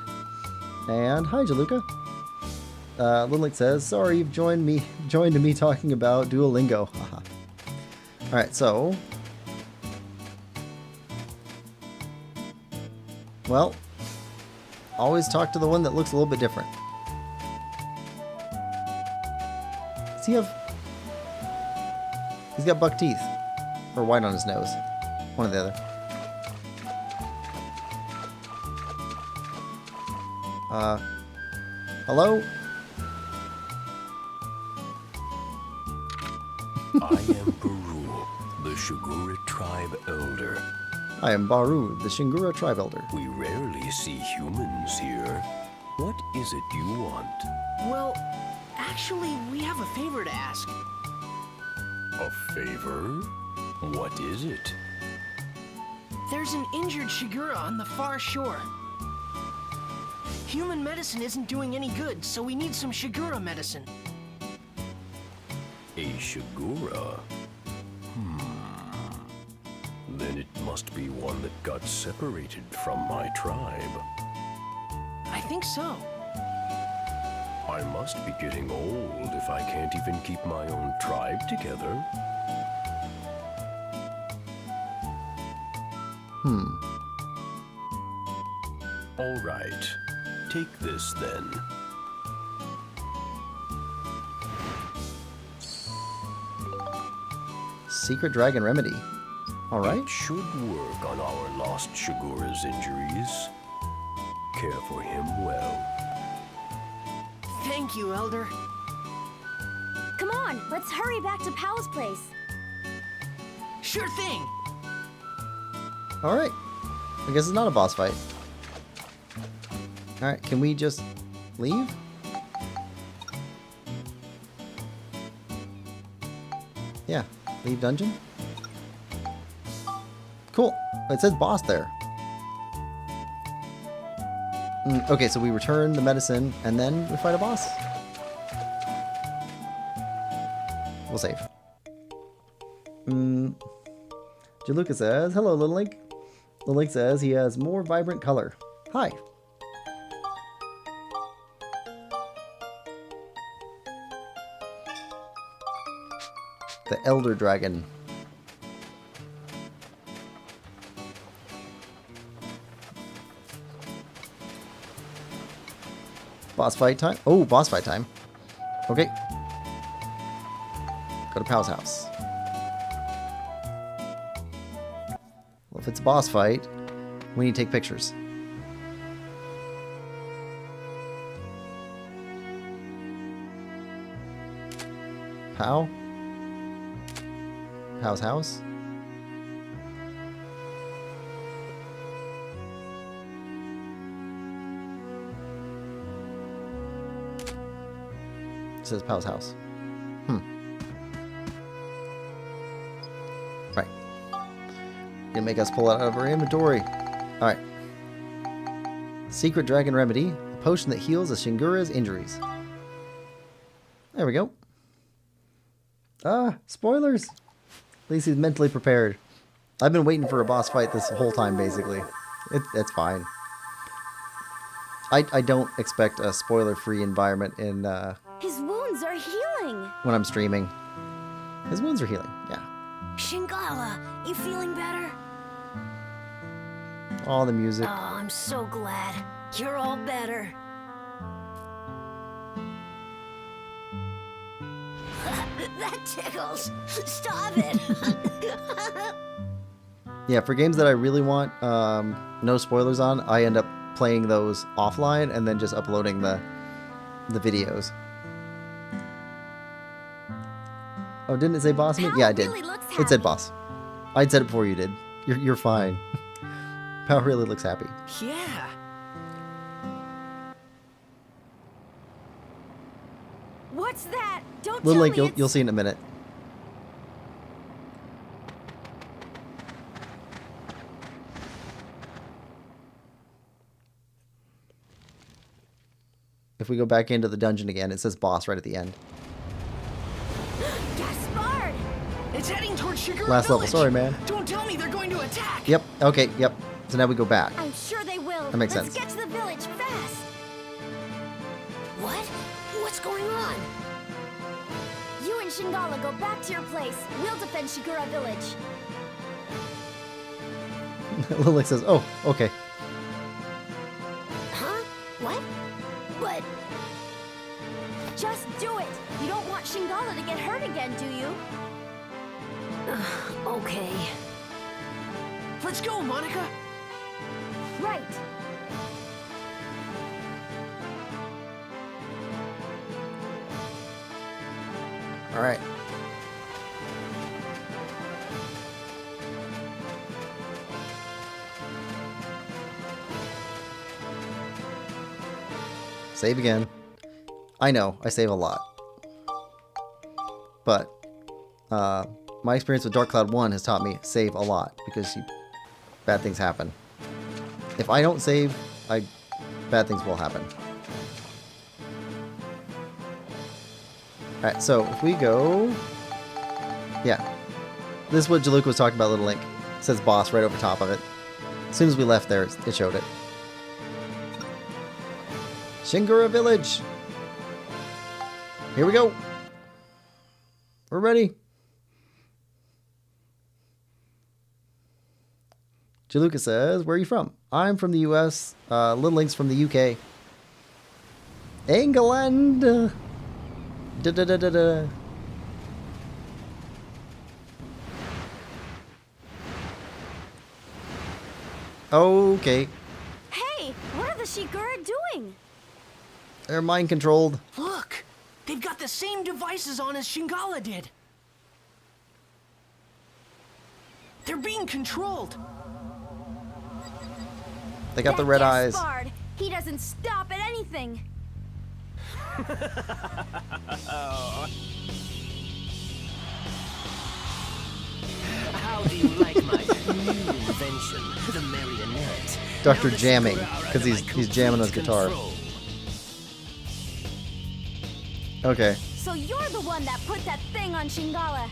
Speaker 1: And hi, Jaluka. Link says, sorry you've joined me talking about Duolingo. Alright, so well, always talk to the one that looks a little bit different. Does he have... He's got buck teeth. Or white on his nose. One or the other. Hello?
Speaker 7: I am Baru, the Shingala tribe elder.
Speaker 1: I am Baru, the Shingala tribe elder.
Speaker 7: We rarely see humans here. What is it you want?
Speaker 6: Well, actually, we have a favor to ask.
Speaker 7: A favor? What is it?
Speaker 6: There's an injured Shingala on the far shore. Human medicine isn't doing any good, so we need some Shingala medicine.
Speaker 7: A Shingala? Then it must be one that got separated from my tribe.
Speaker 6: I think so.
Speaker 7: I must be getting old if I can't even keep my own tribe together. All right. Take this then.
Speaker 1: Secret Dragon Remedy. Alright.
Speaker 7: It should work on our lost Shigura's injuries. Care for him well.
Speaker 6: Thank you, Elder.
Speaker 2: Come on, let's hurry back to Pow's place.
Speaker 6: Sure thing.
Speaker 1: Alright. I guess it's not a boss fight. Alright, can we just leave? Yeah, leave dungeon. Cool. It says boss there. Okay, so we return the medicine and then we fight a boss. We'll save. Jaluka says, hello, Little Link. Little Link says he has more vibrant color. Hi. The Elder Dragon. Boss fight time? Oh, boss fight time. Okay. Go to Pow's house. Well, if it's a boss fight, we need to take pictures. Pow? Pow's house? It says Pow's house. Right. Gonna make us pull it out of our inventory. Alright. Secret Dragon Remedy. A potion that heals a Shingura's injuries. There we go. Ah, spoilers. At least he's mentally prepared. I've been waiting for a boss fight this whole time, basically. It's fine. I don't expect a spoiler-free environment in
Speaker 2: His wounds are healing.
Speaker 1: when I'm streaming. His wounds are healing, yeah.
Speaker 2: Shingala, you feeling better?
Speaker 1: All the music.
Speaker 2: Oh, I'm so glad. You're all better. That tickles. Stop it.
Speaker 1: Yeah, for games that I really want no spoilers on, I end up playing those offline and then just uploading the videos. Oh, didn't it say boss?
Speaker 2: Pal
Speaker 1: Yeah, I did.
Speaker 2: really looks
Speaker 1: It said
Speaker 2: happy.
Speaker 1: boss. I'd said it before you did. You're fine. Pal really looks happy.
Speaker 6: Yeah.
Speaker 2: What's that? Don't
Speaker 1: Little
Speaker 2: tell
Speaker 1: Link,
Speaker 2: me
Speaker 1: you'll see in a minute. If we go back into the dungeon again, it says boss right at the end.
Speaker 2: Gaspard!
Speaker 6: It's heading towards Shigura
Speaker 1: Last level,
Speaker 6: Village.
Speaker 1: sorry, man.
Speaker 6: Don't tell me they're going to attack.
Speaker 1: Yep, okay, yep. So now we go back.
Speaker 2: I'm sure they will.
Speaker 1: That makes
Speaker 2: Let's
Speaker 1: sense.
Speaker 2: get to the village fast. What? What's going on? You and Shingala go back to your place. We'll defend Shigura Village.
Speaker 1: Lily says, oh, okay.
Speaker 2: Huh? What? But... Just do it. You don't want Shingala to get hurt again, do you? Okay.
Speaker 6: Let's go, Monica.
Speaker 2: Right.
Speaker 1: All right. Save again. I know, I save a lot. But my experience with Dark Cloud 1 has taught me save a lot because bad things happen. If I don't save, bad things will happen. Alright, so if we go... Yeah. This is what Jaluka was talking about, Little Link. It says boss right over top of it. As soon as we left there, it showed it. Shingura Village! Here we go! We're ready! Jaluka says, where are you from? I'm from the US. Little Link's from the UK. England! Da-da-da-da-da. Okay.
Speaker 2: Hey, what are the Shigura doing?
Speaker 1: They're mind controlled.
Speaker 6: Look! They've got the same devices on as Shingala did. They're being controlled.
Speaker 1: They got the
Speaker 2: That
Speaker 1: red
Speaker 2: there's
Speaker 1: eyes.
Speaker 2: Spard. He doesn't stop at anything.
Speaker 5: How do you like my new invention, the marionette?
Speaker 1: Dr.
Speaker 5: Now the
Speaker 1: Jamming,
Speaker 5: Shingala are
Speaker 1: 'cause
Speaker 5: under
Speaker 1: he's
Speaker 5: my
Speaker 1: jamming his
Speaker 5: complete
Speaker 1: guitar.
Speaker 5: control.
Speaker 1: Okay.
Speaker 2: So you're the one that put that thing on Shingala.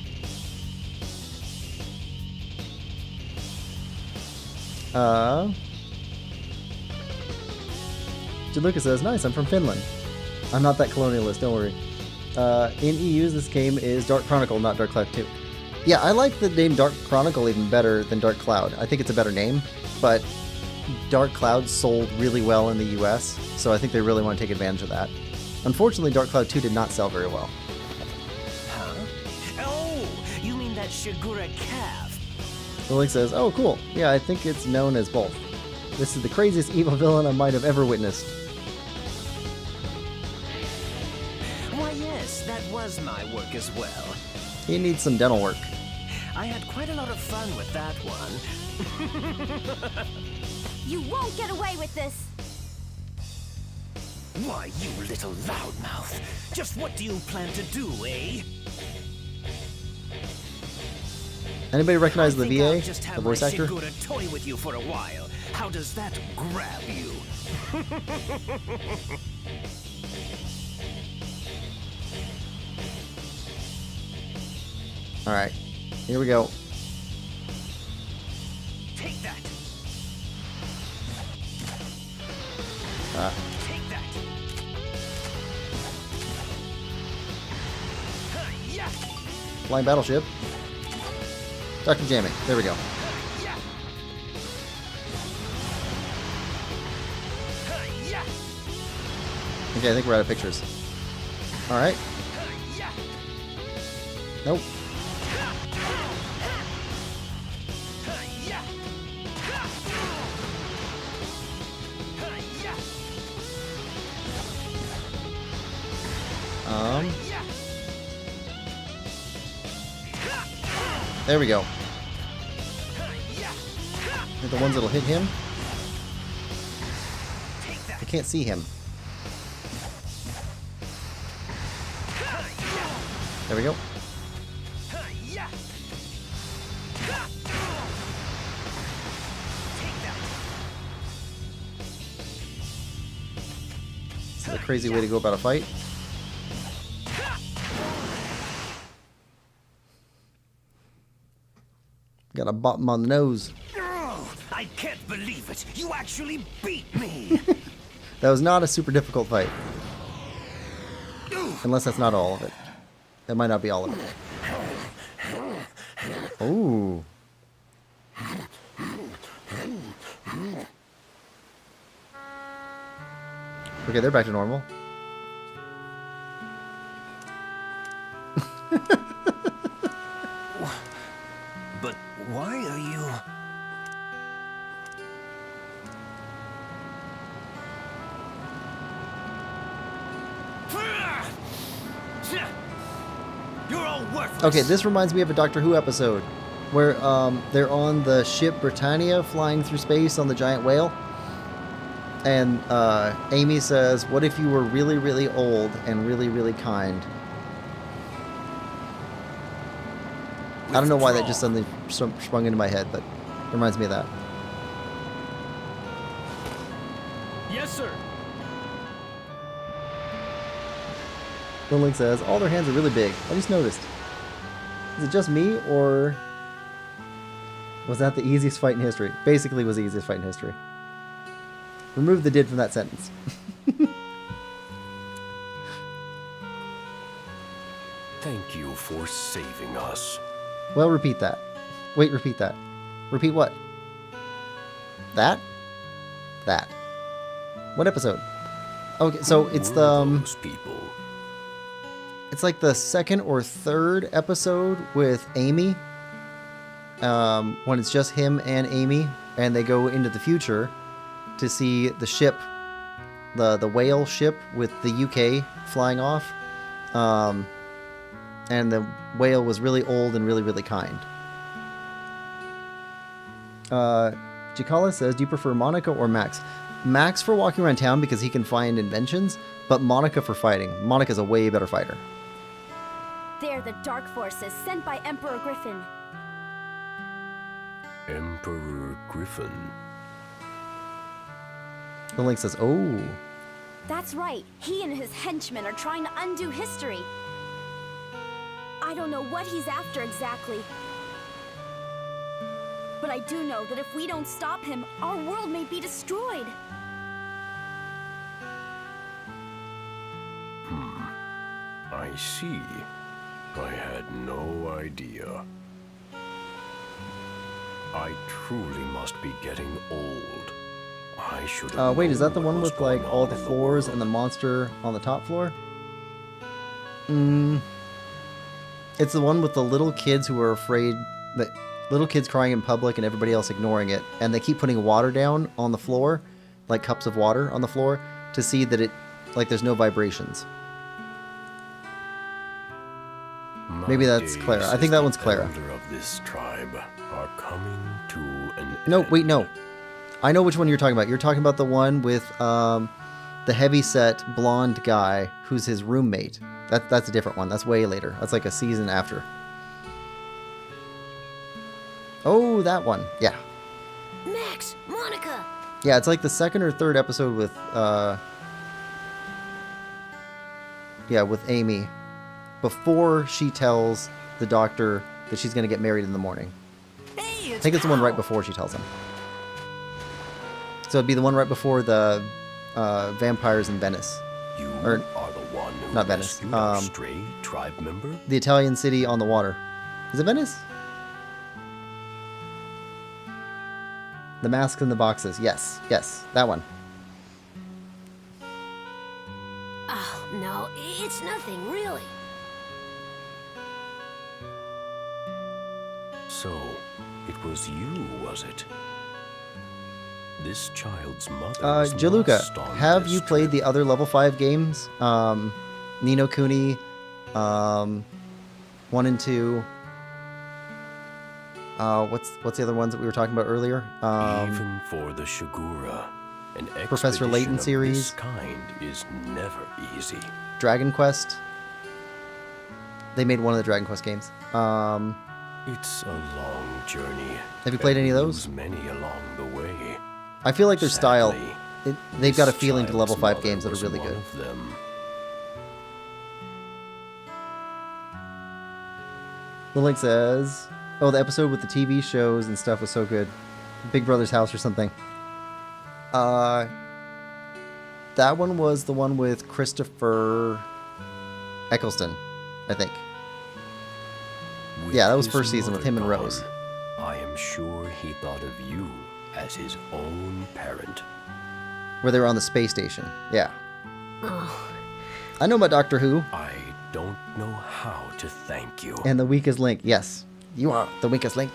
Speaker 1: Lucas says, nice, I'm from Finland. I'm not that colonialist, don't worry. In EUs, this game is Dark Chronicle, not Dark Cloud 2. Yeah, I like the name Dark Chronicle even better than Dark Cloud. I think it's a better name, but Dark Cloud sold really well in the US, so I think they really want to take advantage of that. Unfortunately, Dark Cloud 2 did not sell very well.
Speaker 5: Huh? Oh, you mean that Shigura calf?
Speaker 1: Link says, oh, cool. Yeah, I think it's known as both. This is the craziest evil villain I might have ever witnessed.
Speaker 5: Why, yes, that was my work as well.
Speaker 1: He needs some dental work.
Speaker 5: I had quite a lot of fun with that one.
Speaker 2: You won't get away with this.
Speaker 5: Why, you little loudmouth. Just what do you plan to do, eh?
Speaker 1: Anybody recognize the
Speaker 5: I think I'll
Speaker 1: VA,
Speaker 5: just
Speaker 1: the
Speaker 5: have
Speaker 1: voice
Speaker 5: my
Speaker 1: actor?
Speaker 5: Shigura toy with you for a while. How does that grab you?
Speaker 1: All right, here we go.
Speaker 5: Take that. Take that. Hi-ya!
Speaker 1: Flying battleship. Dr. Jamming. There we go.
Speaker 5: Hi-ya! Hi-ya!
Speaker 1: Okay, I think we're out of pictures. All right.
Speaker 5: Hi-ya!
Speaker 1: Nope.
Speaker 5: Hi-ya! Hi-ya!
Speaker 1: There we go.
Speaker 5: Hi-ya!
Speaker 1: Are the ones that'll hit him?
Speaker 5: Take that.
Speaker 1: I can't see him. There we go.
Speaker 5: Hi-ya! Take that.
Speaker 1: This is a crazy way to go about a fight. Got a bop him on the nose.
Speaker 5: Oh, I can't believe it. You actually beat me.
Speaker 1: That was not a super difficult fight. Unless that's not all of it. That might not be all of it. Ooh. Okay, they're back to normal.
Speaker 5: But why are you... You're all worthless.
Speaker 1: Okay, this reminds me of a Doctor Who episode where they're on the ship Britannia flying through space on the giant whale. And Amy says, what if you were really, really old and really, really kind? I don't know why that just suddenly sprung into my head, but it reminds me of that.
Speaker 4: Yes, sir.
Speaker 1: Link says, all their hands are really big. I just noticed. Is it just me, or was that the easiest fight in history? Basically, it was the easiest fight in history. Remove the did from that sentence.
Speaker 7: Thank you for saving us.
Speaker 1: Well, repeat that. Wait, repeat that. Repeat what? That? That. What episode? Okay, so it's
Speaker 7: Who
Speaker 1: the...
Speaker 7: are those people?
Speaker 1: It's like the second or third episode with Amy. When it's just him and Amy, and they go into the future to see the ship the whale ship with the UK flying off. And the whale was really old and really, really kind. Jikala says, do you prefer Monica or Max? Max for walking around town because he can find inventions, but Monica for fighting. Monica's a way better fighter.
Speaker 2: They're the Dark Forces sent by Emperor Griffin.
Speaker 7: Emperor Griffin.
Speaker 1: The Link says, oh.
Speaker 2: That's right. He and his henchmen are trying to undo history. I don't know what he's after exactly. But I do know that if we don't stop him, our world may be destroyed.
Speaker 7: I see. I had no idea. I truly must be getting old. I should have
Speaker 1: Wait, is that the
Speaker 7: known
Speaker 1: one
Speaker 7: what
Speaker 1: with
Speaker 7: was
Speaker 1: like
Speaker 7: going
Speaker 1: all
Speaker 7: on
Speaker 1: the
Speaker 7: in
Speaker 1: floors
Speaker 7: world.
Speaker 1: and the monster on the top floor? It's the one with the little kids who are afraid that little kids crying in public and everybody else ignoring it, and they keep putting water down on the floor, like cups of water on the floor, to see that it like there's no vibrations.
Speaker 7: My
Speaker 1: Maybe that's
Speaker 7: days
Speaker 1: Clara. I
Speaker 7: as
Speaker 1: think that
Speaker 7: the
Speaker 1: one's Clara.
Speaker 7: elder of this tribe are coming to an
Speaker 1: No,
Speaker 7: end.
Speaker 1: wait, no. I know which one you're talking about. You're talking about the one with the heavy-set blonde guy who's his roommate. That's a different one. That's way later. That's like a season after. Oh, that one. Yeah.
Speaker 2: Max, Monica.
Speaker 1: Yeah, it's like the second or third episode with with Amy, before she tells the doctor that she's going to get married in the morning.
Speaker 6: Hey,
Speaker 1: I think it's the one right before she tells him. So it'd be the one right before the vampires in Venice.
Speaker 7: You
Speaker 1: Or-
Speaker 7: are the one who
Speaker 1: not Venice,
Speaker 7: rescued our stray tribe member?
Speaker 1: The Italian city on the water. Is it Venice? The Mask in the Boxes. Yes, that one.
Speaker 2: Oh, no, it's nothing, really.
Speaker 7: So, it was you, was it? This child's mother is
Speaker 1: Jaluka,
Speaker 7: lost on
Speaker 1: have
Speaker 7: this
Speaker 1: you played
Speaker 7: trip.
Speaker 1: the other level 5 games? Ni no Kuni, 1 and 2. What's the other ones that we were talking about earlier?
Speaker 7: Even for the Shigura, an
Speaker 1: Professor
Speaker 7: expedition
Speaker 1: Layton
Speaker 7: of
Speaker 1: series.
Speaker 7: this kind is never easy.
Speaker 1: Dragon Quest. They made one of the Dragon Quest games.
Speaker 7: It's a long journey.
Speaker 1: Have you played
Speaker 7: and
Speaker 1: any of
Speaker 7: we
Speaker 1: those?
Speaker 7: lose many along the way.
Speaker 1: I feel like their style,
Speaker 7: Sadly,
Speaker 1: they've got a
Speaker 7: this
Speaker 1: feeling to level
Speaker 7: child's
Speaker 1: 5 games that
Speaker 7: mother
Speaker 1: are really
Speaker 7: was
Speaker 1: good.
Speaker 7: one of them.
Speaker 1: The Link says, oh, the episode with the TV shows and stuff was so good. Big Brother's House or something. That one was the one with Christopher Eccleston, I think.
Speaker 7: With
Speaker 1: Yeah, that was
Speaker 7: his
Speaker 1: first season with
Speaker 7: mother
Speaker 1: him and
Speaker 7: gone,
Speaker 1: Rose.
Speaker 7: I am sure he thought of you as his own parent.
Speaker 1: Where they were on the space station. Yeah.
Speaker 2: Oh,
Speaker 1: I know about Doctor Who
Speaker 7: I don't know how to thank you.
Speaker 1: and the weakest link. Yes, you are the weakest link.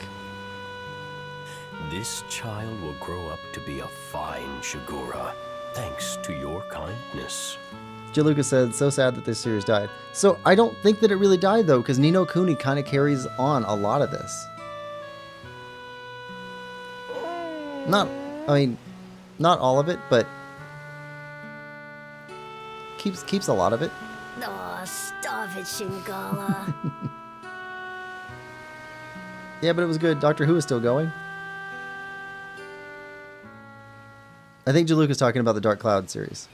Speaker 7: This child will grow up to be a fine Shigura, thanks to your kindness.
Speaker 1: Jaluka said, so sad that this series died. So I don't think that it really died, though, because Ni no Kuni kind of carries on a lot of this. Not all of it, but keeps a lot of it.
Speaker 2: oh, stop it, Shingala.
Speaker 1: Yeah, but it was good. Doctor Who is still going. I think Jaluka's talking about the Dark Cloud series.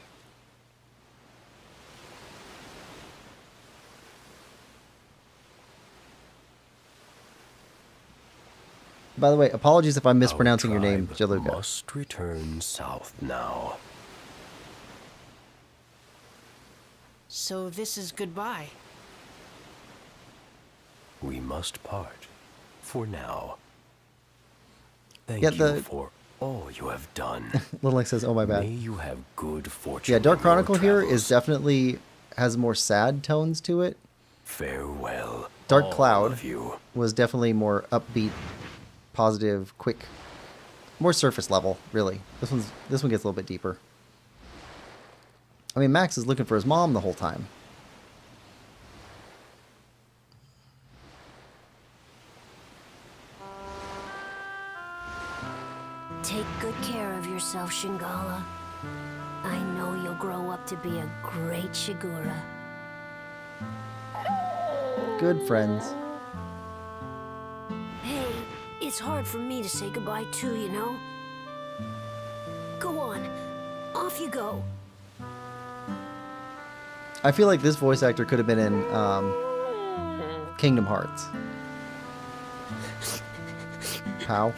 Speaker 1: By the way, apologies if I'm mispronouncing your name,
Speaker 7: Our tribe
Speaker 1: Jaluka.
Speaker 7: must return south now.
Speaker 6: So this is goodbye.
Speaker 7: We must part, for now. Thank
Speaker 1: Yeah,
Speaker 7: you for all you have done.
Speaker 1: Little Link says, oh my
Speaker 7: May
Speaker 1: bad.
Speaker 7: you have good fortune.
Speaker 1: Yeah, Dark
Speaker 7: in your
Speaker 1: Chronicle here is
Speaker 7: travels.
Speaker 1: definitely has more sad tones to it.
Speaker 7: Farewell.
Speaker 1: Dark
Speaker 7: all
Speaker 1: Cloud
Speaker 7: of you.
Speaker 1: was definitely more upbeat, positive, quick, more surface level, really. This one gets a little bit deeper. I mean, Max is looking for his mom the whole time.
Speaker 2: Take good care of yourself, Shingala. I know you'll grow up to be a great Shigura.
Speaker 1: Good friends.
Speaker 2: Hey, it's hard for me to say goodbye too, you know? Go on. Off you go.
Speaker 1: I feel like this voice actor could have been in Kingdom Hearts. Pow.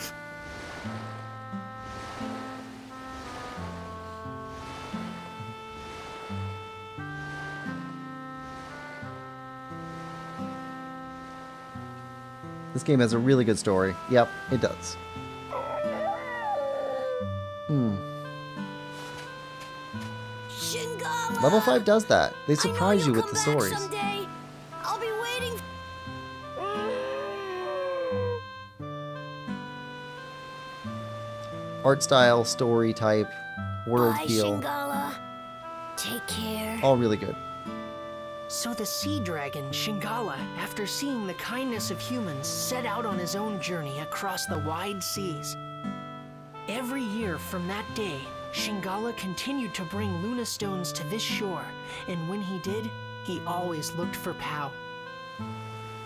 Speaker 1: This game has a really good story. Yep, it does.
Speaker 2: Shingala!
Speaker 1: Level 5 does that. They
Speaker 2: I know
Speaker 1: surprise you
Speaker 2: you'll
Speaker 1: with the
Speaker 2: come back
Speaker 1: stories.
Speaker 2: someday. I'll be waiting.
Speaker 1: Art style, story type, world
Speaker 2: Bye,
Speaker 1: feel,
Speaker 2: Shingala. Take care.
Speaker 1: all really good.
Speaker 6: So the sea dragon, Shingala, after seeing the kindness of humans, set out on his own journey across the wide seas. Every year from that day, Shingala continued to bring Luna stones to this shore, and when he did, he always looked for Pau.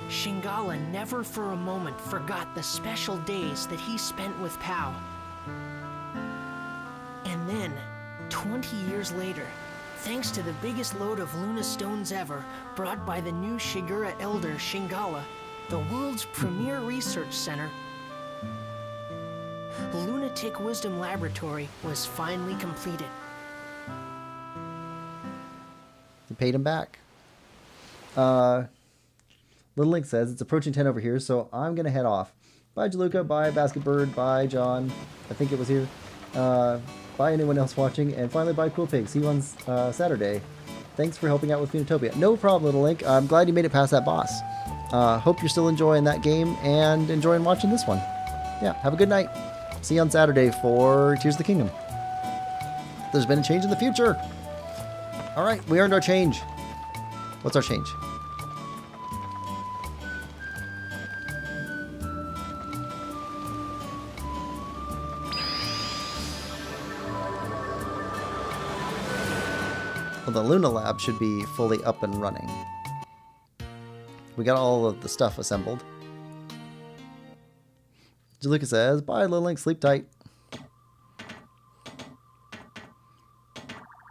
Speaker 6: Shingala never for a moment forgot the special days that he spent with Pau. And then, 20 years later, thanks to the biggest load of Luna stones ever, brought by the new Shigura elder Shingala, the world's premier research center, Lunatic Wisdom Laboratory was finally completed.
Speaker 1: You paid him back. Little Link says, it's approaching 10 over here, so I'm going to head off. Bye, Jaluka. Bye, Basketbird. Bye, John. I think it was here. Bye, anyone else watching. And finally, bye, Quillpig. See you on Saturday. Thanks for helping out with Phoenotopia. No problem, Little Link. I'm glad you made it past that boss. Hope you're still enjoying that game and enjoying watching this one. Yeah, have a good night. See you on Saturday for Tears of the Kingdom. There's been a change in the future. All right, we earned our change. What's our change? Well, the Luna Lab should be fully up and running. We got all of the stuff assembled. Jaluka says, bye, Little Link, sleep tight.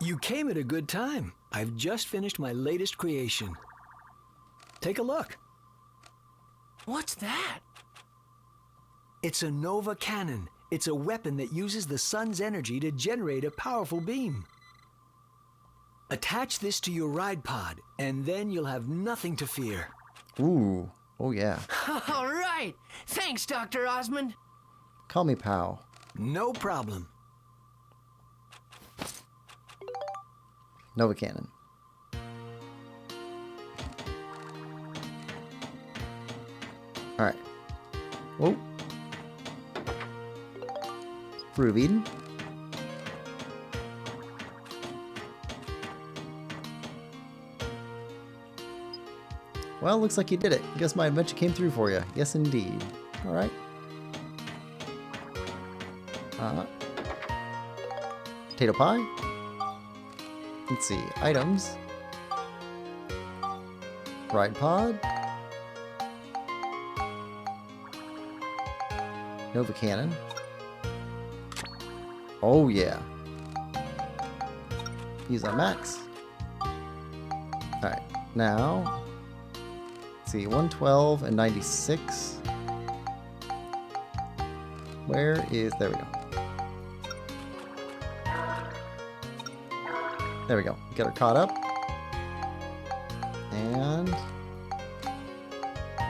Speaker 4: You came at a good time. I've just finished my latest creation. Take a look.
Speaker 6: What's that?
Speaker 4: It's a Nova Cannon. It's a weapon that uses the sun's energy to generate a powerful beam. Attach this to your ride pod, and then you'll have nothing to fear.
Speaker 1: Ooh, oh yeah.
Speaker 6: All right. Thanks, Dr. Osmond.
Speaker 1: Call me Pow.
Speaker 4: No problem.
Speaker 1: Nova Cannon. Alright. Whoa. Fruit of Eden. Well, looks like you did it. Guess my adventure came through for you. Yes, indeed. Alright. Potato pie. Let's see. Items. Ride pod. Nova Cannon. Oh, yeah. Use on Max. Alright. Now, let's see. 112 and 96. Where is... There we go. There we go. Get her caught up. And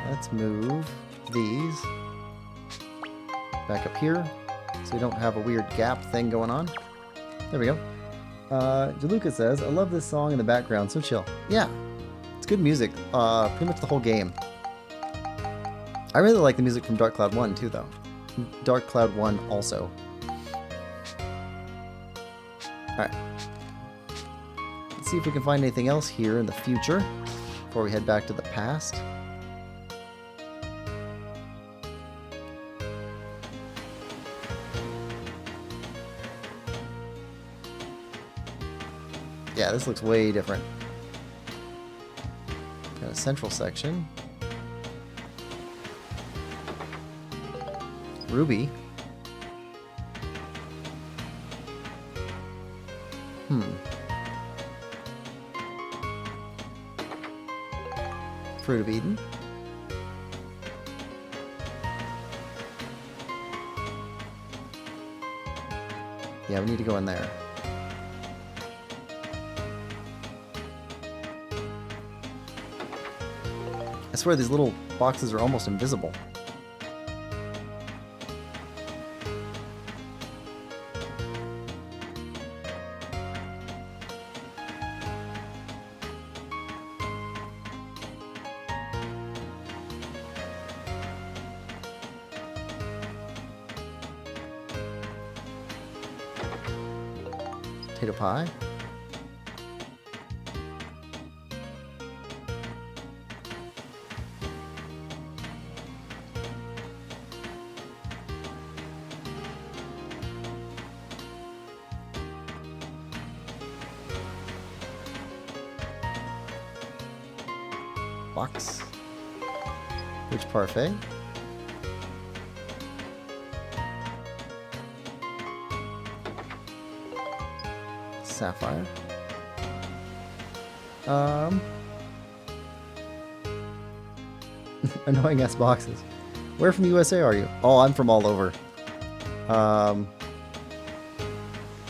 Speaker 1: let's move these back up here so we don't have a weird gap thing going on. There we go. Jaluka says, I love this song in the background, so chill. Yeah, it's good music. Pretty much the whole game. I really like the music from Dark Cloud 1 too, though. Dark Cloud 1 also. Alright. Let's see if we can find anything else here in the future before we head back to the past. Yeah, this looks way different. Got a central section. Ruby. Fruit of Eden. Yeah, we need to go in there. I swear these little boxes are almost invisible. Potato pie. Box. Rich parfait. Sapphire. Annoying ass boxes. Where from USA are you? Oh, I'm from all over.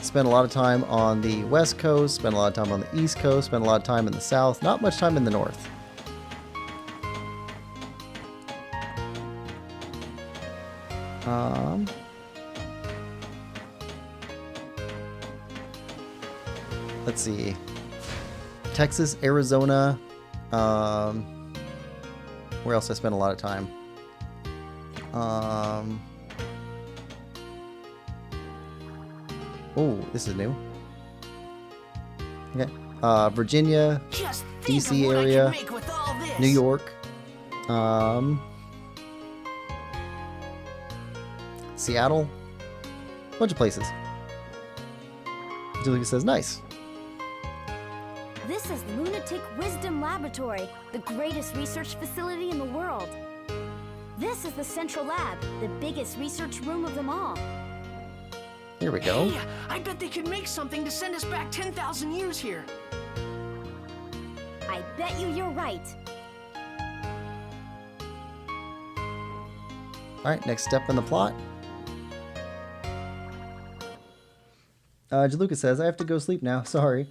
Speaker 1: Spent a lot of time on the West Coast, spent a lot of time on the East Coast, spent a lot of time in the South, not much time in the North. Let's see. Texas, Arizona. Where else I spent a lot of time? Oh, this is new. Okay. Virginia,
Speaker 6: Just think
Speaker 1: DC
Speaker 6: of what
Speaker 1: area,
Speaker 6: I could make with all this.
Speaker 1: New York. Seattle. Bunch of places. Julia says, nice.
Speaker 2: This is Lunatic Wisdom Laboratory, the greatest research facility in the world. This is the Central Lab, the biggest research room of them all.
Speaker 1: Here we go.
Speaker 6: Hey, I bet they could make something to send us back 10,000 years here.
Speaker 2: I bet you're right.
Speaker 1: Alright, next step in the plot. Jaluka says, I have to go sleep now. Sorry.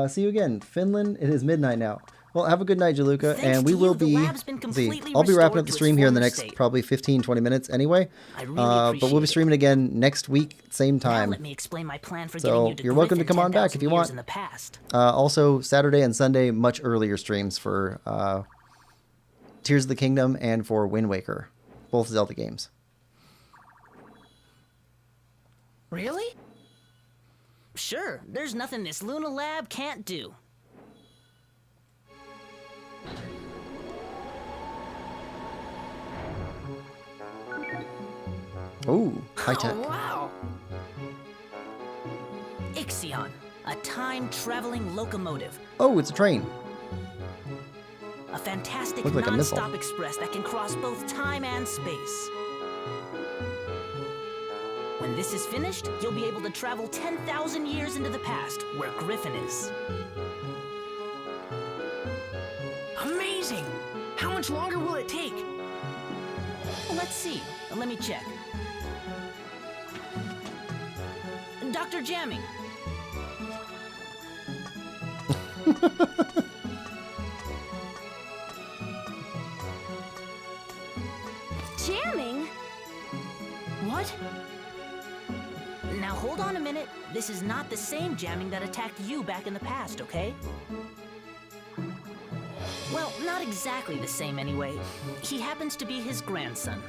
Speaker 1: See you again. Finland, it is midnight now. Well, have a good night, Jaluka,
Speaker 6: Thanks
Speaker 1: and we
Speaker 6: to
Speaker 1: will
Speaker 6: you, the
Speaker 1: be...
Speaker 6: lab's been completely
Speaker 1: I'll be wrapping
Speaker 6: restored
Speaker 1: up the
Speaker 6: to
Speaker 1: stream
Speaker 6: its
Speaker 1: here in the
Speaker 6: former
Speaker 1: next
Speaker 6: state.
Speaker 1: probably 15-20 minutes anyway.
Speaker 6: I really
Speaker 1: But we'll be
Speaker 6: appreciate
Speaker 1: streaming again next week, same
Speaker 6: Now
Speaker 1: time.
Speaker 6: let me explain my plan for
Speaker 1: So,
Speaker 6: getting you to
Speaker 1: you're welcome to
Speaker 6: Griffin
Speaker 1: come on back if
Speaker 6: 10,000
Speaker 1: you
Speaker 6: years
Speaker 1: want.
Speaker 6: in the past.
Speaker 1: Also, Saturday and Sunday, much earlier streams for Tears of the Kingdom and for Wind Waker. Both Zelda games.
Speaker 6: Really? Sure, there's nothing this Luna Lab can't do.
Speaker 1: Ooh, high tech.
Speaker 6: Oh, wow! Ixion, a time-traveling locomotive.
Speaker 1: Oh, it's a train.
Speaker 6: A fantastic
Speaker 1: Looks like a missile.
Speaker 6: non-stop express that can cross both time and space. When this is finished, you'll be able to travel 10,000 years into the past, where Griffin is. Amazing! How much longer will it take? Let's see. Let me check. Dr. Jamming.
Speaker 2: Jamming?
Speaker 6: What? Now hold on a minute. This is not the same jamming that attacked you back in the past, okay? Well, not exactly the same anyway. He happens to be his grandson.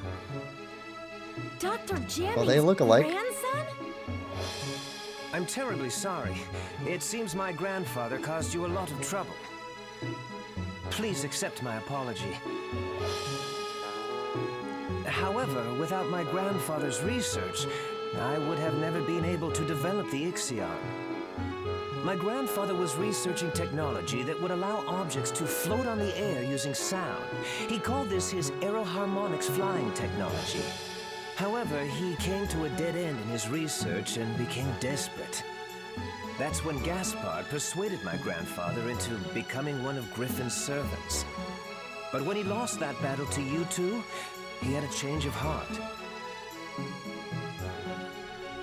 Speaker 2: Dr. Jamming's
Speaker 1: Well, they look alike.
Speaker 2: grandson?
Speaker 8: I'm terribly sorry. It seems my grandfather caused you a lot of trouble. Please accept my apology. However, without my grandfather's research, I would have never been able to develop the Ixion. My grandfather was researching technology that would allow objects to float on the air using sound. He called this his aeroharmonics flying technology. However, he came to a dead end in his research and became desperate. That's when Gaspard persuaded my grandfather into becoming one of Griffin's servants. But when he lost that battle to you two, he had a change of heart.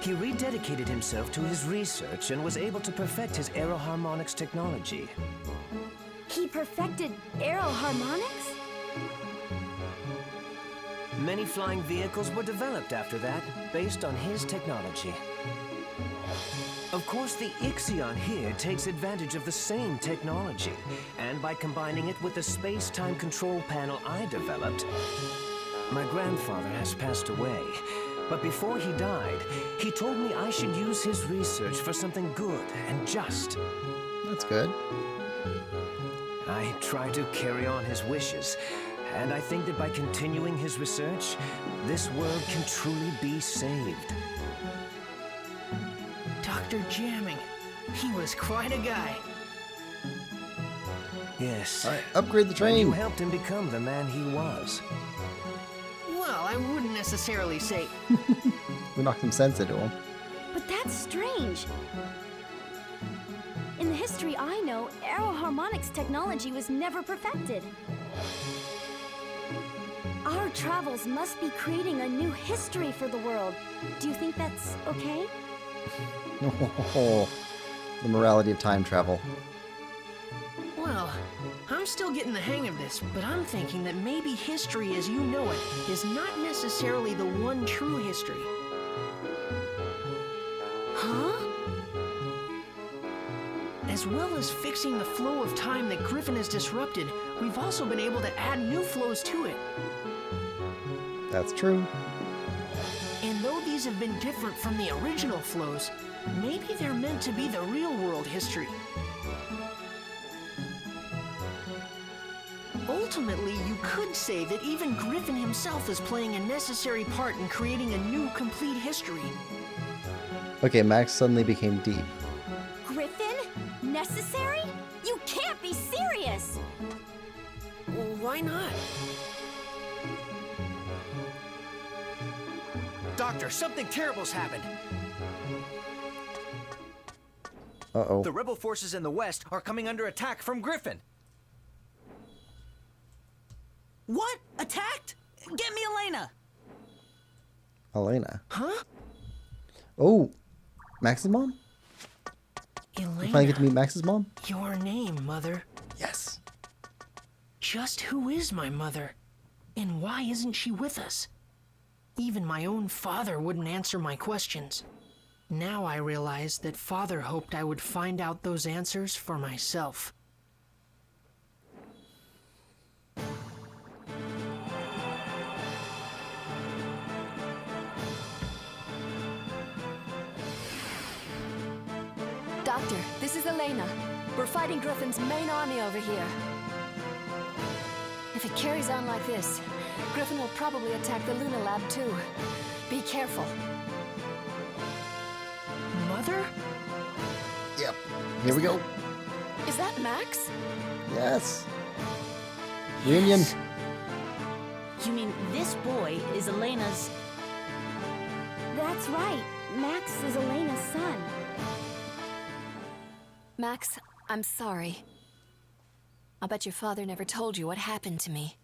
Speaker 8: He rededicated himself to his research and was able to perfect his aeroharmonics technology.
Speaker 2: He perfected aeroharmonics?
Speaker 8: Many flying vehicles were developed after that, based on his technology. Of course, the Ixion here takes advantage of the same technology, and by combining it with the space-time control panel I developed, my grandfather has passed away. But before he died, he told me I should use his research for something good and just.
Speaker 1: That's good.
Speaker 8: I try to carry on his wishes, and I think that by continuing his research, this world can truly be saved.
Speaker 6: Dr. Jamming. He was quite a guy.
Speaker 8: Yes.
Speaker 1: All right, upgrade the
Speaker 8: And
Speaker 1: train.
Speaker 8: you helped him become the man he was.
Speaker 6: Well, I wouldn't necessarily say...
Speaker 1: We knocked some sense into him.
Speaker 2: But that's strange. In the history I know, aeroharmonics technology was never perfected. Our travels must be creating a new history for the world. Do you think that's okay?
Speaker 1: Oh, the morality of time travel.
Speaker 6: Well, I'm still getting the hang of this, but I'm thinking that maybe history as you know it is not necessarily the one true history.
Speaker 2: Huh?
Speaker 6: As well as fixing the flow of time that Griffin has disrupted, we've also been able to add new flows to it.
Speaker 1: That's true.
Speaker 6: And though these have been different from the original flows, maybe they're meant to be the real world history. Ultimately, you could say that even Griffin himself is playing a necessary part in creating a new, complete history.
Speaker 1: Okay, Max suddenly became deep.
Speaker 2: Griffin? Necessary? You can't be serious!
Speaker 6: Well, why not?
Speaker 9: Doctor, something terrible's happened.
Speaker 1: Uh-oh.
Speaker 9: The rebel forces in the west are coming under attack from Griffin.
Speaker 10: What? Attacked? Get me Elena!
Speaker 1: Elena.
Speaker 6: Huh?
Speaker 1: Oh, Max's mom?
Speaker 6: Elena.
Speaker 1: You finally get to meet Max's mom?
Speaker 6: Your name, Mother.
Speaker 1: Yes.
Speaker 6: Just who is my mother? And why isn't she with us? Even my own father wouldn't answer my questions. Now I realize that Father hoped I would find out those answers for myself.
Speaker 11: Doctor, this is Elena. We're fighting Griffin's main army over here. If it carries on like this, Griffin will probably attack the Luna Lab too. Be careful.
Speaker 6: Mother?
Speaker 1: Yep. Here we go.
Speaker 11: Is that Max?
Speaker 1: Yes. Reunion.
Speaker 10: You mean this boy is Elena's...
Speaker 2: That's right. Max is Elena's son.
Speaker 11: Max, I'm sorry. I'll bet your father never told you what happened to me.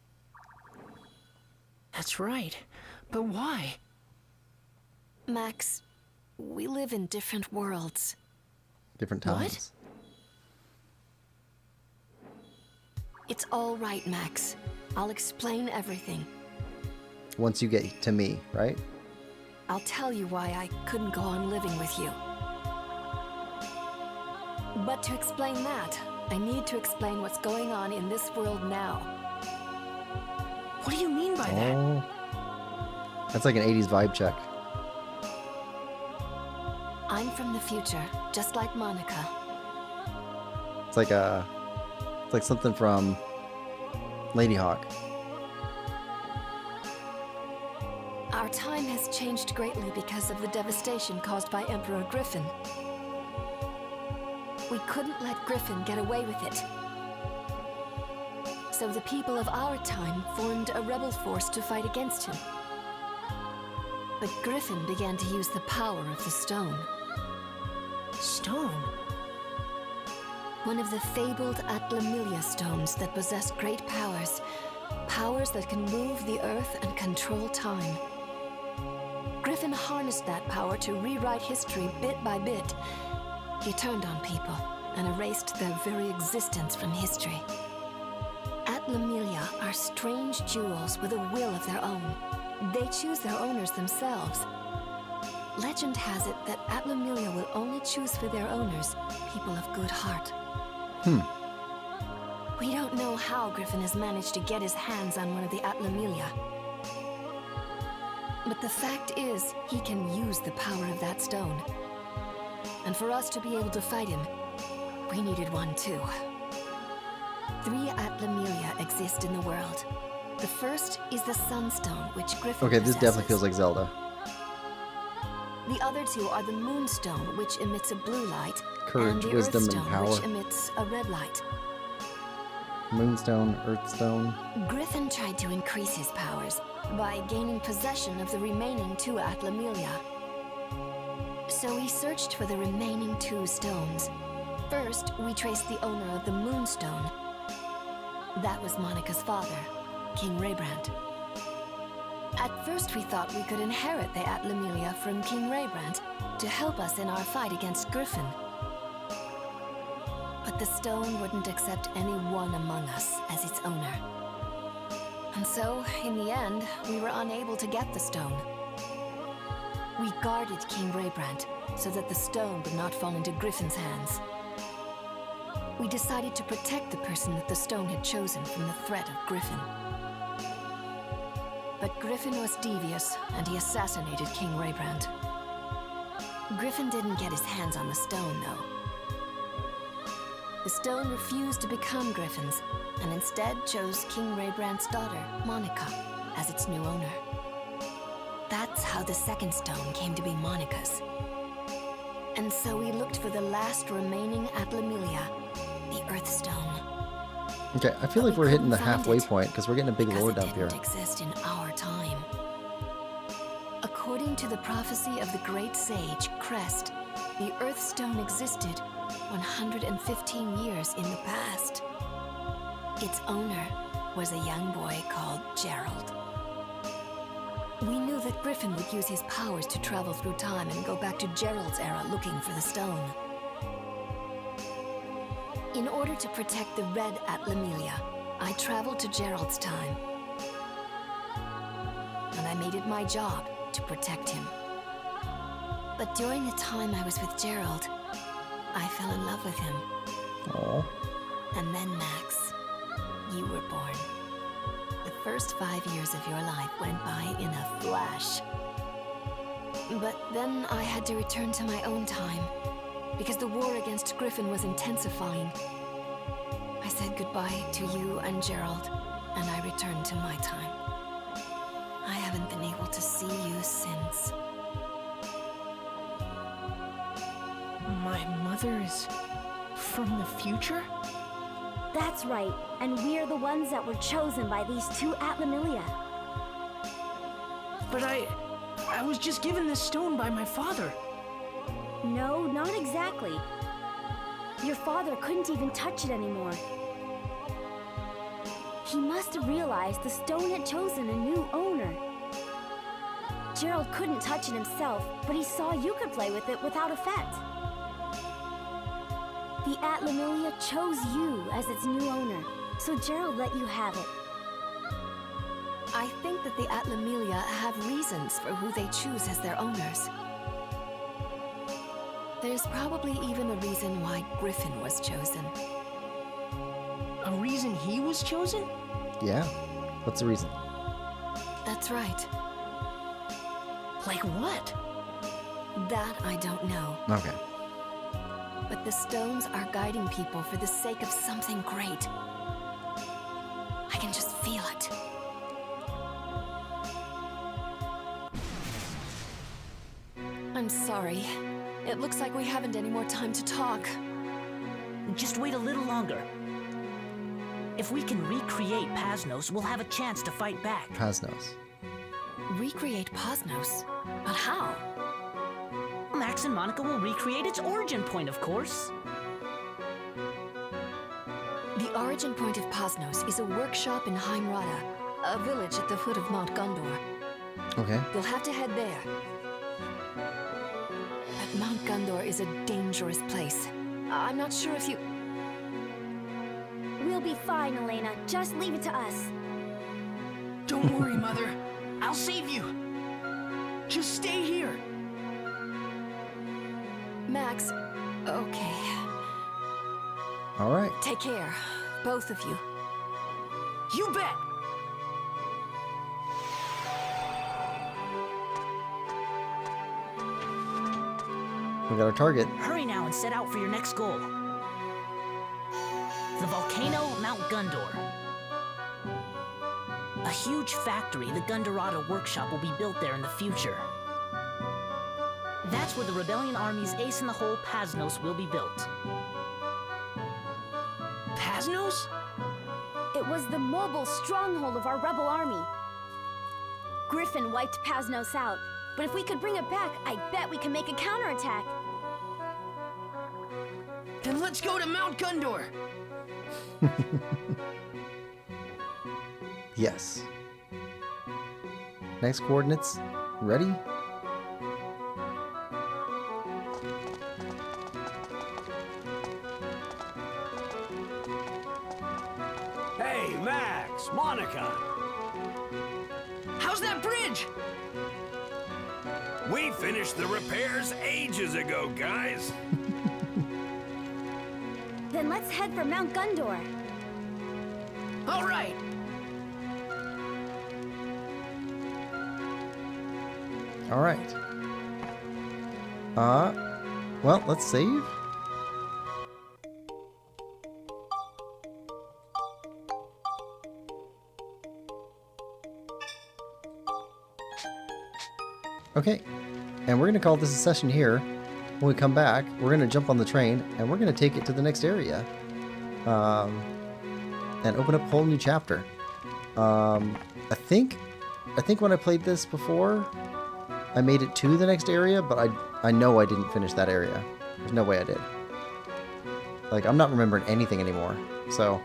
Speaker 6: That's right. But why?
Speaker 11: Max, we live in different worlds.
Speaker 1: Different times.
Speaker 11: It's all right, Max. I'll explain everything.
Speaker 1: Once you get to me, right?
Speaker 11: I'll tell you why I couldn't go on living with you. But to explain that, I need to explain what's going on in this world now.
Speaker 6: What do you mean by that?
Speaker 1: Oh. That's like an 80s vibe check.
Speaker 11: I I'm from the future, just like Monica.
Speaker 1: It's like something from Lady Hawk.
Speaker 11: Our time has changed greatly because of the devastation caused by Emperor Griffin. We couldn't let Griffin get away with it. So the people of our time formed a rebel force to fight against him. But Griffin began to use the power of the stone.
Speaker 6: Stone?
Speaker 11: One of the fabled Atlamilia stones that possess great powers. Powers that can move the earth and control time. Griffin harnessed that power to rewrite history bit by bit. He turned on people and erased their very existence from history. Atlamilia are strange jewels with a will of their own. They choose their owners themselves. Legend has it that Atlamilia will only choose for their owners people of good heart. We don't know how Griffin has managed to get his hands on one of the Atlamilia. But the fact is, he can use the power of that stone. And for us to be able to fight him, we needed one too. 3 Atlamilia exist in the world. The first is the Sunstone, which Griffin
Speaker 1: Okay, this
Speaker 11: possesses.
Speaker 1: definitely feels like Zelda.
Speaker 11: The other 2 are the Moonstone, which emits a blue light,
Speaker 1: Courage,
Speaker 11: and the
Speaker 1: wisdom, and
Speaker 11: Earthstone,
Speaker 1: power.
Speaker 11: which emits a red light.
Speaker 1: Moonstone, Earthstone.
Speaker 11: Griffin tried to increase his powers by gaining possession of the remaining 2 Atlamilia. So he searched for the remaining 2 stones. First, we traced the owner of the Moonstone. That was Monica's father, King Raybrand. At first we thought we could inherit the Atlamilia from King Raybrand to help us in our fight against Griffin. But the stone wouldn't accept any one among us as its owner. And so, in the end, we were unable to get the stone. We guarded King Raybrand so that the stone would not fall into Griffin's hands. We decided to protect the person that the stone had chosen from the threat of Griffin. But Griffin was devious, and he assassinated King Raybrand. Griffin didn't get his hands on the stone, though. The stone refused to become Griffin's, and instead chose King Raybrand's daughter, Monica, as its new owner. That's how the second stone came to be Monica's. And so we looked for the last remaining Atlamilia, the Earthstone.
Speaker 1: Okay, I feel like we're hitting the halfway point because we're getting a big lore dump here.
Speaker 11: It didn't exist in our time. According to the prophecy of the great sage, Crest, the Earthstone existed 115 years in the past. Its owner was a young boy called Gerald. We knew that Griffin would use his powers to travel through time and go back to Gerald's era looking for the stone. In order to protect the red Atlamilia, I traveled to Gerald's time. And I made it my job to protect him. But during the time I was with Gerald, I fell in love with him.
Speaker 1: Aww.
Speaker 11: And then, Max, you were born. The first 5 years of your life went by in a flash. But then I had to return to my own time, because the war against Griffin was intensifying. I said goodbye to you and Gerald, and I returned to my time. I haven't been able to see you since.
Speaker 6: My mother is from the future?
Speaker 2: That's right, and we're the ones that were chosen by these 2 Atlamilia.
Speaker 6: But I was just given this stone by my father.
Speaker 2: No, not exactly. Your father couldn't even touch it anymore. He must have realized the stone had chosen a new owner. Gerald couldn't touch it himself, but he saw you could play with it without effect. The Atlamilia chose you as its new owner, so Gerald let you have it.
Speaker 11: I think that the Atlamilia have reasons for who they choose as their owners. There's probably even a reason why Griffin was chosen.
Speaker 6: A reason he was chosen?
Speaker 1: Yeah. What's the reason?
Speaker 11: That's right.
Speaker 6: Like what?
Speaker 11: That I don't know.
Speaker 1: Okay.
Speaker 11: But the stones are guiding people for the sake of something great. I can just feel it. I'm sorry. It looks like we haven't any more time to talk.
Speaker 10: Just wait a little longer. If we can recreate Pasnos, we'll have a chance to fight back.
Speaker 1: Pasnos.
Speaker 11: Recreate Pasnos? But how?
Speaker 10: Max and Monica will recreate its origin point, of course.
Speaker 11: The origin point of Pasnos is a workshop in Heimrada, a village at the foot of Mount Gondor.
Speaker 1: Okay.
Speaker 11: You'll have to head there. But Mount Gondor is a dangerous place. I'm not sure if you...
Speaker 2: We'll be fine, Elena. Just leave it to us.
Speaker 6: Don't worry, Mother. I'll save you. Just stay here.
Speaker 11: Max, okay.
Speaker 1: All right.
Speaker 11: Take care, both of you.
Speaker 6: You bet.
Speaker 1: We got our target.
Speaker 10: Hurry now and set out for your next goal. The volcano, Mount Gondor. A huge factory, the Gondorada workshop, will be built there in the future. That's where the Rebellion Army's ace in the hole, Pasnos, will be built.
Speaker 6: Pasnos?
Speaker 2: It was the mobile stronghold of our rebel army. Griffin wiped Pasnos out, but if we could bring it back, I bet we can make a counterattack.
Speaker 6: Then let's go to Mount Gondor.
Speaker 1: Yes. Next coordinates. Ready?
Speaker 12: Hey, Max, Monica.
Speaker 6: How's that bridge?
Speaker 12: We finished the repairs ages ago, guys.
Speaker 2: Then let's head for Mount Gondor.
Speaker 6: All right.
Speaker 1: All right. Well, let's save. Okay, and we're going to call this a session here. When we come back, we're going to jump on the train, and we're going to take it to the next area. And open up a whole new chapter. I think when I played this before, I made it to the next area, but I know I didn't finish that area. There's no way I did. Like, I'm not remembering anything anymore. So,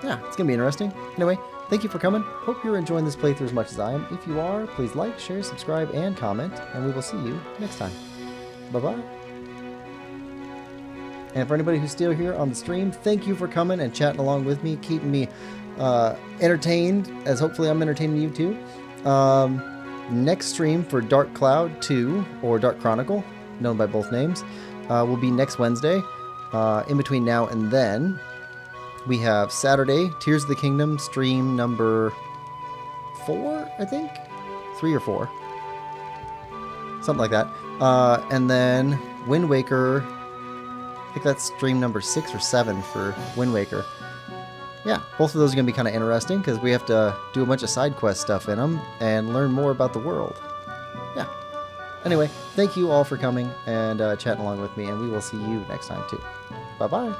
Speaker 1: yeah, it's going to be interesting. Anyway, thank you for coming. Hope you're enjoying this playthrough as much as I am. If you are, please like, share, subscribe, and comment, and we will see you next time. Bye-bye. And for anybody who's still here on the stream, thank you for coming and chatting along with me, keeping me entertained, as hopefully I'm entertaining you too. Next stream for Dark Cloud 2, or Dark Chronicle, known by both names, will be next Wednesday. In between now and then, we have Saturday, Tears of the Kingdom, stream number 4, I think? 3 or 4. Something like that. And then Wind Waker, I think that's stream number 6 or 7 for Wind Waker. Yeah, both of those are going to be kind of interesting because we have to do a bunch of side quest stuff in them and learn more about the world. Yeah. Anyway, thank you all for coming and chatting along with me, and we will see you next time too. Bye-bye.